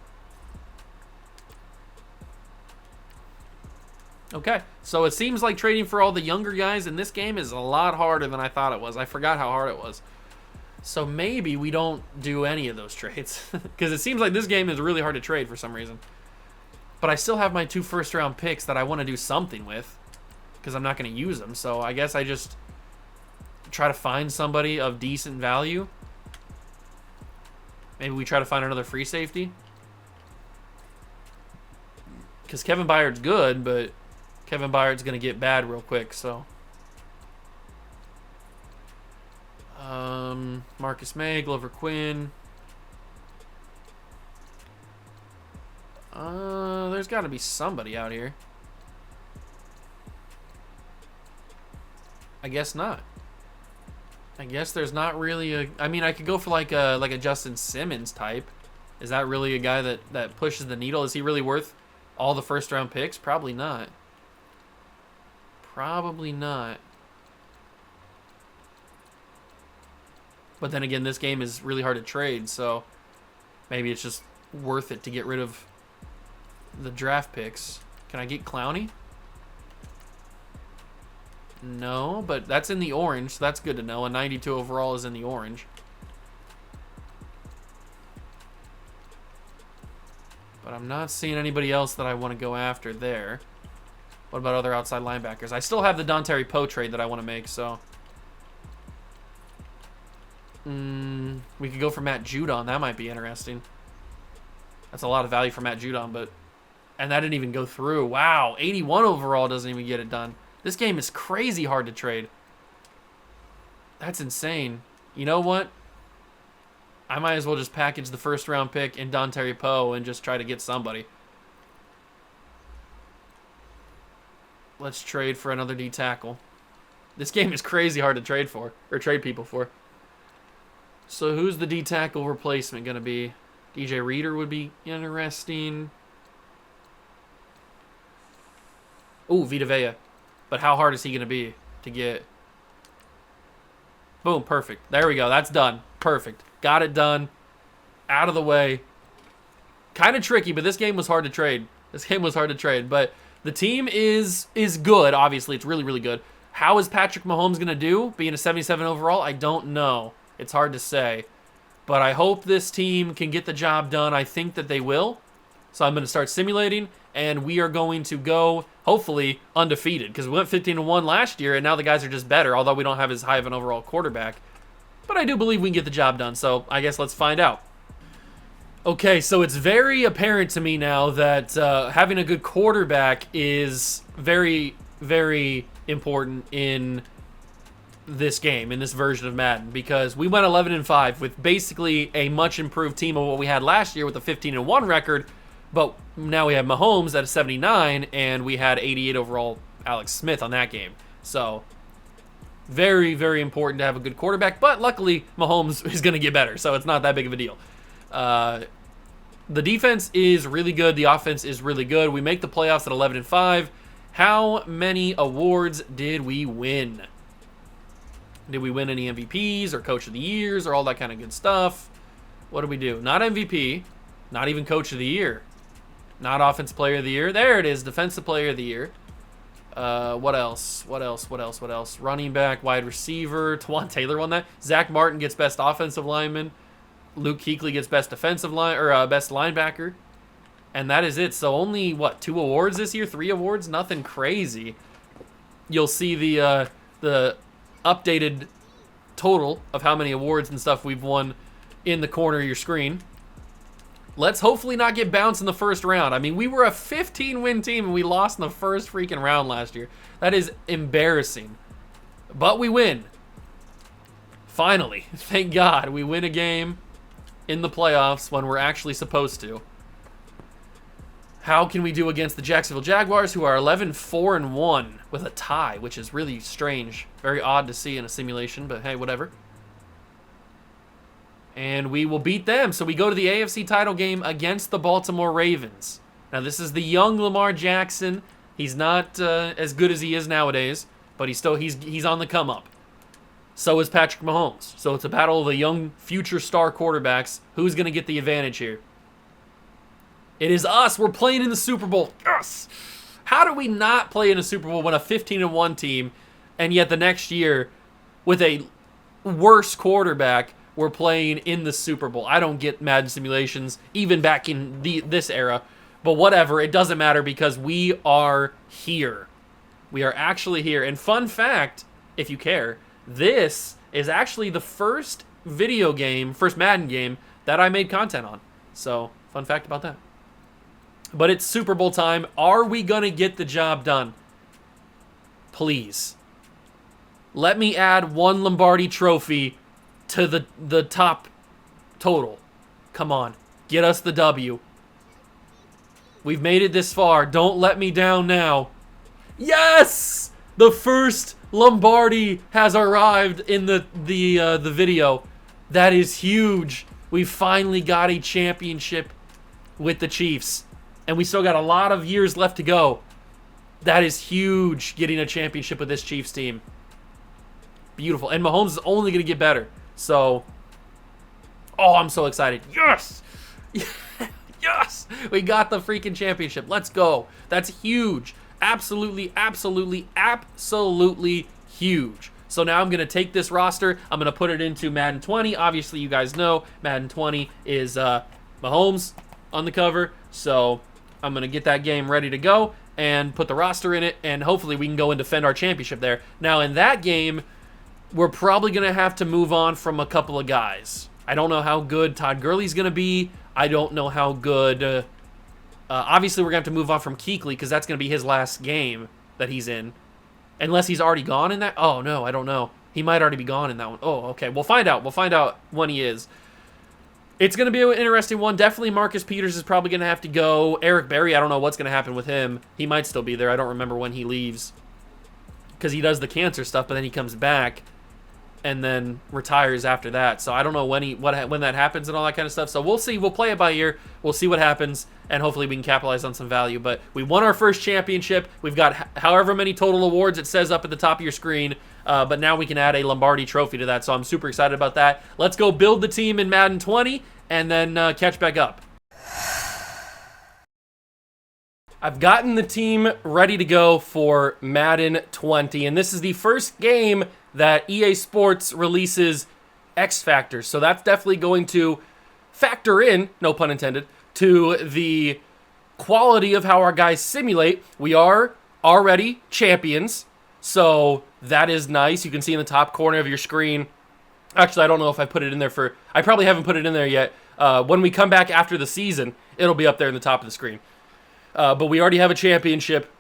Okay, so it seems like trading for all the younger guys in this game is a lot harder than I thought it was. I forgot how hard it was. So maybe we don't do any of those trades. Because it seems like this game is really hard to trade for some reason. But I still have my 2 first round picks that I want to do something with. Because I'm not going to use them. So I guess I just try to find somebody of decent value. Maybe we try to find another free safety. Because Kevin Byard's good, but Kevin Byard's going to get bad real quick, so. Marcus May, Glover Quinn. There's got to be somebody out here. I guess not. I guess there's not really a... I mean, I could go for like a Justin Simmons type. Is that really a guy that pushes the needle? Is he really worth all the first round picks? Probably not. Probably not. But then again, this game is really hard to trade, so maybe it's just worth it to get rid of the draft picks. Can I get Clowney? No, but that's in the orange, so that's good to know. A 92 overall is in the orange. But I'm not seeing anybody else that I want to go after there. What about other outside linebackers? I still have the Dontari Poe trade that I want to make, so... we could go for Matt Judon. That might be interesting. That's a lot of value for Matt Judon, but... And that didn't even go through. Wow, 81 overall doesn't even get it done. This game is crazy hard to trade. That's insane. You know what? I might as well just package the first round pick in Dontari Poe and just try to get somebody. Let's trade for another D tackle. This game is crazy hard to trade for, or trade people for. So who's the D-tackle replacement going to be? DJ Reader would be interesting. Ooh, Vita Vea. But how hard is he going to be to get? Boom, perfect. There we go. That's done. Perfect. Got it done. Out of the way. Kind of tricky, but this game was hard to trade. But the team is good, obviously. It's really, really good. How is Patrick Mahomes going to do being a 77 overall? I don't know. It's hard to say. But I hope this team can get the job done. I think that they will. So I'm going to start simulating, and we are going to go, hopefully, undefeated. Because we went 15-1 last year, and now the guys are just better, although we don't have as high of an overall quarterback. But I do believe we can get the job done, so I guess let's find out. Okay, so it's very apparent to me now that having a good quarterback is very, very important in this game, in this version of Madden, because we went 11-5 with basically a much improved team of what we had last year with a 15-1 record, but now we have Mahomes at a 79, and we had 88 overall Alex Smith on that game. So very, very important to have a good quarterback, but luckily Mahomes is going to get better, so it's not that big of a deal. The defense is really good. The offense is really good. We make the playoffs at 11-5. How many awards did we win? Did we win any MVPs or Coach of the Years or all that kind of good stuff? What did we do? Not MVP. Not even Coach of the Year. Not Offensive Player of the Year. There it is. Defensive Player of the Year. What else? Running back, wide receiver. Twan Taylor won that. Zack Martin gets Best Offensive Lineman. Luke Kuechly gets Best Defensive Line or Best Linebacker. And that is it. So only, 2 awards this year? 3 awards? Nothing crazy. You'll see the updated total of how many awards and stuff we've won in the corner of your screen. Let's hopefully not get bounced in the first round. I mean, we were a 15-win team and we lost in the first freaking round last year. That is embarrassing. But we win. Finally. Thank God. We win a game in the playoffs when we're actually supposed to. How can we do against the Jacksonville Jaguars, who are 11-4-1 with a tie, which is really strange. Very odd to see in a simulation, but hey, whatever. And we will beat them. So we go to the AFC title game against the Baltimore Ravens. Now, this is the young Lamar Jackson. He's not as good as he is nowadays, but he's on the come up. So is Patrick Mahomes. So it's a battle of the young future star quarterbacks. Who's going to get the advantage here? It is us. We're playing in the Super Bowl. Yes. How do we not play in a Super Bowl when a 15-1 team, and yet the next year, with a worse quarterback, we're playing in the Super Bowl? I don't get Madden simulations, even back in this era. But whatever, it doesn't matter because we are here. We are actually here. And fun fact, if you care, this is actually the first Madden game that I made content on. So, fun fact about that. But it's Super Bowl time. Are we going to get the job done? Please. Let me add 1 Lombardi trophy to the top total. Come on. Get us the W. We've made it this far. Don't let me down now. Yes! The first Lombardi has arrived in the video. That is huge. We finally got a championship with the Chiefs. And we still got a lot of years left to go. That is huge, getting a championship with this Chiefs team. Beautiful. And Mahomes is only going to get better. So, I'm so excited. Yes! Yes! We got the freaking championship. Let's go. That's huge. Absolutely, absolutely, absolutely huge. So now I'm going to take this roster. I'm going to put it into Madden 20. Obviously, you guys know Madden 20 is Mahomes on the cover. So I'm going to get that game ready to go and put the roster in it, and hopefully we can go and defend our championship there. Now, in that game, we're probably going to have to move on from a couple of guys. I don't know how good Todd Gurley's going to be. I don't know how good... obviously, we're going to have to move on from Kuechly because that's going to be his last game that he's in. Unless he's already gone in that. Oh, no, I don't know. He might already be gone in that one. Oh, okay. We'll find out. We'll find out when he is. It's going to be an interesting one. Definitely Marcus Peters is probably going to have to go. Eric Berry, I don't know what's going to happen with him. He might still be there. I don't remember when he leaves. Because he does the cancer stuff, but then he comes back. and then retires after that. So I don't know when that happens and all that kind of stuff. So we'll see. We'll play it by ear. We'll see what happens, and hopefully we can capitalize on some value. But we won our first championship. We've got however many total awards it says up at the top of your screen. But now we can add a Lombardi trophy to that. So I'm super excited about that. Let's go build the team in Madden 20 and then catch back up. I've gotten the team ready to go for Madden 20, and this is the first game that EA Sports releases X Factor. So that's definitely going to factor in, no pun intended, to the quality of how our guys simulate. We are already champions, so that is nice. You can see in the top corner of your screen. Actually, I don't know if I put it in there I probably haven't put it in there yet. When we come back after the season, it'll be up there in the top of the screen. But we already have a championship,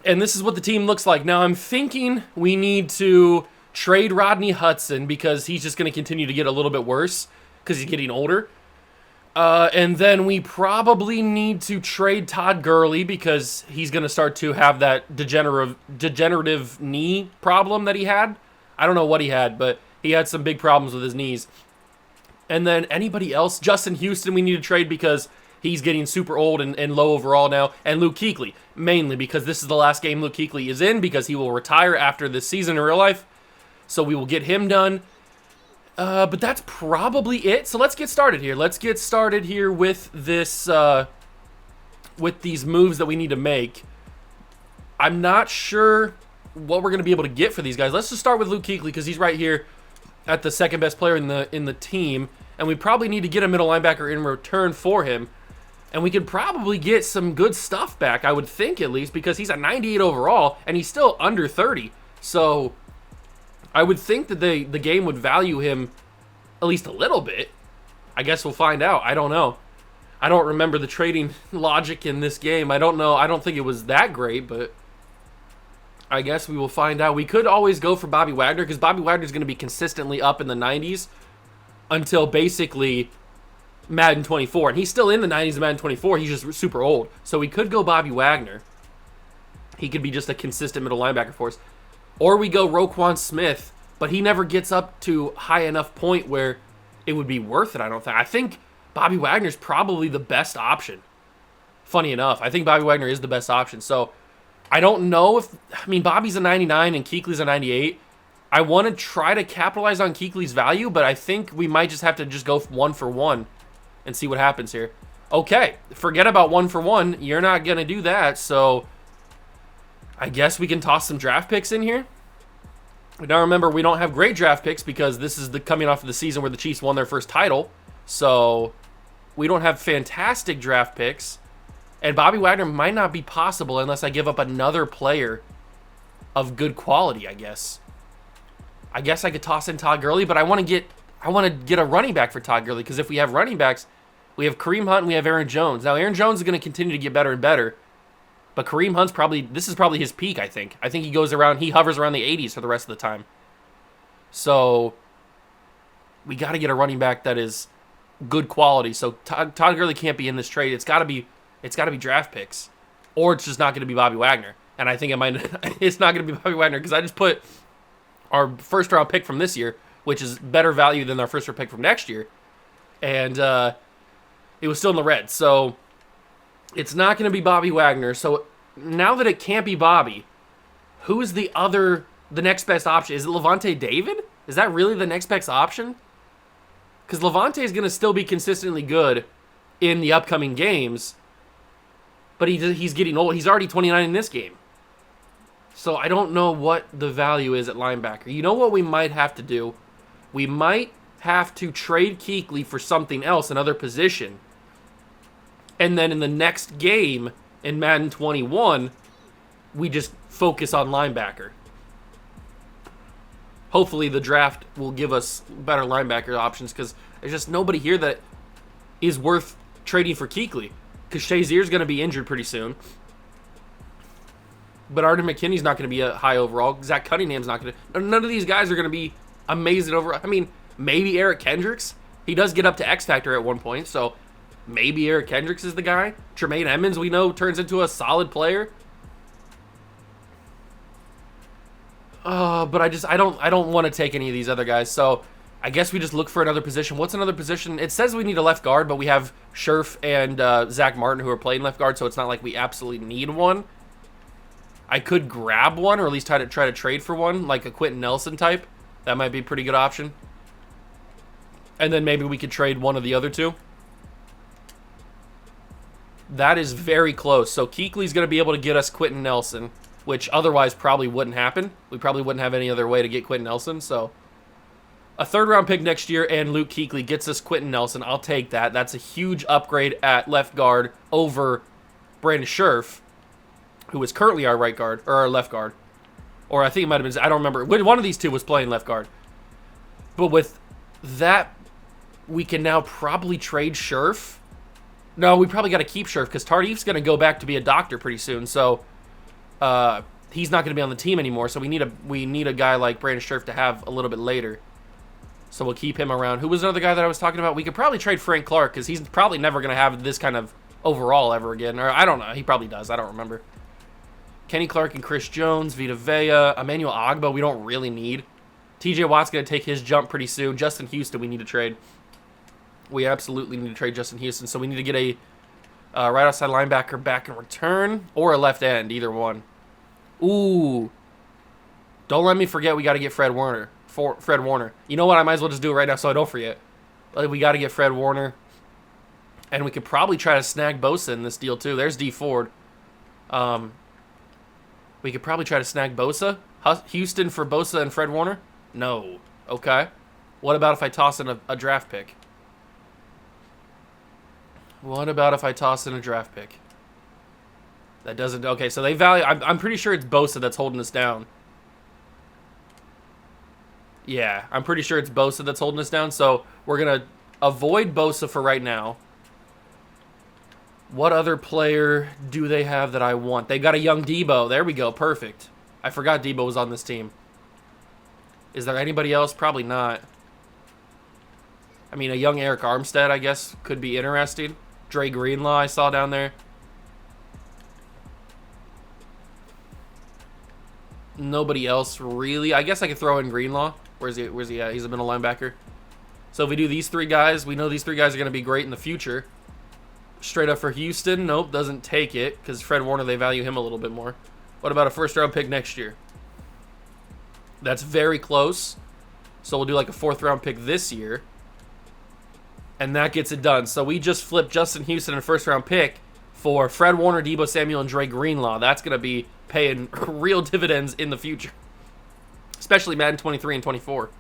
and this is what the team looks like. Now, I'm thinking we need to trade Rodney Hudson because he's just going to continue to get a little bit worse because he's getting older. And then we probably need to trade Todd Gurley because he's going to start to have that degenerative knee problem that he had. I don't know what he had, but he had some big problems with his knees. And then anybody else, Justin Houston, we need to trade because he's getting super old and low overall now. And Luke Kuechly, mainly because this is the last game Luke Kuechly is in because he will retire after this season in real life. So we will get him done. But that's probably it. So let's get started here. Let's get started here with this, with these moves that we need to make. I'm not sure what we're going to be able to get for these guys. Let's just start with Luke Kuechly because he's right here at the second best player in the team. And we probably need to get a middle linebacker in return for him. And we could probably get some good stuff back, I would think at least, because he's a 98 overall, and he's still under 30. So I would think that the game would value him at least a little bit. I guess we'll find out. I don't know. I don't remember the trading logic in this game. I don't know. I don't think it was that great, but I guess we will find out. We could always go for Bobby Wagner, because Bobby Wagner is going to be consistently up in the 90s until basically Madden 24, and he's still in the 90s in Madden 24. He's just super old. So we could go Bobby Wagner. He could be just a consistent middle linebacker for us. Or we go Roquan Smith, but he never gets up to high enough point where it would be worth it, I don't think. I think Bobby Wagner's probably the best option. Funny enough, I think Bobby Wagner is the best option. So I don't know if, Bobby's a 99 and Kuechly's a 98. I want to try to capitalize on Kuechly's value, but I think we might just have to just go 1-for-1 and see what happens here. Okay, forget about 1-for-1. You're not going to do that, so I guess we can toss some draft picks in here. Now remember, we don't have great draft picks because this is the coming off of the season where the Chiefs won their first title, so we don't have fantastic draft picks, and Bobby Wagner might not be possible unless I give up another player of good quality, I guess. I guess I could toss in Todd Gurley, but I want to get a running back for Todd Gurley, because if we have running backs, we have Kareem Hunt and we have Aaron Jones. Now, Aaron Jones is going to continue to get better and better, but Kareem Hunt's this is probably his peak, I think. I think he hovers around the 80s for the rest of the time. So we got to get a running back that is good quality. So Todd Gurley can't be in this trade. It's got to be draft picks, or it's just not going to be Bobby Wagner. And I think it's not going to be Bobby Wagner because I just put our first round pick from this year, which is better value than our first round pick from next year, and it was still in the red. So it's not going to be Bobby Wagner. So now that it can't be Bobby, who is the next best option? Is it Levante David? Is that really the next best option? Because Levante is going to still be consistently good in the upcoming games, but he's getting old. He's already 29 in this game. So I don't know what the value is at linebacker. You know what we might have to do? We might have to trade Kuechly for something else, another position. And then in the next game, in Madden 21, we just focus on linebacker. Hopefully the draft will give us better linebacker options, because there's just nobody here that is worth trading for Kuechly. Because Shazier's going to be injured pretty soon. But Arden McKinney's not going to be a high overall. Zach Cunningham's not going to. None of these guys are going to be amazing overall. Maybe Eric Kendricks. He does get up to X Factor at one point, so maybe Eric Kendricks is the guy. Tremaine Edmonds, we know, turns into a solid player. But I don't want to take any of these other guys. So I guess we just look for another position. What's another position? It says we need a left guard, but we have Scherf and Zach Martin who are playing left guard, so it's not like we absolutely need one. I could grab one, or at least try to trade for one, like a Quentin Nelson type. That might be a pretty good option. And then maybe we could trade one of the other two. That is very close. So Kuechly's going to be able to get us Quentin Nelson, which otherwise probably wouldn't happen. We probably wouldn't have any other way to get Quentin Nelson. So a third-round pick next year and Luke Kuechly gets us Quentin Nelson. I'll take that. That's a huge upgrade at left guard over Brandon Scherf, who is currently our right guard, or our left guard. Or I think it might have been, I don't remember. One of these two was playing left guard. But with that, we can now probably trade Scherf. No, we probably got to keep Scherf because Tardif's going to go back to be a doctor pretty soon. So he's not going to be on the team anymore. So we need a guy like Brandon Scherf to have a little bit later. So we'll keep him around. Who was another guy that I was talking about? We could probably trade Frank Clark because he's probably never going to have this kind of overall ever again. Or I don't know. He probably does. I don't remember. Kenny Clark and Chris Jones, Vita Vea, Emmanuel Agba we don't really need. TJ Watt's going to take his jump pretty soon. Justin Houston we need to trade. We absolutely need to trade Justin Houston. So we need to get a right outside linebacker back in return or a left end, either one. Ooh. Don't let me forget we got to get Fred Warner. Fred Warner. You know what? I might as well just do it right now so I don't forget. We got to get Fred Warner. And we could probably try to snag Bosa in this deal too. There's D Ford. We could probably try to snag Bosa. Houston for Bosa and Fred Warner? No. Okay. What about if I toss in a draft pick? What about if I toss in a draft pick? That doesn't... Okay, so they value... I'm pretty sure it's Bosa that's holding us down. Yeah, I'm pretty sure it's Bosa that's holding us down. So we're going to avoid Bosa for right now. What other player do they have that I want? They got a young Debo. There we go. Perfect. I forgot Debo was on this team. Is there anybody else? Probably not. I mean, a young Eric Armstead, I guess, could be interesting. Dre Greenlaw, I saw down there. Nobody else, really. I guess I could throw in Greenlaw. Where's he at? He's a middle linebacker. So if we do these three guys, we know these three guys are going to be great in the future. Straight up for Houston. Nope, doesn't take it because Fred Warner, they value him a little bit more. What about a first-round pick next year? That's very close. So we'll do like a fourth-round pick this year. And that gets it done. So we just flipped Justin Houston and a first-round pick for Fred Warner, Debo Samuel, and Dre Greenlaw. That's going to be paying real dividends in the future. Especially Madden 23 and 24.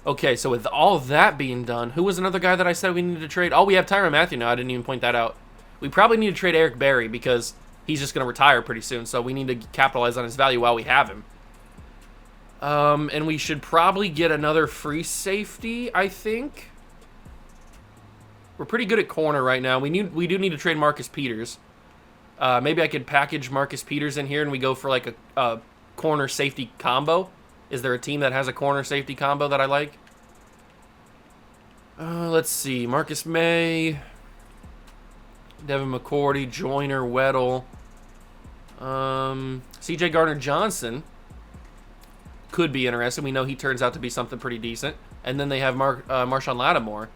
Okay, so with all that being done, who was another guy that I said we needed to trade? Oh, we have Tyrann Mathieu now. I didn't even point that out. We probably need to trade Eric Berry because he's just going to retire pretty soon. So we need to capitalize on his value while we have him. And we should probably get another free safety, I think. We're pretty good at corner right now. We do need to trade Marcus Peters. Maybe I could package Marcus Peters in here and we go for like a corner safety combo. Is there a team that has a corner safety combo that I like? Let's see. Marcus May, Devin McCourty, Joyner, Weddle, C.J. Gardner-Johnson could be interesting. We know he turns out to be something pretty decent. And then they have Marshawn Lattimore.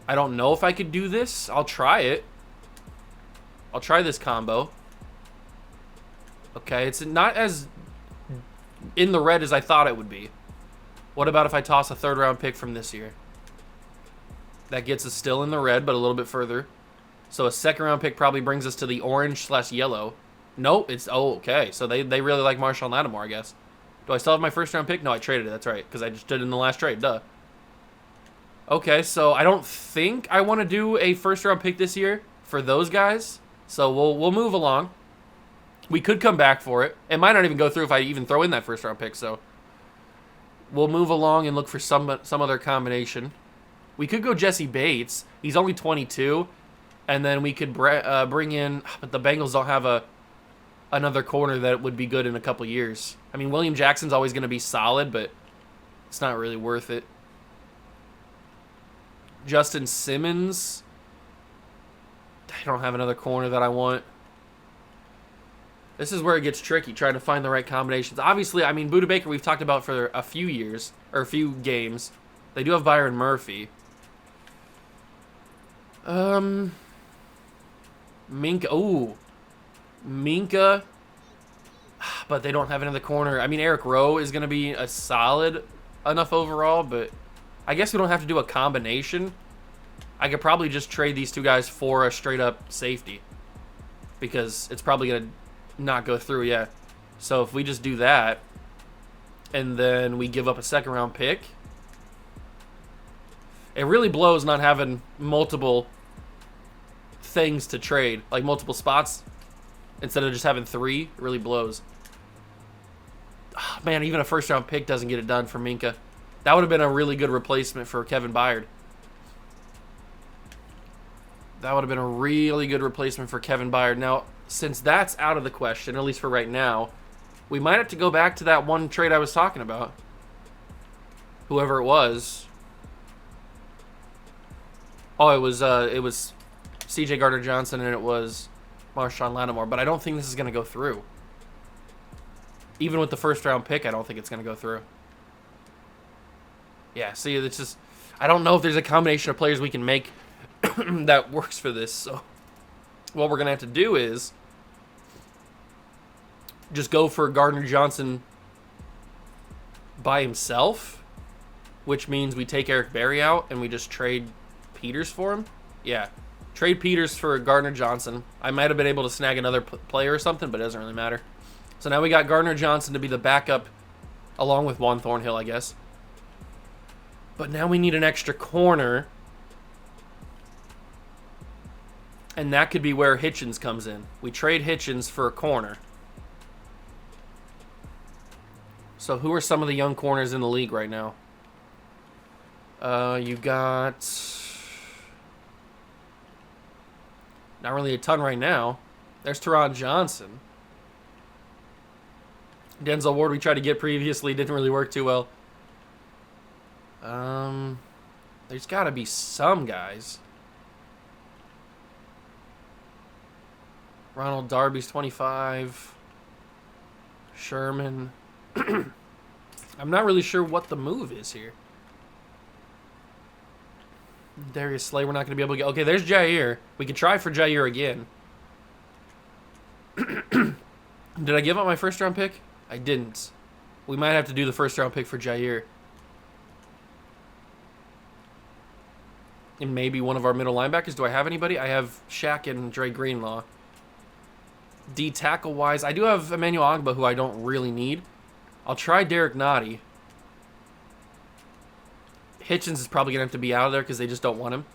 I don't know if I could do this. I'll try it. I'll try this combo. Okay, it's not as in the red as I thought it would be. What about if I toss a third-round pick from this year? That gets us still in the red, but a little bit further. So a second-round pick probably brings us to the orange/yellow. Nope, it's... Oh, okay. So they really like Marshawn Lattimore, I guess. Do I still have my first-round pick? No, I traded it. That's right, because I just did it in the last trade. Duh. Okay, so I don't think I want to do a first-round pick this year for those guys. So we'll move along. We could come back for it. It might not even go through if I even throw in that first-round pick, so... We'll move along and look for some other combination. We could go Jesse Bates. He's only 22. And then we could bring in... But the Bengals don't have another corner that would be good in a couple years. I mean, William Jackson's always going to be solid, but it's not really worth it. Justin Simmons. I don't have another corner that I want. This is where it gets tricky, trying to find the right combinations. Obviously, I mean, Buda Baker we've talked about for a few years, or a few games. They do have Byron Murphy. Minka. Ooh. Minka. But they don't have it in the corner. I mean, Eric Rowe is going to be a solid enough overall, but I guess we don't have to do a combination. I could probably just trade these two guys for a straight-up safety because it's probably going to not go through, yeah. So if we just do that and then we give up a second-round pick, it really blows not having multiple things to trade, like multiple spots instead of just having 3. It really blows. Oh, man, even a first-round pick doesn't get it done for Minka. That would have been a really good replacement for Kevin Byard. That would have been a really good replacement for Kevin Byard. Now, since that's out of the question, at least for right now, we might have to go back to that one trade I was talking about. Whoever it was. Oh, it was C.J. Gardner-Johnson and it was Marshawn Lattimore. But I don't think this is going to go through. Even with the first-round pick, I don't think it's going to go through. Yeah, see, it's just... I don't know if there's a combination of players we can make that works for this. So what we're going to have to do is just go for Gardner-Johnson by himself, which means we take Eric Berry out and we just trade Peters for him. Yeah, trade Peters for Gardner-Johnson. I might have been able to snag another player or something, but it doesn't really matter. So now we got Gardner-Johnson to be the backup along with Juan Thornhill, I guess. But now we need an extra corner. And that could be where Hitchens comes in. We trade Hitchens for a corner. So who are some of the young corners in the league right now? You got... Not really a ton right now. There's Teron Johnson. Denzel Ward we tried to get previously. Didn't really work too well. There's got to be some guys. Ronald Darby's 25. Sherman. I'm not really sure what the move is here. Darius Slay, we're not going to be able to get... Okay, there's Jair. We could try for Jair again. Did I give up my first-round pick? I didn't. We might have to do the first-round pick for Jair. And maybe one of our middle linebackers. Do I have anybody? I have Shaq and Dre Greenlaw. D tackle-wise, I do have Emmanuel Ogbah, who I don't really need. I'll try Derek Nottie. Hitchens is probably going to have to be out of there because they just don't want him.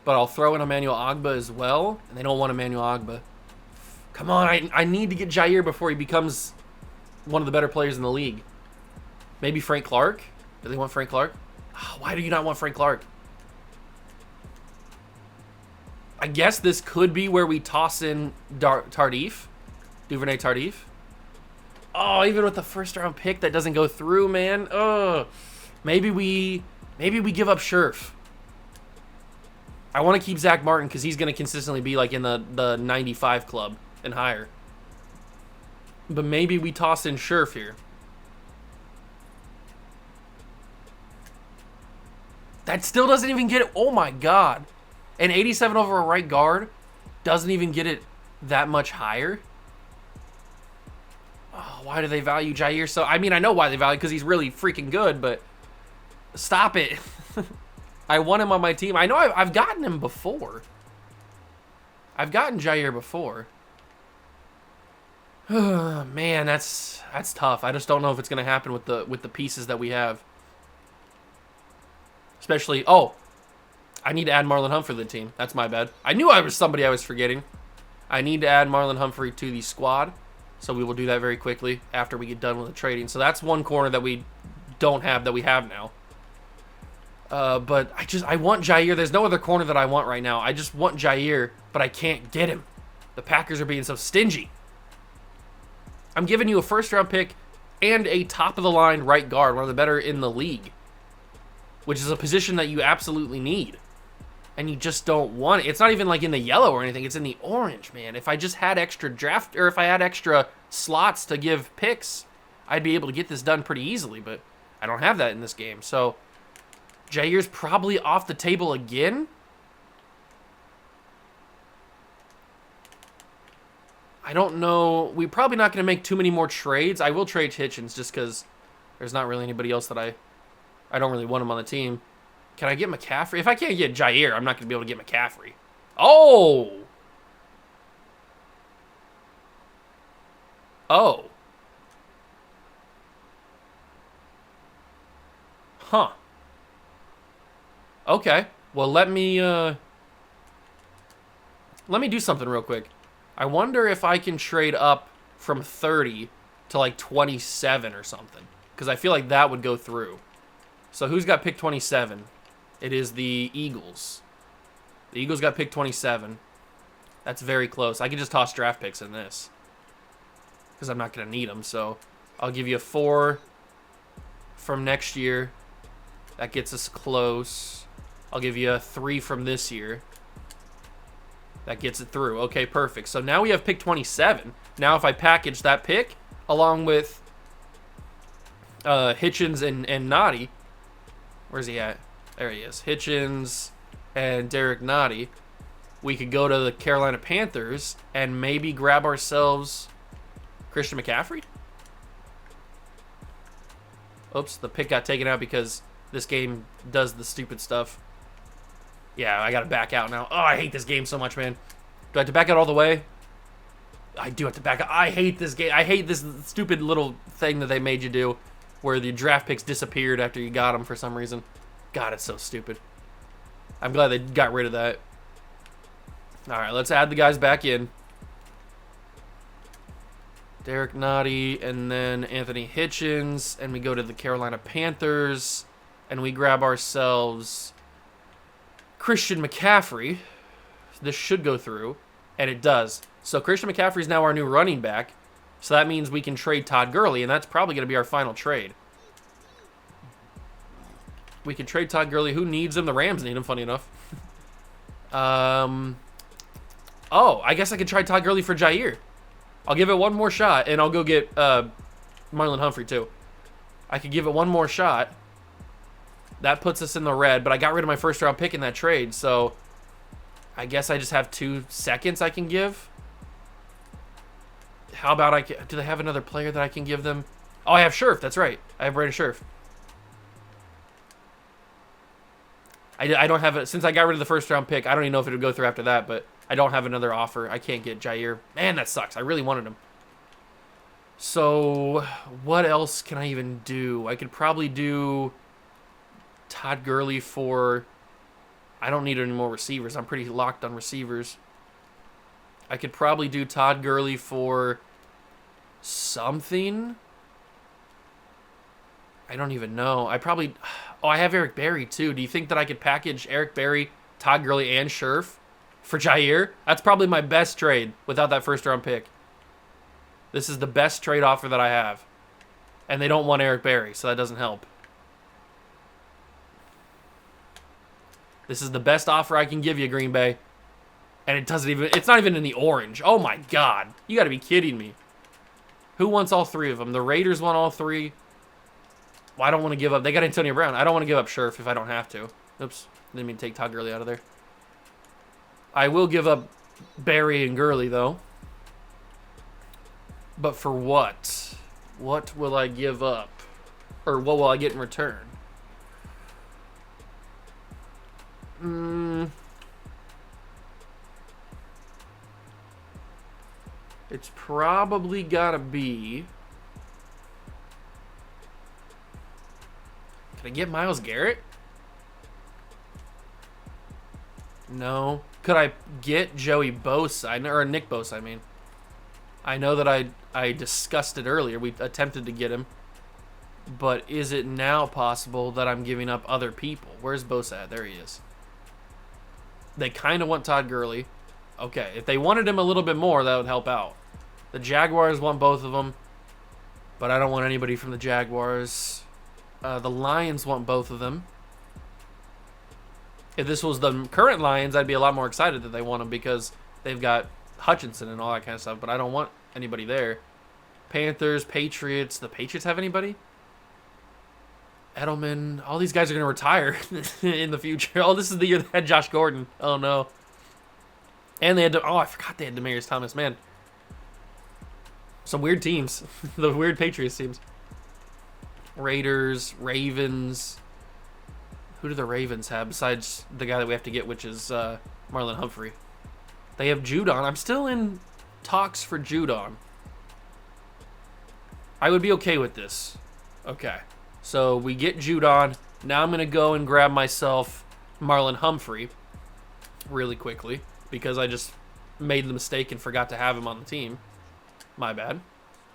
But I'll throw in Emmanuel Ogbah as well. And they don't want Emmanuel Ogbah. Come on, I need to get Jair before he becomes one of the better players in the league. Maybe Frank Clark? Do they want Frank Clark? Oh, why do you not want Frank Clark? I guess this could be where we toss in Tardif. Duvernay Tardif. Oh, even with the first round pick that doesn't go through, man. Ugh. Maybe we give up Scherf. I want to keep Zach Martin because he's going to consistently be like in the 95 club and higher. But maybe we toss in Scherf here. That still doesn't even get it. Oh my God. An 87 over a right guard doesn't even get it that much higher. Oh, why do they value Jair so? I mean, I know why they value because he's really freaking good, but stop it. I want him on my team. I know I've gotten him before. I've gotten Jair before. Man, that's tough. I just don't know if it's gonna happen with the pieces that we have. Especially, oh, I need to add Marlon Humphrey to the team. That's my bad. I knew I was somebody I was forgetting. I need to add Marlon Humphrey to the squad. So we will do that very quickly after we get done with the trading. So that's one corner that we don't have that we have now. But I want Jair. There's no other corner that I want right now. I just want Jair, but I can't get him. The Packers are being so stingy. I'm giving you a first-round pick and a top-of-the-line right guard, one of the better in the league, which is a position that you absolutely need. and you just don't want it. It's not even like in the yellow or anything. It's in the orange, man. If I just had extra draft, or if I had extra slots to give picks, I'd be able to get this done pretty easily, but I don't have that in this game. So Jair's probably off the table again. I don't know. We're probably not going to make too many more trades. I will trade Hitchens just because there's not really anybody else that I don't really want him on the team. Can I get McCaffrey? If I can't get Jair, I'm not going to be able to get McCaffrey. Oh! Oh. Huh. Okay. Well, let me do something real quick. I wonder if I can trade up from 30 to like 27 or something, because I feel like that would go through. So who's got pick 27? It is the Eagles. The Eagles got pick 27. That's very close. I can just toss draft picks in this because I'm not going to need them. So I'll give you a 4 from next year. That gets us close. I'll give you a 3 from this year. That gets it through. Okay, perfect. So now we have pick 27. Now if I package that pick along with Hitchens and Noddy. Where's he at? There he is. Hitchens and Derek Noddy. We could go to the Carolina Panthers and maybe grab ourselves Christian McCaffrey. Oops, the pick got taken out because this game does the stupid stuff. Yeah, I got to back out now. Oh, I hate this game so much, man. Do I have to back out all the way? I do have to back out. I hate this game. I hate this stupid little thing that they made you do where the draft picks disappeared after you got them for some reason. God, it's so stupid. I'm glad they got rid of that. All right, let's add the guys back in. Derek Noddy and then Anthony Hitchens. And we go to the Carolina Panthers. And we grab ourselves Christian McCaffrey. This should go through. And it does. So Christian McCaffrey is now our new running back. So that means we can trade Todd Gurley. And that's probably going to be our final trade. We can trade Todd Gurley. Who needs him? The Rams need him, funny enough. Oh, I guess I could try Todd Gurley for Jair. I'll give it one more shot, and I'll go get Marlon Humphrey, too. I could give it one more shot. That puts us in the red, but I got rid of my first-round pick in that trade, so I guess I just have 2 seconds I can give. How about do they have another player that I can give them? Oh, I have Scherf. That's right. I have Brandon Scherf. I don't have it. Since I got rid of the first-round pick, I don't even know if it would go through after that, but I don't have another offer. I can't get Jair. Man, that sucks. I really wanted him. So, what else can I even do? I could probably do Todd Gurley for... I don't need any more receivers. I'm pretty locked on receivers. I could probably do Todd Gurley for something. I don't even know. Oh, I have Eric Berry, too. Do you think that I could package Eric Berry, Todd Gurley, and Scherf for Jair? That's probably my best trade without that first-round pick. This is the best trade offer that I have. And they don't want Eric Berry, so that doesn't help. This is the best offer I can give you, Green Bay. And it's not even in the orange. Oh, my God. You got to be kidding me. Who wants all 3 of them? The Raiders want all 3. Well, I don't want to give up. They got Antonio Brown. I don't want to give up Scherf if I don't have to. Oops. Didn't mean to take Todd Gurley out of there. I will give up Berry and Gurley, though. But for what? What will I give up? Or what will I get in return? It's probably got to be... Can I get Myles Garrett? No. Could I get Joey Bosa? Or Nick Bosa, I mean. I know that I discussed it earlier. We attempted to get him. But is it now possible that I'm giving up other people? Where's Bosa at? There he is. They kind of want Todd Gurley. Okay, if they wanted him a little bit more, that would help out. The Jaguars want both of them. But I don't want anybody from the Jaguars. The Lions want both of them. If this was the current Lions, I'd be a lot more excited that they won them because they've got Hutchinson and all that kind of stuff, but I don't want anybody there. Panthers, Patriots. The Patriots have anybody? Edelman. All these guys are going to retire in the future. Oh, this is the year they had Josh Gordon. Oh, no. And they had... I forgot they had Demaryius Thomas. Man. Some weird teams. The weird Patriots teams. Raiders, Ravens. Who do the Ravens have besides the guy that we have to get, which is Marlon Humphrey? They have Judon. I'm still in talks for Judon. I would be okay with this. Okay. So we get Judon. Now I'm going to go and grab myself Marlon Humphrey really quickly because I just made the mistake and forgot to have him on the team. My bad.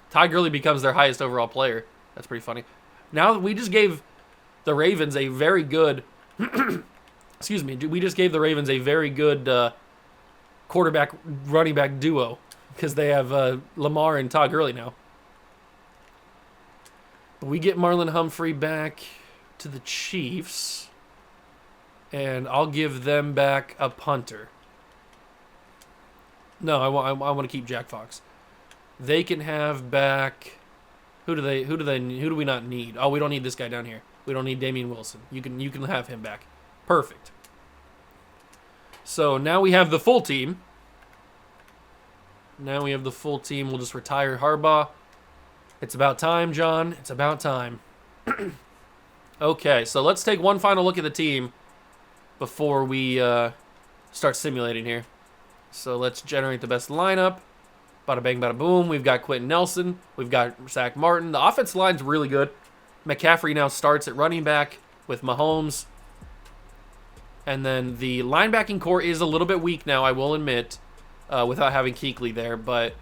Ty Gurley becomes their highest overall player. That's pretty funny. Now we just gave the Ravens a very good... excuse me. We just gave the Ravens a very good quarterback running back duo because they have Lamar and Todd Gurley now. We get Marlon Humphrey back to the Chiefs, and I'll give them back a punter. No, I want to keep Jack Fox. They can have back. Who do we not need? Oh, we don't need this guy down here. We don't need Damian Wilson. You can have him back. Perfect. So now we have the full team. We'll just retire Harbaugh. It's about time, John. It's about time. Okay, so let's take one final look at the team before we start simulating here. So let's generate the best lineup. Bada bang, bada boom. We've got Quentin Nelson. We've got Zach Martin. The offensive line's really good. McCaffrey now starts at running back with Mahomes. And then the linebacking core is a little bit weak now, I will admit, without having Kuechly there. But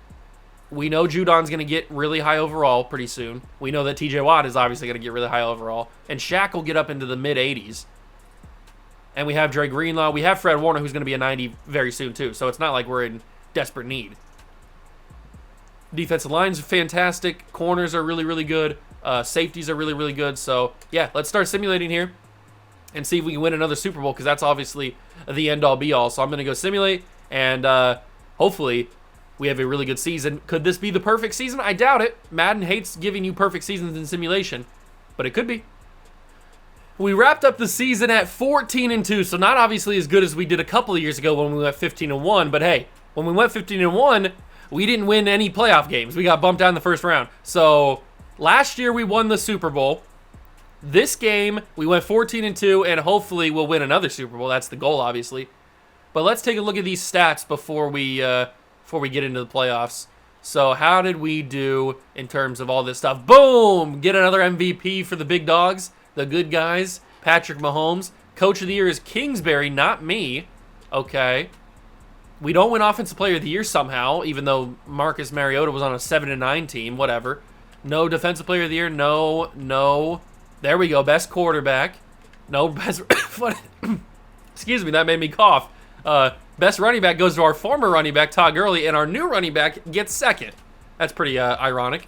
we know Judon's going to get really high overall pretty soon. We know that TJ Watt is obviously going to get really high overall. And Shaq will get up into the mid-80s. And we have Dre Greenlaw. We have Fred Warner, who's going to be a 90 very soon, too. So it's not like we're in desperate need. Defensive line's fantastic. Corners are really, really good. Safeties are really, really good. So, yeah, let's start simulating here and see if we can win another Super Bowl because that's obviously the end-all, be-all. So I'm going to go simulate, and hopefully we have a really good season. Could this be the perfect season? I doubt it. Madden hates giving you perfect seasons in simulation, but it could be. We wrapped up the season at 14-2, so not obviously as good as we did a couple of years ago when we went 15-1, but hey, when we went 15-1, we didn't win any playoff games. We got bumped down in the first round. So last year we won the Super Bowl. This game we went 14-2, and hopefully we'll win another Super Bowl. That's the goal, obviously. But let's take a look at these stats before we get into the playoffs. So how did we do in terms of all this stuff? Boom! Get another MVP for the big dogs, the good guys. Patrick Mahomes. Coach of the Year is Kingsbury, not me. Okay. We don't win Offensive Player of the Year somehow, even though Marcus Mariota was on a 7-9 team. Whatever. No Defensive Player of the Year. No. There we go. Best quarterback. No best. Excuse me. That made me cough. Best running back goes to our former running back, Todd Gurley, and our new running back gets second. That's pretty ironic.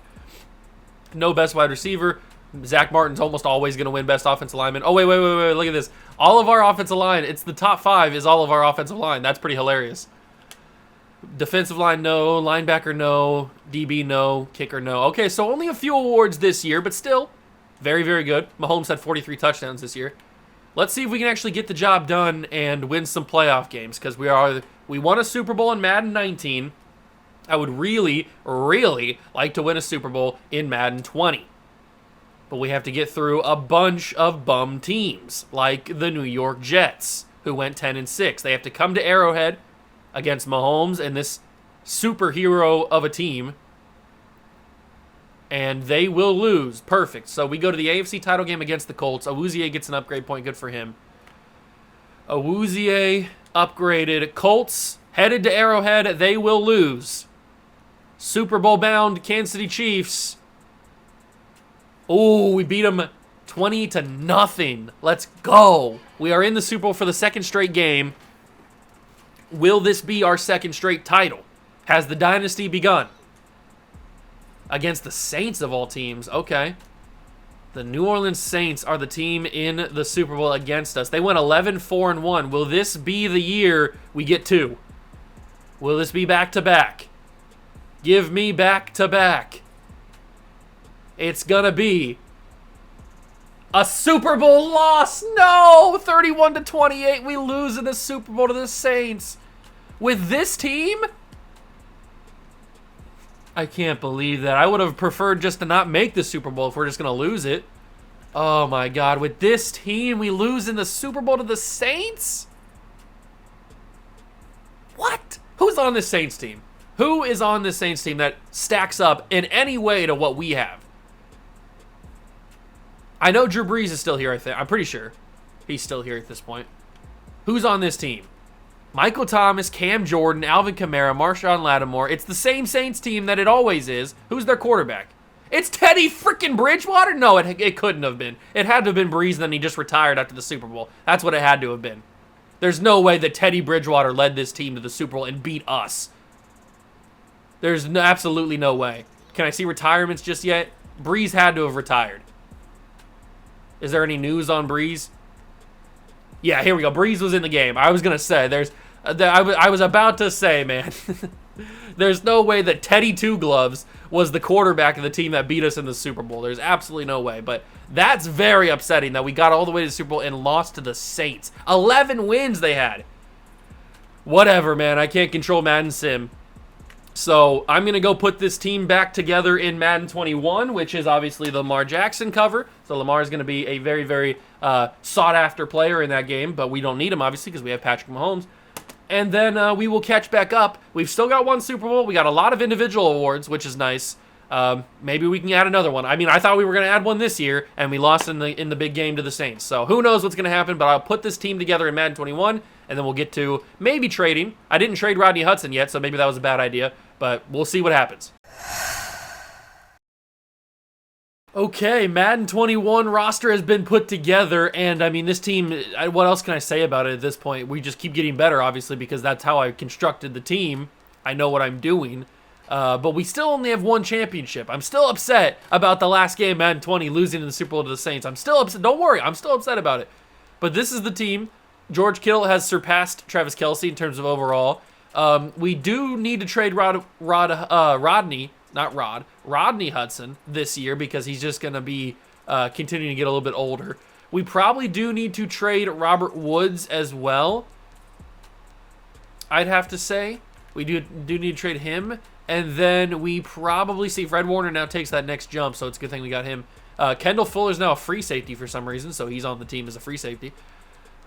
No best wide receiver. Zach Martin's almost always going to win best offensive lineman. Oh, wait. Look at this. All of our offensive line, it's the top 5 is all of our offensive line. That's pretty hilarious. Defensive line, no. Linebacker, no. DB, no. Kicker, no. Okay, so only a few awards this year, but still very, very good. Mahomes had 43 touchdowns this year. Let's see if we can actually get the job done and win some playoff games because we won a Super Bowl in Madden 19. I would really, really like to win a Super Bowl in Madden 20. But we have to get through a bunch of bum teams like the New York Jets, who went 10-6. They have to come to Arrowhead against Mahomes and this superhero of a team, and they will lose. Perfect. So we go to the AFC title game against the Colts. Awuzie gets an upgrade point. Good for him. Awuzie upgraded. Colts headed to Arrowhead. They will lose. Super Bowl bound Kansas City Chiefs. Oh, we beat them 20-0. Let's go. We are in the Super Bowl for the second straight game. Will this be our second straight title? Has the dynasty begun? Against the Saints of all teams. Okay. The New Orleans Saints are the team in the Super Bowl against us. They went 11-4-1. Will this be the year we get 2? Will this be back-to-back? Give me back-to-back. It's gonna be a Super Bowl loss. No, 31-28. We lose in the Super Bowl to the Saints. With this team? I can't believe that. I would have preferred just to not make the Super Bowl if we're just going to lose it. Oh my God. With this team, we lose in the Super Bowl to the Saints? What? Who's on this Saints team? Who is on this Saints team that stacks up in any way to what we have? I know Drew Brees is still here, I think. I'm pretty sure he's still here at this point. Who's on this team? Michael Thomas, Cam Jordan, Alvin Kamara, Marshawn Lattimore. It's the same Saints team that it always is. Who's their quarterback? It's Teddy freaking Bridgewater? No, it couldn't have been. It had to have been Brees, and then he just retired after the Super Bowl. That's what it had to have been. There's no way that Teddy Bridgewater led this team to the Super Bowl and beat us. There's absolutely no way. Can I see retirements just yet? Brees had to have retired. Is there any news on Brees? Yeah, here we go. Brees was in the game. I was going to say, I was about to say, man, there's no way that Teddy Two Gloves was the quarterback of the team that beat us in the Super Bowl. There's absolutely no way. But that's very upsetting that we got all the way to the Super Bowl and lost to the Saints. 11 wins they had. Whatever, man. I can't control Madden Sim. So I'm going to go put this team back together in Madden 21, which is obviously the Lamar Jackson cover. So Lamar is going to be a very, very sought-after player in that game, but we don't need him, obviously, because we have Patrick Mahomes. And then we will catch back up. We've still got one Super Bowl. We got a lot of individual awards, which is nice. Maybe we can add another one. I mean, I thought we were going to add one this year, and we lost in the big game to the Saints. So who knows what's going to happen, but I'll put this team together in Madden 21, and then we'll get to maybe trading. I didn't trade Rodney Hudson yet, so maybe that was a bad idea, but we'll see what happens. Okay, Madden 21 roster has been put together, and I mean, this team, what else can I say about it at this point? We just keep getting better, obviously, because that's how I constructed the team. I know what I'm doing, but we still only have one championship. I'm still upset about the last game, Madden 20, losing in the Super Bowl to the Saints. I'm still upset. Don't worry, I'm still upset about it. But this is the team. George Kittle has surpassed Travis Kelce in terms of overall. We do need to trade Rodney Hudson this year because he's just going to be continuing to get a little bit older. We probably do need to trade Robert Woods as well. I'd have to say. We do need to trade him. And then we probably see Fred Warner now takes that next jump, so it's a good thing we got him. Kendall Fuller's now a free safety for some reason, so he's on the team as a free safety.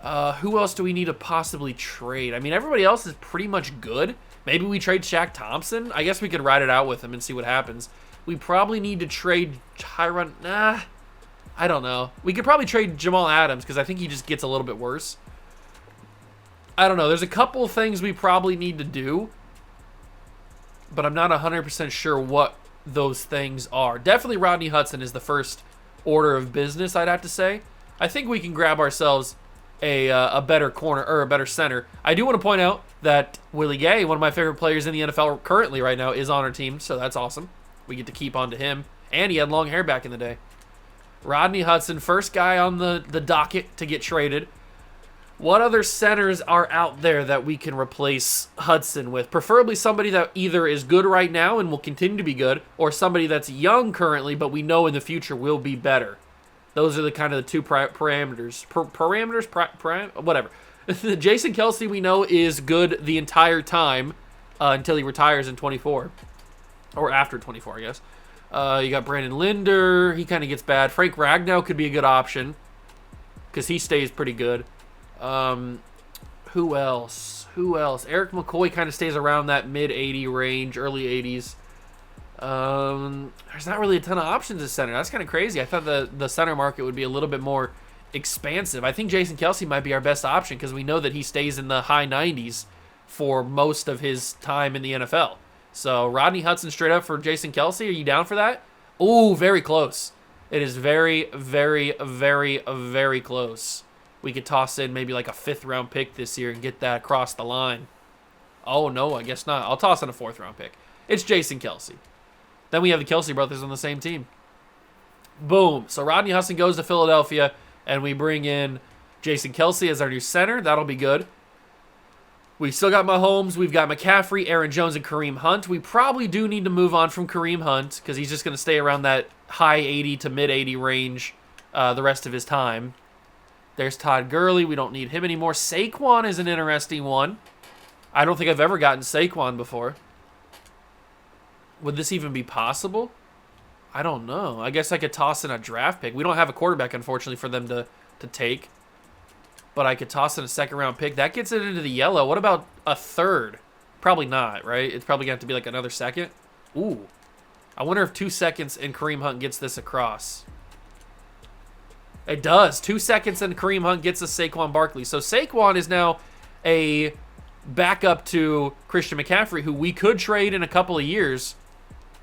Who else do we need to possibly trade? I mean, everybody else is pretty much good. Maybe we trade Shaq Thompson. I guess we could ride it out with him and see what happens. We probably need to trade Tyron. I don't know. We could probably trade Jamal Adams because I think he just gets a little bit worse. I don't know. There's a couple of things we probably need to do, but I'm not 100% sure what those things are. Definitely Rodney Hudson is the first order of business, I'd have to say. I think we can grab ourselves a better corner or a better center. I do want to point out that Willie Gay, one of my favorite players in the NFL currently right now, is on our team, so that's awesome. We get to keep on to him, and he had long hair back in the day. Rodney Hudson, first guy on the docket to get traded. What other centers are out there that we can replace Hudson with? Preferably somebody that either is good right now and will continue to be good, or somebody that's young currently but we know in the future will be better. Those are the kind of the two parameters. Whatever. Jason Kelce, we know, is good the entire time until he retires in 24. Or after 24, I guess. You got Brandon Linder. He kind of gets bad. Frank Ragnow could be a good option because he stays pretty good. Who else? Eric McCoy kind of stays around that mid-80 range, early 80s. There's not really a ton of options at center. That's kind of crazy. I thought the center market would be a little bit more expansive. I think Jason Kelce might be our best option because we know that he stays in the high 90s for most of his time in the NFL. So Rodney Hudson straight up for Jason Kelce. Are you down for that? Ooh, very close. It is very, very, very, very close. We could toss in maybe like a 5th-round pick this year and get that across the line. Oh, no, I guess not. I'll toss in a 4th-round pick. It's Jason Kelce. Then we have the Kelce brothers on the same team. Boom. So Rodney Hudson goes to Philadelphia, and we bring in Jason Kelsey as our new center. That'll be good. We still got Mahomes. We've got McCaffrey, Aaron Jones, and Kareem Hunt. We probably do need to move on from Kareem Hunt because he's just going to stay around that high 80 to mid 80 range the rest of his time. There's Todd Gurley. We don't need him anymore. Saquon is an interesting one. I don't think I've ever gotten Saquon before. Would this even be possible? I don't know. I guess I could toss in a draft pick. We don't have a quarterback, unfortunately, for them to take. But I could toss in a second-round pick. That gets it into the yellow. What about a third? Probably not, right? It's probably going to have to be like another second. Ooh. I wonder if 2 seconds and Kareem Hunt gets this across. It does. 2 seconds and Kareem Hunt gets us Saquon Barkley. So Saquon is now a backup to Christian McCaffrey, who we could trade in a couple of years.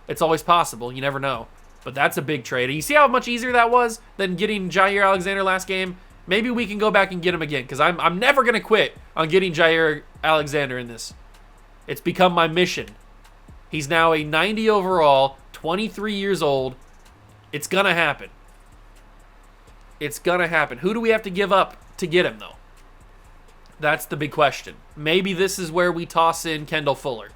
It's always possible. You never know. But that's a big trade. And you see how much easier that was than getting Jair Alexander last game? Maybe we can go back and get him again, because I'm never going to quit on getting Jair Alexander in this. It's become my mission. He's now a 90 overall, 23 years old. It's going to happen. It's going to happen. Who do we have to give up to get him, though? That's the big question. Maybe this is where we toss in Kendall Fuller.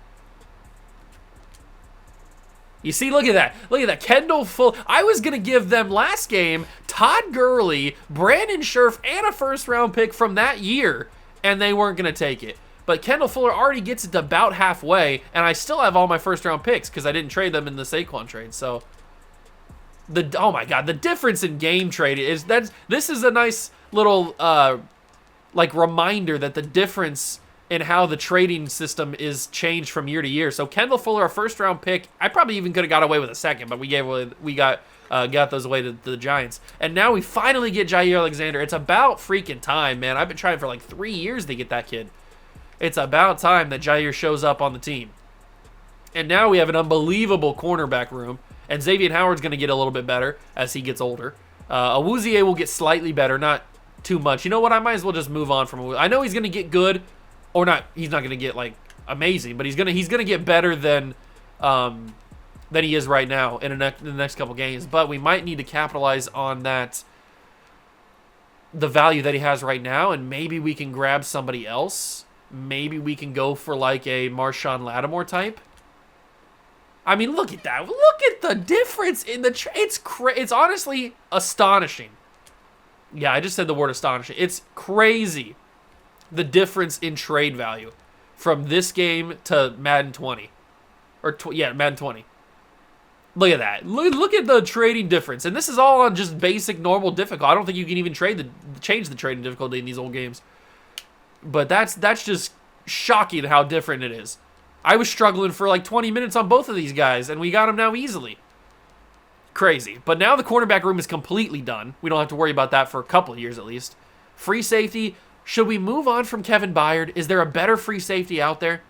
You see, look at that. Look at that. Kendall Fuller. I was going to give them last game Todd Gurley, Brandon Scherf, and a first-round pick from that year, and they weren't going to take it. But Kendall Fuller already gets it to about halfway, and I still have all my first-round picks because I didn't trade them in the Saquon trade. So, oh my God, the difference in game trade is this is a nice little reminder that the difference in how the trading system is changed from year to year. So Kendall Fuller, a first-round pick. I probably even could have got away with a second, but we got those away to the Giants. And now we finally get Jair Alexander. It's about freaking time, man. I've been trying for like 3 years to get that kid. It's about time that Jair shows up on the team. And now we have an unbelievable cornerback room. And Xavier Howard's going to get a little bit better as he gets older. Awuzie will get slightly better, not too much. You know what? I might as well just move on from Awuzie. I know he's going to get good. Or not, he's not going to get like amazing, but he's gonna get better than he is right now in the next couple games. But we might need to capitalize on that, the value that he has right now, and maybe we can grab somebody else. Maybe we can go for like a Marshawn Lattimore type. I mean, look at that! Look at the difference in the it's honestly astonishing. Yeah, I just said the word astonishing. It's crazy. The difference in trade value from this game to Madden 20. Madden 20. Look at that. Look at the trading difference. And this is all on just basic, normal difficulty. I don't think you can even change the trading difficulty in these old games. But that's just shocking how different it is. I was struggling for like 20 minutes on both of these guys, and we got them now easily. Crazy. But now the cornerback room is completely done. We don't have to worry about that for a couple of years at least. Free safety. Should we move on from Kevin Byard? Is there a better free safety out there?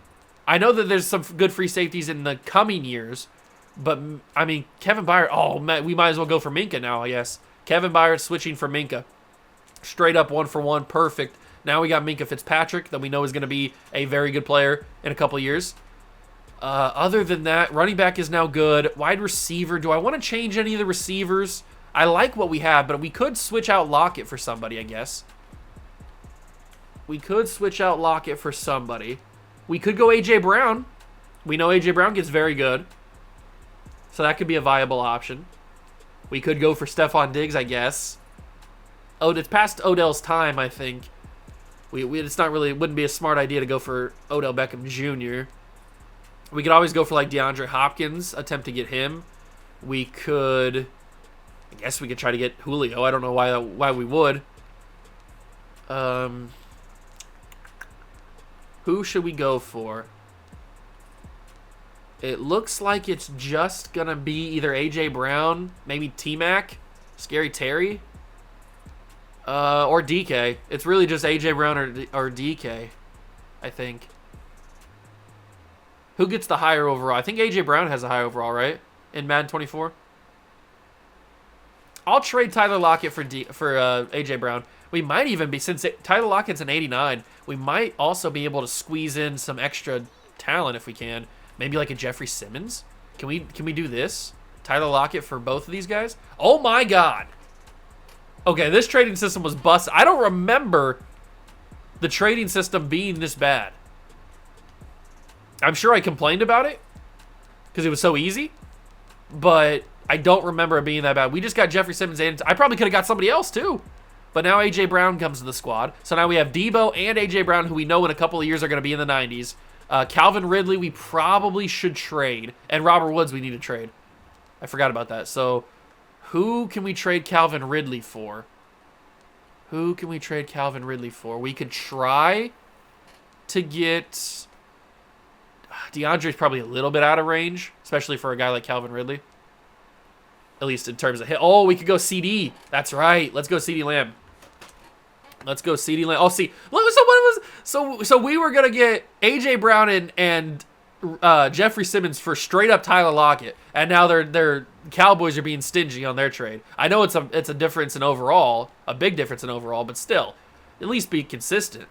I know that there's some good free safeties in the coming years, but, I mean, Kevin Byard, oh, man, we might as well go for Minka now, I guess. Kevin Byard switching for Minka. Straight up 1-for-1, perfect. Now we got Minka Fitzpatrick that we know is going to be a very good player in a couple of years. Other than that, running back is now good. Wide receiver, do I want to change any of the receivers? I like what we have, but we could switch out Lockett for somebody, I guess. We could switch out Lockett for somebody. We could go A.J. Brown. We know A.J. Brown gets very good. So that could be a viable option. We could go for Stephon Diggs, I guess. Oh, it's past Odell's time, I think. It's not really, it wouldn't be a smart idea to go for Odell Beckham Jr. We could always go for like DeAndre Hopkins, attempt to get him. We could, I guess we could try to get Julio. I don't know why we would. Who should we go for? It looks like it's just going to be either A.J. Brown, maybe T-Mac, Scary Terry, or DK. It's really just A.J. Brown or DK, I think. Who gets the higher overall? I think A.J. Brown has a high overall, right? In Madden 24? I'll trade Tyler Lockett for A.J. Brown. We might even be, since Tyler Lockett's an 89, we might also be able to squeeze in some extra talent if we can. Maybe like a Jeffrey Simmons. Can we do this? Tyler Lockett for both of these guys? Oh my god. Okay, this trading system was busted. I don't remember the trading system being this bad. I'm sure I complained about it because it was so easy, but I don't remember it being that bad. We just got Jeffrey Simmons, and I probably could have got somebody else too. But now A.J. Brown comes to the squad. So now we have Debo and A.J. Brown, who we know in a couple of years are going to be in the 90s. Calvin Ridley, we probably should trade. And Robert Woods, we need to trade. I forgot about that. So who can we trade Calvin Ridley for? Who can we trade Calvin Ridley for? We could try to get... DeAndre's probably a little bit out of range, especially for a guy like Calvin Ridley. At least in terms of hit. Oh, we could go CD. That's right. Let's go CeeDee Lamb. Let's go CeeDee Lamb. Oh, see. So we were gonna get AJ Brown and Jeffrey Simmons for straight up Tyler Lockett, and now they're Cowboys are being stingy on their trade. I know it's a difference in overall, a big difference in overall, but still, at least be consistent.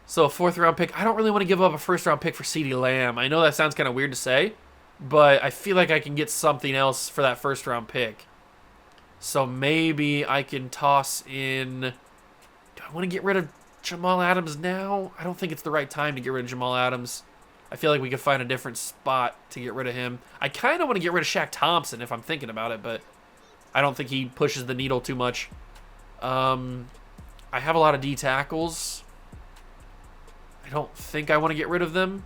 So a 4th round pick. I don't really want to give up a 1st round pick for CeeDee Lamb. I know that sounds kind of weird to say, but I feel like I can get something else for that 1st round pick. So maybe I can toss in... Do I want to get rid of Jamal Adams now? I don't think it's the right time to get rid of Jamal Adams. I feel like we could find a different spot to get rid of him. I kind of want to get rid of Shaq Thompson if I'm thinking about it, but I don't think he pushes the needle too much. I have a lot of D tackles. I don't think I want to get rid of them.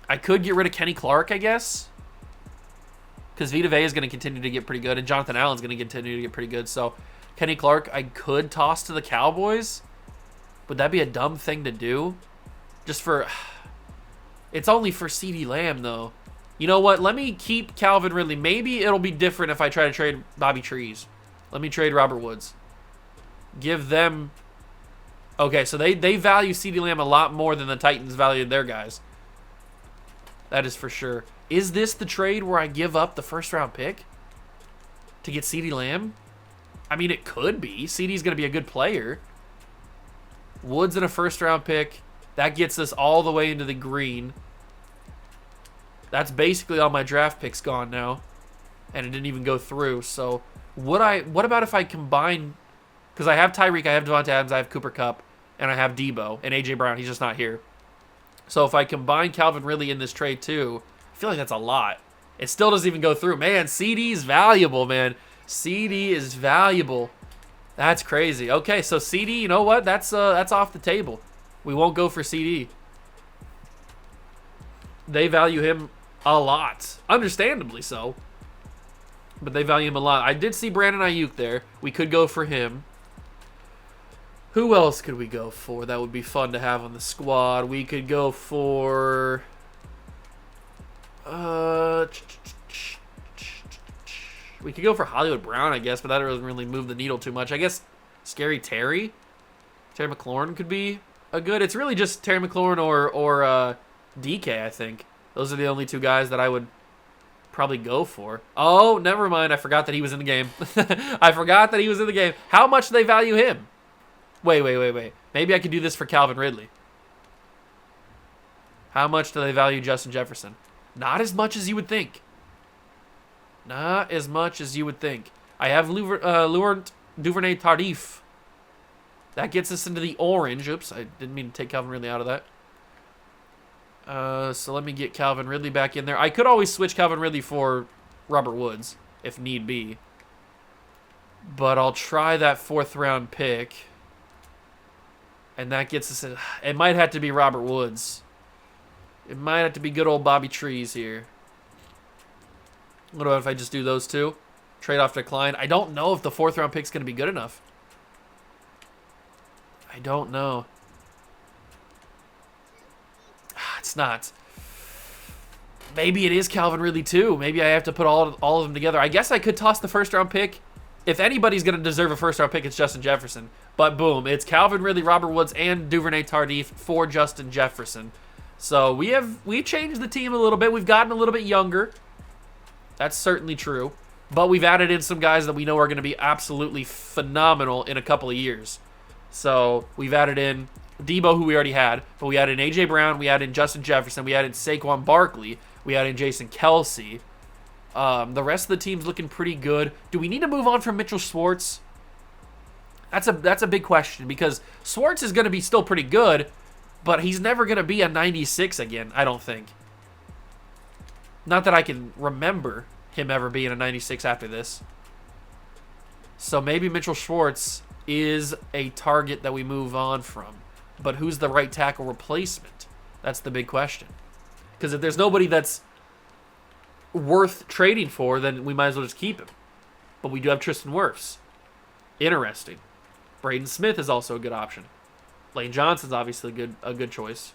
I could get rid of Kenny Clark, I guess. Because Vita Vea is going to continue to get pretty good, and Jonathan Allen's going to continue to get pretty good. So Kenny Clark, I could toss to the Cowboys. Would that be a dumb thing to do? Just for... It's only for CeeDee Lamb, though. You know what? Let me keep Calvin Ridley. Maybe it'll be different if I try to trade Bobby Trees. Let me trade Robert Woods. Give them... Okay, so they value CeeDee Lamb a lot more than the Titans valued their guys. That is for sure. Is this the trade where I give up the 1st round pick to get CeeDee Lamb? I mean, it could be. CeeDee's going to be a good player. Woods and a 1st round pick. That gets us all the way into the green. That's basically all my draft picks gone now. And it didn't even go through. So what about if I combine... Because I have Tyreek, I have Devontae Adams, I have Cooper Kupp, and I have Debo, and A.J. Brown. He's just not here. So if I combine Calvin Ridley in this trade too, I feel like that's a lot. It still doesn't even go through. Man, CD is valuable, man. CD is valuable. That's crazy. Okay, so CD, you know what? That's off the table. We won't go for CD. They value him a lot. Understandably so. But they value him a lot. I did see Brandon Ayuk there. We could go for him. Who else could we go for that would be fun to have on the squad? We could go for... We could go for Hollywood Brown, I guess, but that doesn't really move the needle too much. I guess Scary Terry McLaurin could be a good... It's really just Terry McLaurin or DK, I think. Those are the only 2 guys that I would probably go for. Oh, never mind. I forgot that he was in the game. I forgot that he was in the game. How much do they value him? Wait. Maybe I could do this for Calvin Ridley. How much do they value Justin Jefferson? Not as much as you would think. Not as much as you would think. I have Laurent Duvernay Tardif. That gets us into the orange. Oops, I didn't mean to take Calvin Ridley out of that. So let me get Calvin Ridley back in there. I could always switch Calvin Ridley for Robert Woods, if need be. But I'll try that 4th round pick. And that gets us in. It might have to be Robert Woods. It might have to be good old Bobby Trees here. What about if I just do those 2? Trade off decline. I don't know if the 4th round pick's going to be good enough. I don't know. It's not. Maybe it is Calvin Ridley too. Maybe I have to put all of them together. I guess I could toss the 1st round pick. If anybody's going to deserve a 1st round pick, it's Justin Jefferson. But boom, it's Calvin Ridley, Robert Woods, and Duvernay Tardif for Justin Jefferson. So we changed the team a little bit. We've gotten a little bit younger. That's certainly true. But we've added in some guys that we know are going to be absolutely phenomenal in a couple of years. So we've added in Debo, who we already had, but we added in A.J. Brown, we added in Justin Jefferson, we added Saquon Barkley, We added Jason Kelsey. The rest of the team's looking pretty good. Do we need to move on from Mitchell Schwartz? That's a big question because Schwartz is going to be still pretty good, but he's never going to be a 96 again, I don't think. Not that I can remember him ever being a 96 after this. So maybe Mitchell Schwartz is a target that we move on from. But who's the right tackle replacement? That's the big question. Because if there's nobody that's worth trading for, then we might as well just keep him. But we do have Tristan Wirfs. Interesting. Braden Smith is also a good option. Lane Johnson's obviously a good choice.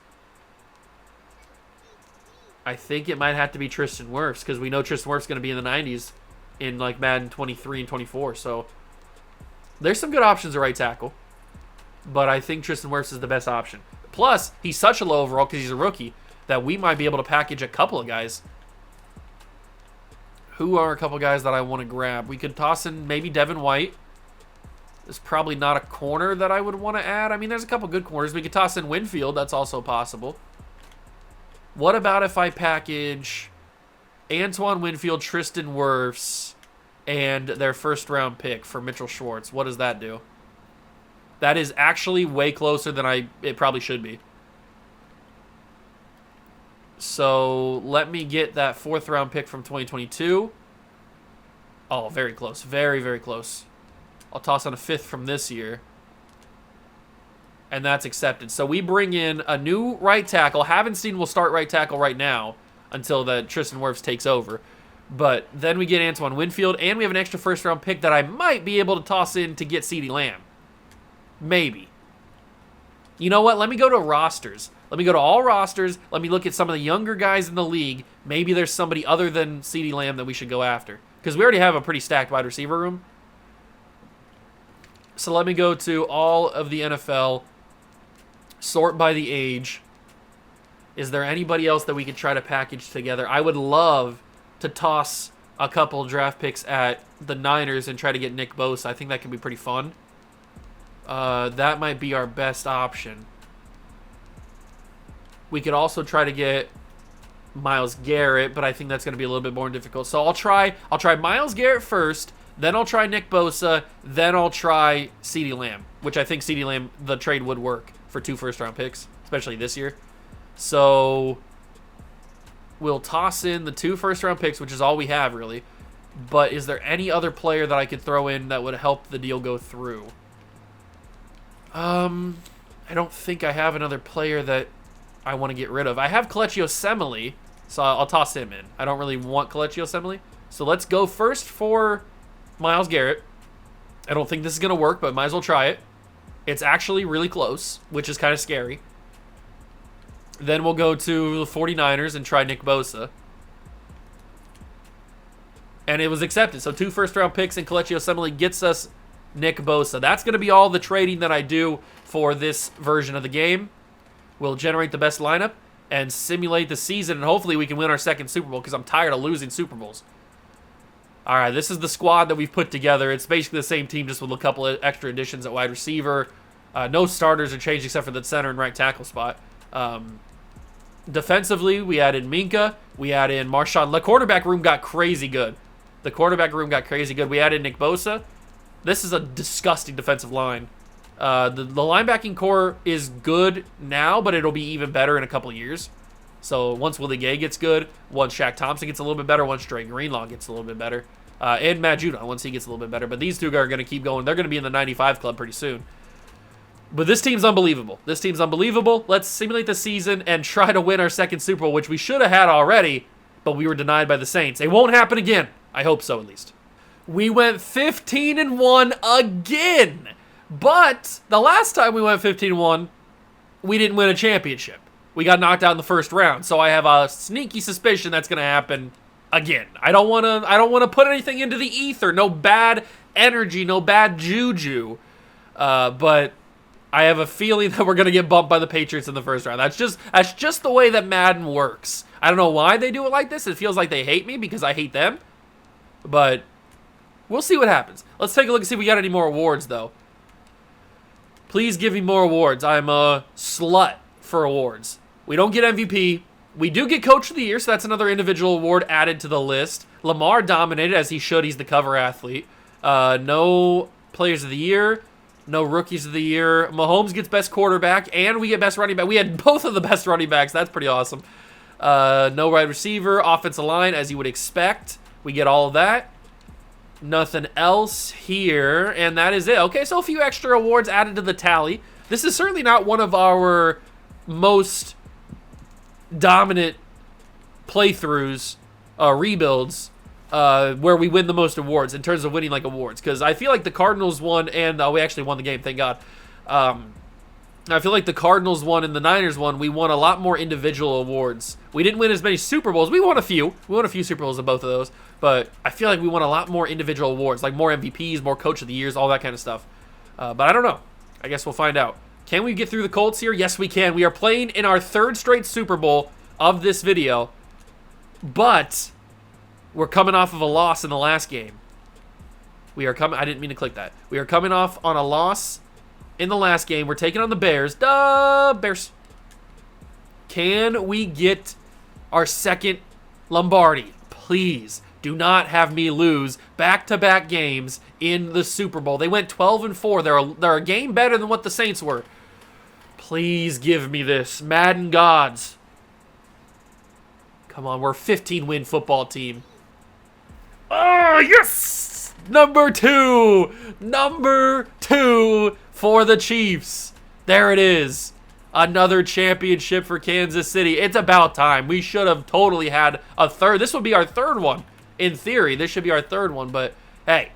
I think it might have to be Tristan Wirfs because we know Tristan Wirfs is going to be in the 90s in like Madden 23 and 24. So there's some good options at right tackle. But I think Tristan Wirfs is the best option. Plus, he's such a low overall because he's a rookie that we might be able to package a couple of guys. Who are a couple of guys that I want to grab? We could toss in maybe Devin White. There's probably not a corner that I would want to add. I mean, there's a couple good corners. We could toss in Winfield. That's also possible. What about if I package Antoine Winfield, Tristan Wirfs, and their first-round pick for Mitchell Schwartz? What does that do? That is actually way closer than it probably should be. So let me get that 4th-round pick from 2022. Oh, very close. Very, very close. I'll toss on a 5th from this year. And that's accepted. So we bring in a new right tackle. Havenstein will start right tackle right now until the Tristan Wirfs takes over. But then we get Antoine Winfield, and we have an extra 1st-round pick that I might be able to toss in to get CeeDee Lamb. Maybe. You know what? Let me go to rosters. Let me go to all rosters. Let me look at some of the younger guys in the league. Maybe there's somebody other than CeeDee Lamb that we should go after. Because we already have a pretty stacked wide receiver room. So let me go to all of the NFL. Sort by the age. Is there anybody else that we could try to package together? I would love to toss a couple draft picks at the Niners and try to get Nick Bosa. I think that could be pretty fun. That might be our best option. We could also try to get Myles Garrett, but I think that's going to be a little bit more difficult. So I'll try Myles Garrett first, then I'll try Nick Bosa, then I'll try CeeDee Lamb, which I think CeeDee Lamb, the trade would work for 2 first-round picks, especially this year. So we'll toss in the 2 first-round picks, which is all we have, really. But is there any other player that I could throw in that would help the deal go through? I don't think I have another player that I want to get rid of. I have Kelechi Osemele, so I'll toss him in. I don't really want Kelechi Osemele. So let's go first for Myles Garrett. I don't think this is going to work, but might as well try it. It's actually really close, which is kind of scary. Then we'll go to the 49ers and try Nick Bosa. And it was accepted. So 2 first-round picks and Kelechi Osemele gets us Nick Bosa. That's going to be all the trading that I do for this version of the game. We'll generate the best lineup and simulate the season, and hopefully we can win our 2nd Super Bowl because I'm tired of losing Super Bowls. All right, this is the squad that we've put together. It's basically the same team, just with a couple of extra additions at wide receiver. No starters are changed except for the center and right tackle spot. Defensively, we added Minka. We added Marshawn. The quarterback room got crazy good. We added Nick Bosa. This is a disgusting defensive line. The linebacking core is good now, but it'll be even better in a couple of years. So once Willie Gay gets good, once Shaq Thompson gets a little bit better, once Dre Greenlaw gets a little bit better, and Matt Judon once he gets a little bit better. But these 2 are going to keep going. They're going to be in the 95 club pretty soon. But this team's unbelievable. Let's simulate the season and try to win our 2nd Super Bowl, which we should have had already, but we were denied by the Saints. It won't happen again. I hope so, at least. We went 15-1 again. But the last time we went 15-1, we didn't win a championship. We got knocked out in the 1st round. So I have a sneaky suspicion that's going to happen again. I don't want to put anything into the ether. No bad energy, no bad juju. But I have a feeling that we're going to get bumped by the Patriots in the 1st round. That's just the way that Madden works. I don't know why they do it like this. It feels like they hate me because I hate them. But we'll see what happens. Let's take a look and see if we got any more awards, though. Please give me more awards. I'm a slut for awards. We don't get MVP. We do get Coach of the Year, so that's another individual award added to the list. Lamar dominated, as he should. He's the cover athlete. No Players of the Year. No Rookies of the Year. Mahomes gets Best Quarterback, and we get Best Running Back. We had both of the best running backs. That's pretty awesome. No Wide Receiver. Offensive line, as you would expect. We get all of that. Nothing else here, and that is it. Okay, so a few extra awards added to the tally. This is certainly not one of our most dominant playthroughs, rebuilds, where we win the most awards in terms of winning like awards, because I feel like the Cardinals won, and we actually won the game, thank God. I feel like the Cardinals won and the Niners won. We won a lot more individual awards. We didn't win as many Super Bowls. We won a few. We won a few Super Bowls in both of those, but I feel like we won a lot more individual awards, like more MVPs, more Coach of the Years, all that kind of stuff. But I don't know. I guess we'll find out. Can we get through the Colts here? Yes, we can. We are playing in our third straight Super Bowl of this video, but we're coming off of a loss in the last game. I didn't mean to click that. We are coming off on a loss in the last game. We're taking on the Bears. Bears. Can we get our second Lombardi? Please do not have me lose back-to-back games in the Super Bowl. They went 12-4. They're a game better than what the Saints were. Please give me this. Madden gods. Come on, we're a 15-win football team. Oh, yes! Number two for the Chiefs. There it is. Another championship for Kansas City. It's about time. We should have totally had a third. This would be our third one. In theory, this should be our third one, but hey,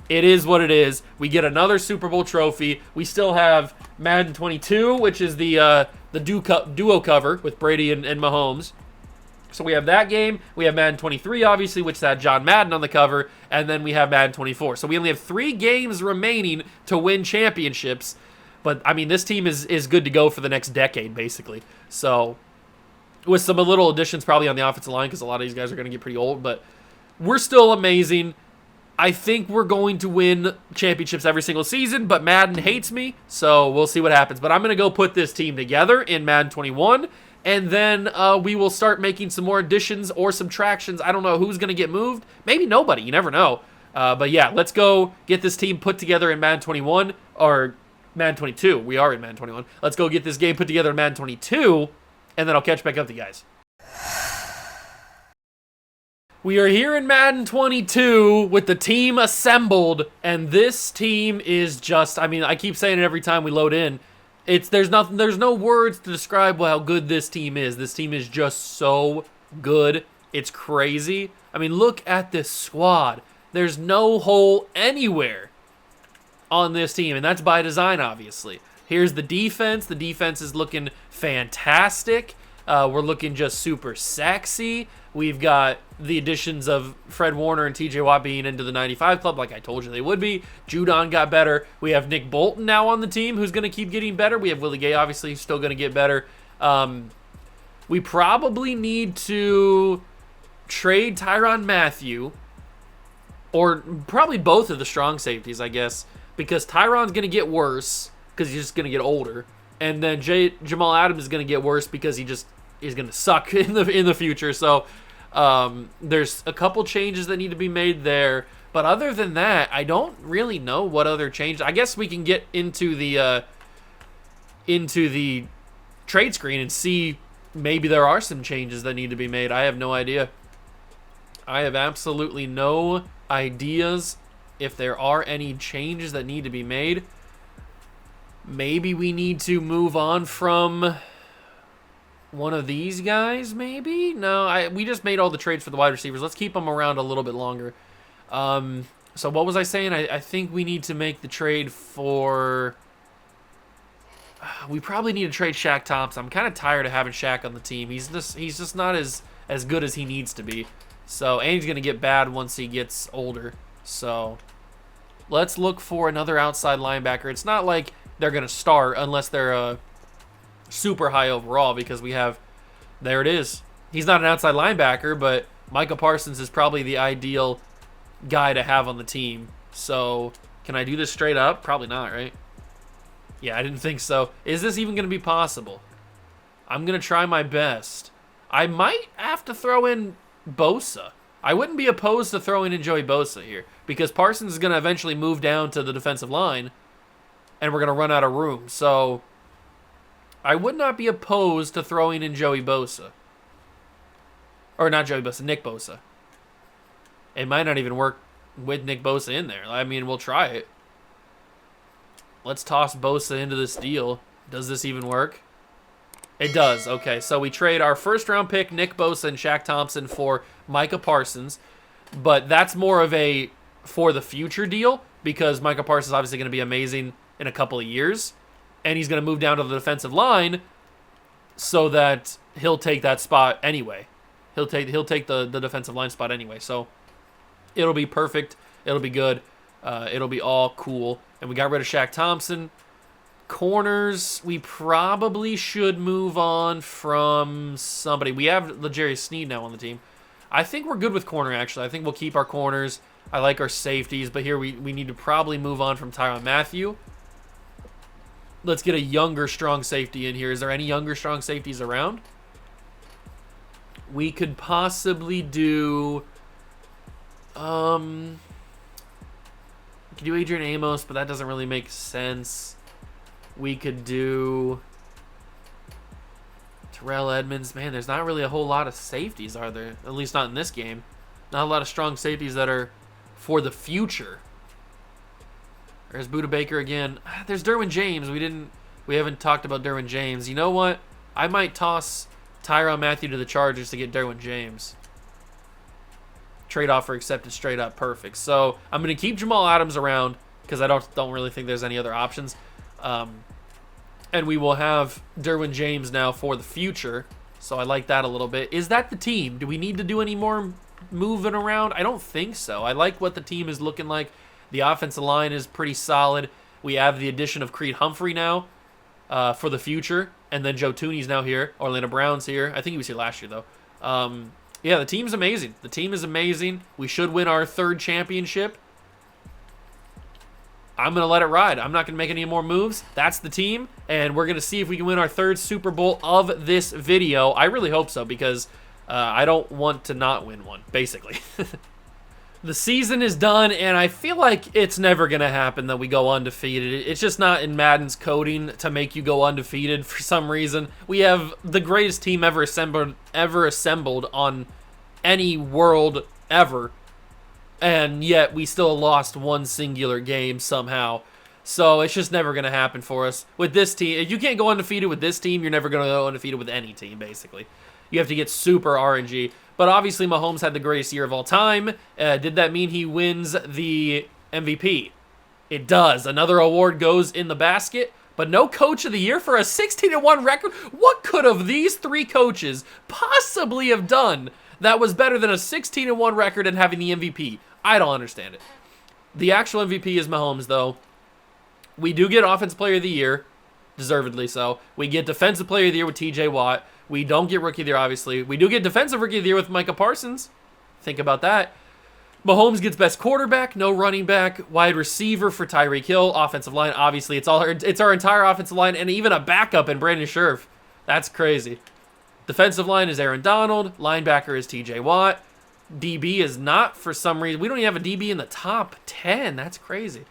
it is what it is. We get another Super Bowl trophy. We still have Madden 22, which is the duo cover with Brady and Mahomes. So we have that game. We have Madden 23, obviously, which had John Madden on the cover. And then we have Madden 24. So we only have 3 games remaining to win championships. But, I mean, this team is good to go for the next decade, basically. So, with some little additions probably on the offensive line, because a lot of these guys are going to get pretty old. But we're still amazing. I think we're going to win championships every single season, but Madden hates me. So, we'll see what happens. But I'm going to go put this team together in Madden 21. And then we will start making some more additions or subtractions. I don't know who's going to get moved. Maybe nobody. You never know. But yeah, let's go get this team put together in Madden 21 or Madden 22. We are in Madden 21. Let's go get this game put together in Madden 22, and then I'll catch back up to you guys. We are here in Madden 22 with the team assembled, and this team is just, I mean, I keep saying it every time we load in. There's no words to describe how good this team is. This team is just so good. It's crazy. I mean, look at this squad. There's no hole anywhere on this team, and that's by design, obviously. Here's the defense. The defense is looking fantastic. We're looking just super sexy. We've got the additions of Fred Warner and TJ Watt being into the 95 club, like I told you they would be. Judon got better. We have Nick Bolton now on the team, who's going to keep getting better. We have Willie Gay, obviously, still going to get better. We probably need to trade Tyrann Mathieu, or probably both of the strong safeties, I guess, because Tyrann's going to get worse because he's just going to get older, and then Jamal Adams is going to get worse because he just is going to suck in the future. So there's a couple changes that need to be made there, but other than that, I don't really know what other changes. I guess we can get into the trade screen and see maybe there are some changes that need to be made. I have no idea. I have absolutely no ideas if there are any changes that need to be made. Maybe we need to move on from one of these guys, maybe? No, we just made all the trades for the wide receivers. Let's keep them around a little bit longer. So what was I saying? I think we need to make the trade for... We probably need to trade Shaq Thompson. I'm kind of tired of having Shaq on the team. He's just not as good as he needs to be. So, and he's going to get bad once he gets older. So, let's look for another outside linebacker. It's not like they're going to start unless they're super high overall, because we have, there it is. He's not an outside linebacker, but Micah Parsons is probably the ideal guy to have on the team. So, can I do this straight up? Probably not, right? Yeah, I didn't think so. Is this even going to be possible? I'm going to try my best. I might have to throw in Bosa. I wouldn't be opposed to throwing in Joey Bosa here because Parsons is going to eventually move down to the defensive line and we're going to run out of room. So I would not be opposed to throwing in Joey Bosa. Or not Joey Bosa, Nick Bosa. It might not even work with Nick Bosa in there. I mean, we'll try it. Let's toss Bosa into this deal. Does this even work? It does. Okay, so we trade our first-round pick, Nick Bosa and Shaq Thompson, for Micah Parsons. But that's more of a for-the-future deal because Micah Parsons is obviously going to be amazing in a couple of years. And he's going to move down to the defensive line so that he'll take that spot anyway. He'll take the defensive line spot anyway. So it'll be perfect. It'll be good. It'll be all cool. And we got rid of Shaq Thompson. Corners, we probably should move on from somebody. We have L'Jarius Sneed now on the team. I think we're good with corner, actually. I think we'll keep our corners. I like our safeties, but here we need to probably move on from Tyrann Mathieu. Let's get a younger, strong safety in here. Is there any younger, strong safeties around? We could possibly do... we could do Adrian Amos, but that doesn't really make sense. We could do Terrell Edmonds. Man, there's not really a whole lot of safeties, are there? At least not in this game. Not a lot of strong safeties that are for the future. There's Budda Baker again. There's Derwin James. We haven't talked about Derwin James. You know what? I might toss Tyrann Mathieu to the Chargers to get Derwin James. Trade offer accepted straight up. Perfect. So I'm going to keep Jamal Adams around because I don't really think there's any other options. And we will have Derwin James now for the future. So I like that a little bit. Is that the team? Do we need to do any more moving around? I don't think so. I like what the team is looking like. The offensive line is pretty solid. We have the addition of Creed Humphrey now for the future. And then Joe Tooney's now here. Orlando Brown's here. I think he was here last year, though. Yeah, the team's amazing. The team is amazing. We should win our third championship. I'm going to let it ride. I'm not going to make any more moves. That's the team, and we're going to see if we can win our third Super Bowl of this video. I really hope so because I don't want to not win one, basically. The season is done, and I feel like it's never going to happen that we go undefeated. It's just not in Madden's coding to make you go undefeated for some reason. We have the greatest team ever assembled on any world ever. And yet we still lost one singular game somehow. So it's just never going to happen for us. With this team, if you can't go undefeated with this team, you're never going to go undefeated with any team, basically. You have to get super RNG. But obviously Mahomes had the greatest year of all time. Did that mean he wins the MVP? It does. Another award goes in the basket. But no coach of the year for a 16-1 record? What could have these three coaches possibly have done that was better than a 16-1 record and having the MVP? I don't understand it. The actual MVP is Mahomes, though. We do get Offensive Player of the Year, deservedly so. We get Defensive Player of the Year with TJ Watt. We don't get Rookie of the Year, obviously. We do get Defensive Rookie of the Year with Micah Parsons. Think about that. Mahomes gets Best Quarterback, no running back, wide receiver for Tyreek Hill, offensive line. Obviously, it's our entire offensive line, and even a backup in Brandon Scherf. That's crazy. Defensive line is Aaron Donald. Linebacker is TJ Watt. DB is not, for some reason. We don't even have a DB in the top 10. That's crazy.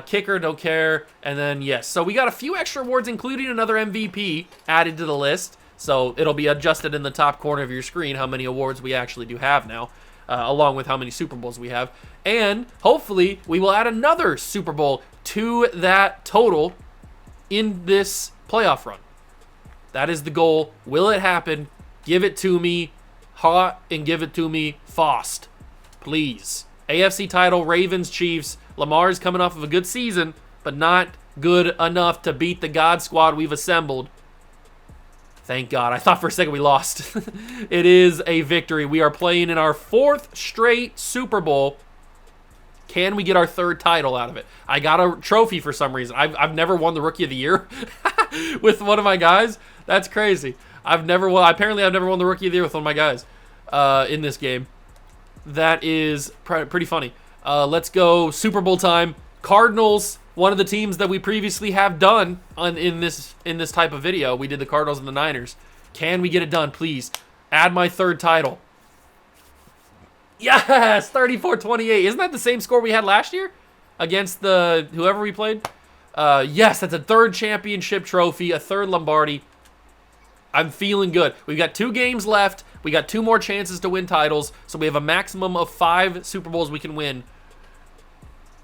Kicker, don't care. And then, yes. So we got a few extra awards, including another MVP added to the list. So it'll be adjusted in the top corner of your screen how many awards we actually do have now, along with how many Super Bowls we have. And hopefully we will add another Super Bowl to that total in this playoff run. That is the goal. Will it happen? Give it to me hot and give it to me fast, please. AFC title, Ravens, Chiefs. Lamar's coming off of a good season, but not good enough to beat the God Squad we've assembled. Thank God. I thought for a second we lost. It is a victory. We are playing in our fourth straight Super Bowl. Can we get our third title out of it? I got a trophy for some reason. I've never won the Rookie of the Year with one of my guys. That's crazy. Apparently I've never won the Rookie of the Year with one of my guys in this game. That is pretty funny. Let's go Super Bowl time. Cardinals, one of the teams that we previously have done in this type of video. We did the Cardinals and the Niners. Can we get it done, please? Add my third title. Yes, 34-28. Isn't that the same score we had last year against the whoever we played? Yes, that's a third championship trophy, a third Lombardi. I'm feeling good. We've got 2 games left. We got 2 more chances to win titles, so we have a maximum of 5 Super Bowls we can win.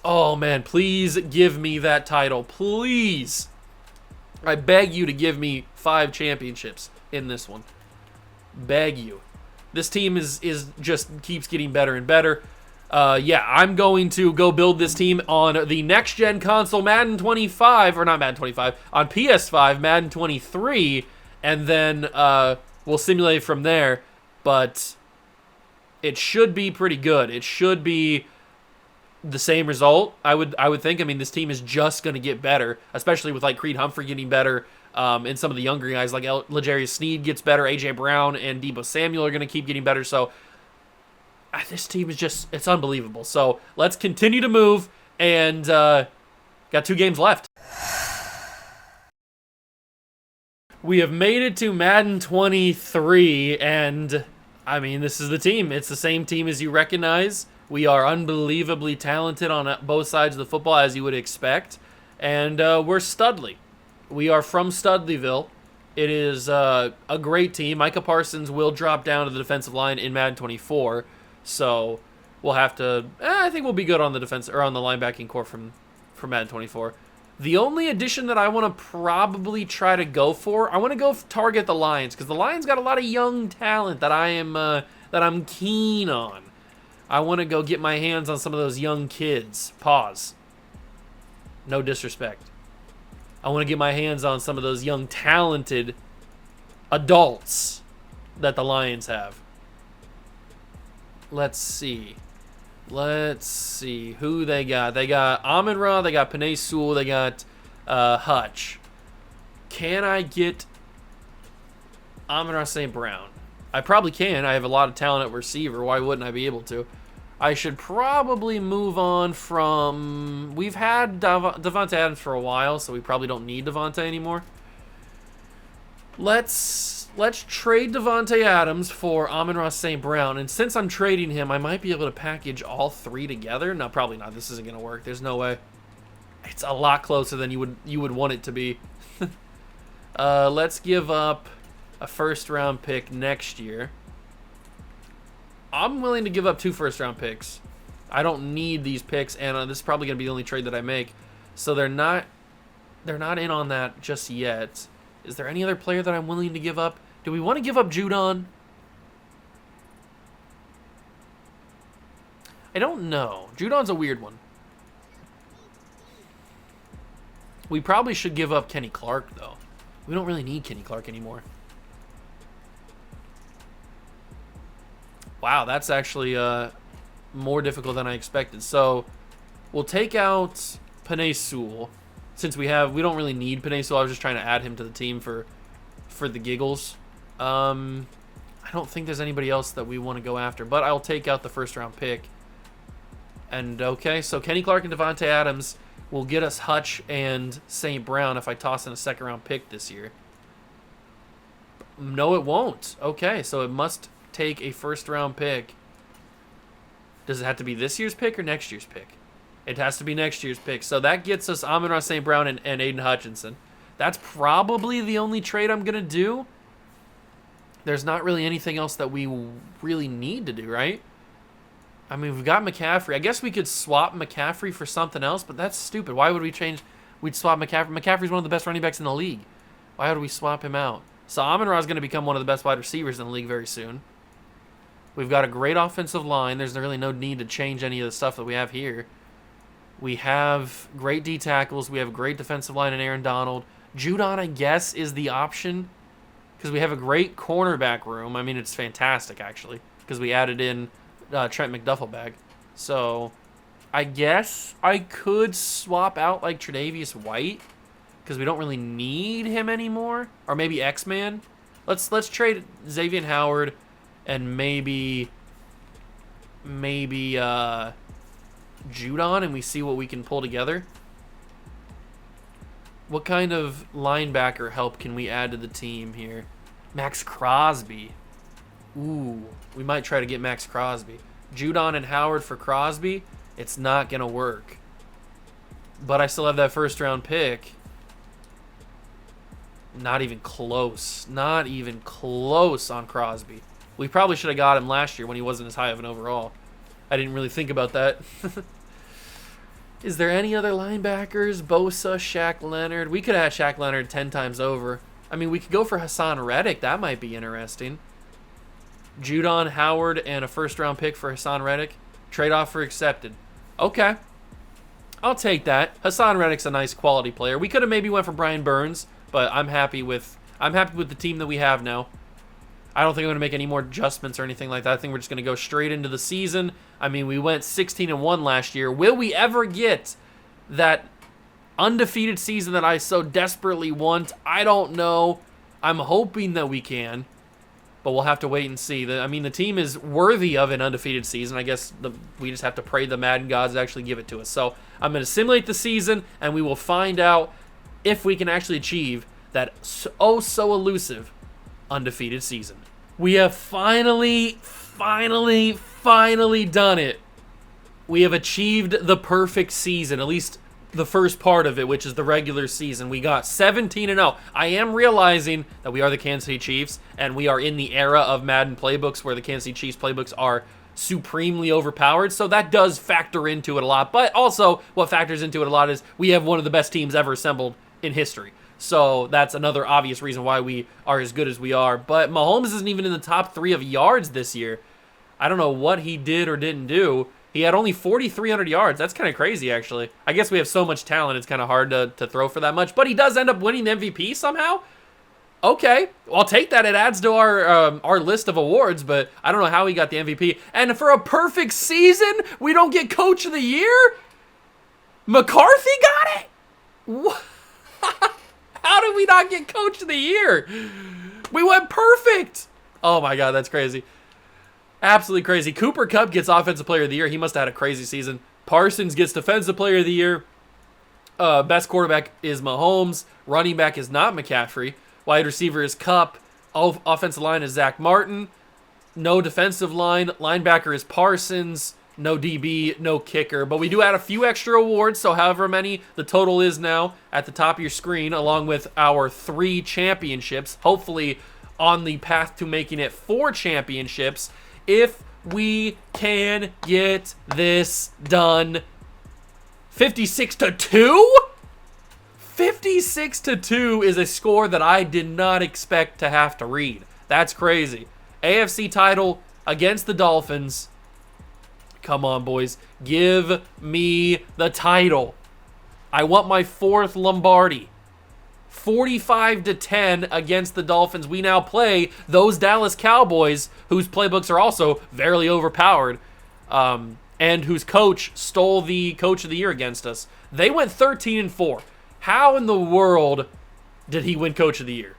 Oh, man, please give me that title. Please. I beg you to give me 5 championships in this one. Beg you. This team is just keeps getting better and better. Yeah, I'm going to go build this team on the next-gen console, Madden 25, or not Madden 25, on PS5, Madden 23, and then we'll simulate from there. But it should be pretty good. It should be the same result, I would think. I mean, this team is just going to get better, especially with like Creed Humphrey getting better, and some of the younger guys like L'Jarius Sneed gets better, A.J. Brown and Deebo Samuel are going to keep getting better. So this team is just, it's unbelievable. So let's continue to move, and got 2 games left. We have made it to Madden 23, and I mean, this is the team. It's the same team as you recognize. We are unbelievably talented on both sides of the football, as you would expect, and we're Studley. We are from Studleyville. It is a great team. Micah Parsons will drop down to the defensive line in Madden 24, so we'll have to. I think we'll be good on the defense or on the linebacking core from Madden 24. The only addition that I want to probably try to go for, I want to go target the Lions, because the Lions got a lot of young talent that I'm keen on. I want to go get my hands on some of those young kids. Pause. No disrespect. I want to get my hands on some of those young talented adults that the Lions have. Let's see who they got. They got Amon-Ra, they got Penei Sewell, they got Hutch. Can I get Amon-Ra St. Brown? I probably can. I have a lot of talent at receiver. Why wouldn't I be able to? I should probably move on from... We've had Davante Adams for a while, so we probably don't need Davante anymore. Let's trade Davante Adams for Amon-Ra St. Brown, and since I'm trading him, I might be able to package all 3 together. No, probably not. This isn't going to work. There's no way. It's a lot closer than you would want it to be. Let's give up a first-round pick next year. I'm willing to give up 2 first-round picks. I don't need these picks, and this is probably going to be the only trade that I make. So they're not in on that just yet. Is there any other player that I'm willing to give up? Do we want to give up Judon? I don't know. Judon's a weird one. We probably should give up Kenny Clark, though. We don't really need Kenny Clark anymore. Wow, that's actually more difficult than I expected. So we'll take out Penei Sewell. Since we don't really need Penei Sewell, I was just trying to add him to the team for the giggles. I don't think there's anybody else that we want to go after, but I'll take out the first-round pick. And, okay, so Kenny Clark and Davante Adams will get us Hutch and St. Brown if I toss in a second-round pick this year. No, it won't. Okay, so it must take a first-round pick. Does it have to be this year's pick or next year's pick? It has to be next year's pick. So that gets us Amon-Ra St. Brown and Aiden Hutchinson. That's probably the only trade I'm going to do. There's not really anything else that we really need to do, right? I mean, we've got McCaffrey. I guess we could swap McCaffrey for something else, but that's stupid. Why would we change? We'd swap McCaffrey. McCaffrey's one of the best running backs in the league. Why would we swap him out? So Amon-Ra is going to become one of the best wide receivers in the league very soon. We've got a great offensive line. There's really no need to change any of the stuff that we have here. We have great D tackles. We have a great defensive line in Aaron Donald. Judon, I guess, is the option because we have a great cornerback room. I mean, it's fantastic, actually, because we added in Trent McDuffelbag. So I guess I could swap out, like, Tre'Davious White because we don't really need him anymore. Or maybe X-Man. Let's trade Xavier Howard and maybe Judon, and we see what we can pull together. What kind of linebacker help can we add to the team here? Max Crosby. Ooh, we might try to get Max Crosby. Judon and Howard for Crosby. It's not going to work. But I still have that first round pick. Not even close. Not even close on Crosby. We probably should have got him last year when he wasn't as high of an overall. I didn't really think about that. Is there any other linebackers? Bosa, Shaq Leonard. We could have had Shaq Leonard 10 times over. I mean, we could go for Hassan Reddick. That might be interesting. Judon, Howard, and a first-round pick for Hassan Reddick. Trade offer accepted. Okay. I'll take that. Hassan Reddick's a nice quality player. We could have maybe went for Brian Burns, but I'm happy with the team that we have now. I don't think I'm going to make any more adjustments or anything like that. I think we're just going to go straight into the season. I mean, we went 16-1 last year. Will we ever get that undefeated season that I so desperately want? I don't know. I'm hoping that we can, but we'll have to wait and see. I mean, the team is worthy of an undefeated season. I guess we just have to pray the Madden gods actually give it to us. So I'm going to simulate the season, and we will find out if we can actually achieve that so elusive undefeated season. We have finally done it. We have achieved the perfect season, at least the first part of it, which is the regular season. We got 17-0. I am realizing that we are the Kansas City Chiefs, and we are in the era of Madden playbooks where the Kansas City Chiefs playbooks are supremely overpowered, so that does factor into it a lot. But also, what factors into it a lot is we have one of the best teams ever assembled in history. So that's another obvious reason why we are as good as we are. But Mahomes isn't even in the top 3 of yards this year. I don't know what he did or didn't do. He had only 4,300 yards. That's kind of crazy, actually. I guess we have so much talent, it's kind of hard to throw for that much. But he does end up winning the MVP somehow? Okay, I'll take that. It adds to our list of awards, but I don't know how he got the MVP. And for a perfect season, we don't get Coach of the Year? McCarthy got it? What? How did we not get Coach of the Year? We went perfect. Oh my God, that's crazy. Absolutely crazy. Cooper Kupp gets Offensive Player of the Year. He must have had a crazy season. Parsons gets Defensive Player of the Year. Best quarterback is Mahomes. Running back is not McCaffrey. Wide receiver is Kupp. Offensive line is Zack Martin. No defensive line. Linebacker is Parsons. No DB, no kicker. But we do add a few extra awards, so however many the total is now at the top of your screen, along with our 3 championships, hopefully on the path to making it 4 championships, if we can get this done. 56-2? 56-2 is a score that I did not expect to have to read. That's crazy. AFC title against the Dolphins. Come on, boys. Give me the title. I want my 4th Lombardi. 45-10 against the Dolphins. We now play those Dallas Cowboys, whose playbooks are also very overpowered, and whose coach stole the Coach of the Year against us. They went 13-4. How in the world did he win Coach of the Year?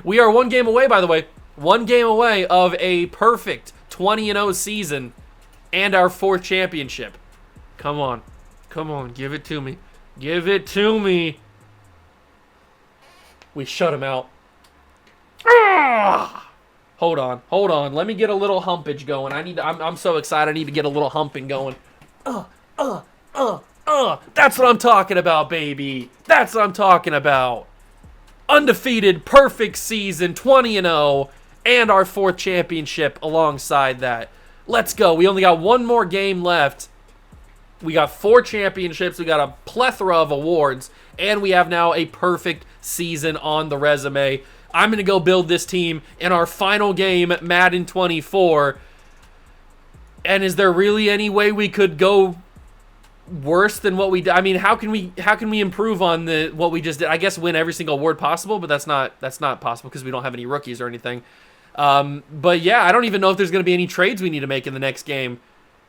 We are 1 game away, by the way. 1 game away of a perfect 20-0 season and our 4th championship. Come on. Come on. Give it to me. Give it to me. We shut him out. Ah! Hold on. Hold on. Let me get a little humpage going. I'm so excited. I need to get a little humping going. That's what I'm talking about, baby. That's what I'm talking about. Undefeated, perfect season, 20-0, and our 4th championship alongside that. Let's go. We only got 1 more game left. We got 4 championships. We got a plethora of awards, and we have now a perfect season on the resume. I'm going to go build this team in our final game, Madden 24. And is there really any way we could go worse than what we did? I mean, how can we improve on what we just did? I guess win every single award possible, but that's not possible because we don't have any rookies or anything. But yeah, I don't even know if there's going to be any trades we need to make in the next game.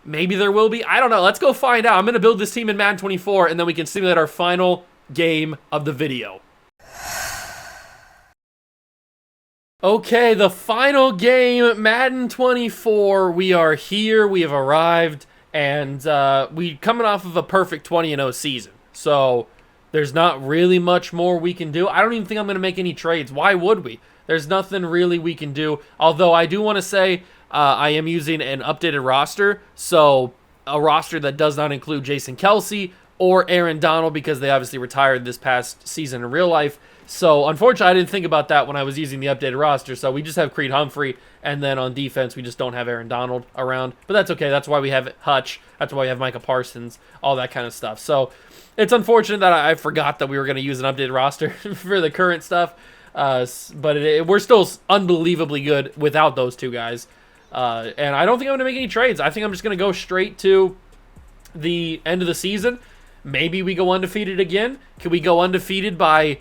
Maybe there will be. I don't know. Let's go find out. I'm going to build this team in Madden 24, and then we can simulate our final game of the video. Okay, the final game, Madden 24. We are here. We have arrived, and we coming off of a perfect 20-0 season. So there's not really much more we can do. I don't even think I'm going to make any trades. Why would we? There's nothing really we can do. Although I do want to say I am using an updated roster, so a roster that does not include Jason Kelsey or Aaron Donald because they obviously retired this past season in real life. So unfortunately, I didn't think about that when I was using the updated roster. So we just have Creed Humphrey, and then on defense, we just don't have Aaron Donald around. But that's okay. That's why we have Hutch. That's why we have Micah Parsons, all that kind of stuff. So it's unfortunate that I forgot that we were going to use an updated roster for the current stuff. But we're still unbelievably good without those two guys. And I don't think I'm going to make any trades. I think I'm just going to go straight to the end of the season. Maybe we go undefeated again. Can we go undefeated by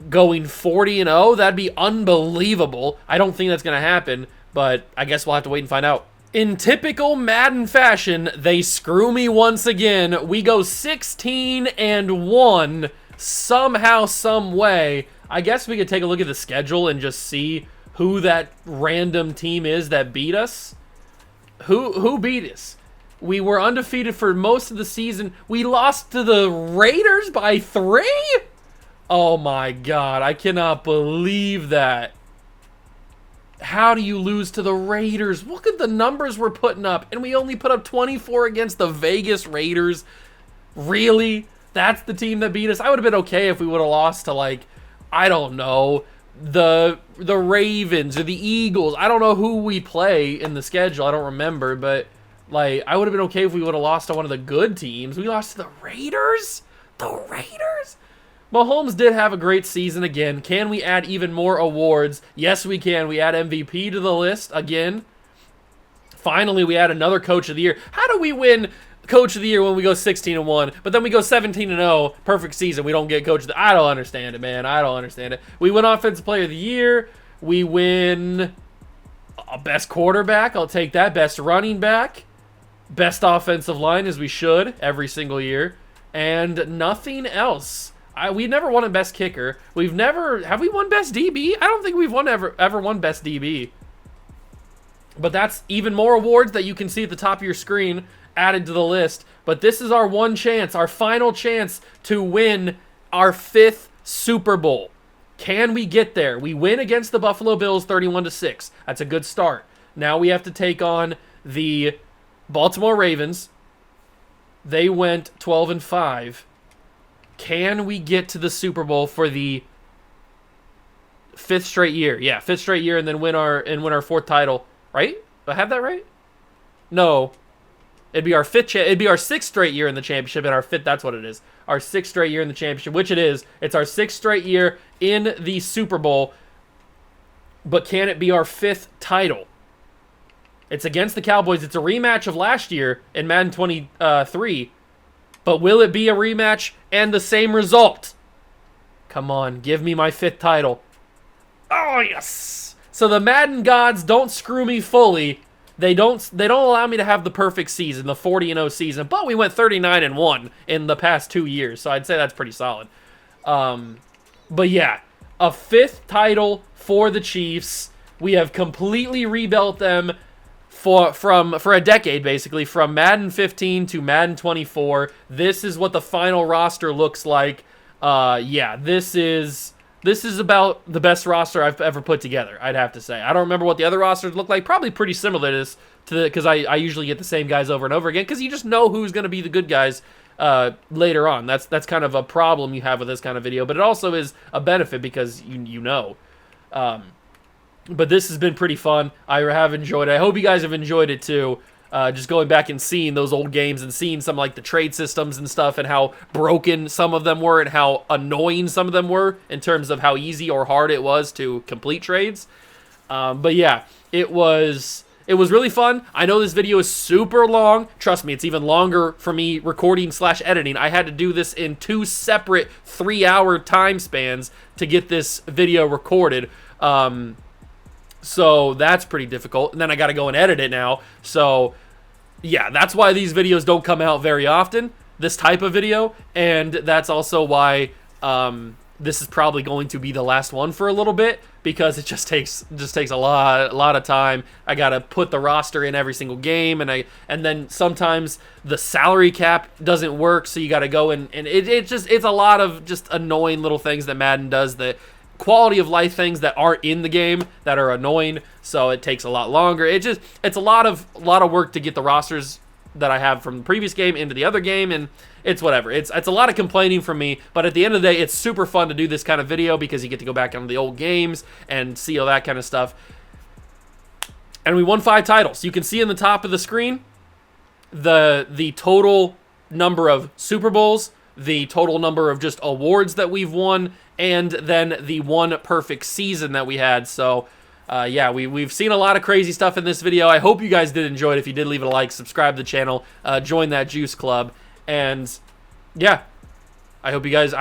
going 40-0? That'd be unbelievable. I don't think that's going to happen, but I guess we'll have to wait and find out. In typical Madden fashion, they screw me once again. We go 16-1 somehow, some way. I guess we could take a look at the schedule and just see who that random team is that beat us. Who beat us? We were undefeated for most of the season. We lost to the Raiders by 3? Oh my God, I cannot believe that. How do you lose to the Raiders? Look at the numbers we're putting up, and we only put up 24 against the Vegas Raiders. Really? That's the team that beat us? I would have been okay if we would have lost to, like, I don't know, the Ravens or the Eagles. I don't know who we play in the schedule. I don't remember, but, like, I would have been okay if we would have lost to one of the good teams. We lost to the Raiders? The Raiders? Mahomes did have a great season again. Can we add even more awards? Yes, we can. We add MVP to the list again. Finally, we add another Coach of the Year. How do we win Coach of the Year when we go 16-1, but then we go 17-0, perfect season, we don't get Coach of the... I don't understand it, man. I don't understand it. We win Offensive Player of the Year. We win Best Quarterback. I'll take that. Best Running Back. Best Offensive Line, as we should, every single year. And nothing else. We've never won a Best Kicker. We've never... Have we won Best DB? I don't think we've ever won Best DB. But that's even more awards that you can see at the top of your screen added to the list. But this is our one chance, our final chance to win our 5th Super Bowl. Can we get there? We win against the Buffalo Bills 31-6. That's a good start. Now we have to take on the Baltimore Ravens. They went 12-5. Can we get to the Super Bowl for the 5th straight year? Yeah, 5th straight year, and then win our 4th title. Right? Do I have that right? No. It'd be our 5th. It'd be our 6th straight year in the championship, and our 5th. That's what it is. Our 6th straight year in the championship, which it is. It's our 6th straight year in the Super Bowl. But can it be our 5th title? It's against the Cowboys. It's a rematch of last year in Madden 23. But will it be a rematch and the same result? Come on, give me my 5th title. Oh, yes. So the Madden gods don't screw me fully. They don't allow me to have the perfect season, the 40-0 season. But we went 39-1 in the past 2 years, so I'd say that's pretty solid. But yeah, a 5th title for the Chiefs. We have completely rebuilt them for a decade, basically, from Madden 15 to Madden 24. This is what the final roster looks like. Yeah, this is about the best roster I've ever put together, I'd have to say. I don't remember what the other rosters look like. Probably pretty similar to this, because I usually get the same guys over and over again, because you just know who's going to be the good guys later on. That's kind of a problem you have with this kind of video, but it also is a benefit because you know. But this has been pretty fun. I have enjoyed it. I hope you guys have enjoyed it too. Just going back and seeing those old games and seeing some like the trade systems and stuff and how broken some of them were and how annoying some of them were in terms of how easy or hard it was to complete trades. But yeah, it was really fun. I know this video is super long. Trust me, it's even longer for me recording/editing. I had to do this in 2 separate 3-hour time spans to get this video recorded. So that's pretty difficult. And then I got to go and edit it now. So yeah, that's why these videos don't come out very often, this type of video. And that's also why this is probably going to be the last one for a little bit, because it just takes a lot of time. I got to put the roster in every single game, and then sometimes the salary cap doesn't work, so you got to go and it's a lot of just annoying little things that Madden does that quality of life things that aren't in the game that are annoying, so it takes a lot longer. It's a lot of work to get the rosters that I have from the previous game into the other game, and it's whatever. It's a lot of complaining from me, but at the end of the day, it's super fun to do this kind of video because you get to go back on the old games and see all that kind of stuff. And we won 5 titles. You can see in the top of the screen the total number of Super Bowls, the total number of just awards that we've won, and then the one perfect season that we had. So yeah, we've seen a lot of crazy stuff in this video. I hope you guys did enjoy it. If you did, leave it a like, subscribe to the channel, join that Juice Club, and yeah, I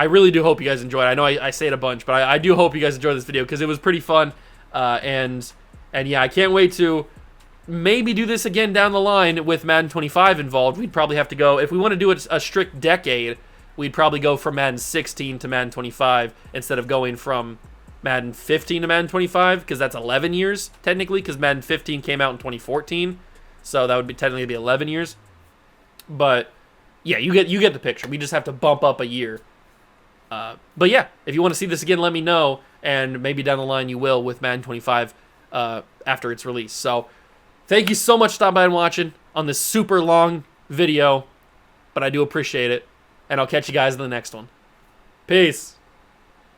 really do hope you guys enjoyed it. I know I say it a bunch, but I do hope you guys enjoyed this video because it was pretty fun, and yeah, I can't wait to maybe do this again down the line with Madden 25 involved. We'd probably have to go, if we want to do it a strict decade, we'd probably go from Madden 16 to Madden 25 instead of going from Madden 15 to Madden 25, because that's 11 years, technically, because Madden 15 came out in 2014, so that would be technically be 11 years. But, yeah, you get the picture. We just have to bump up a year. But, yeah, if you want to see this again, let me know, and maybe down the line you will with Madden 25 after its release. So, thank you so much for stopping by and watching on this super long video, but I do appreciate it, and I'll catch you guys in the next one. Peace.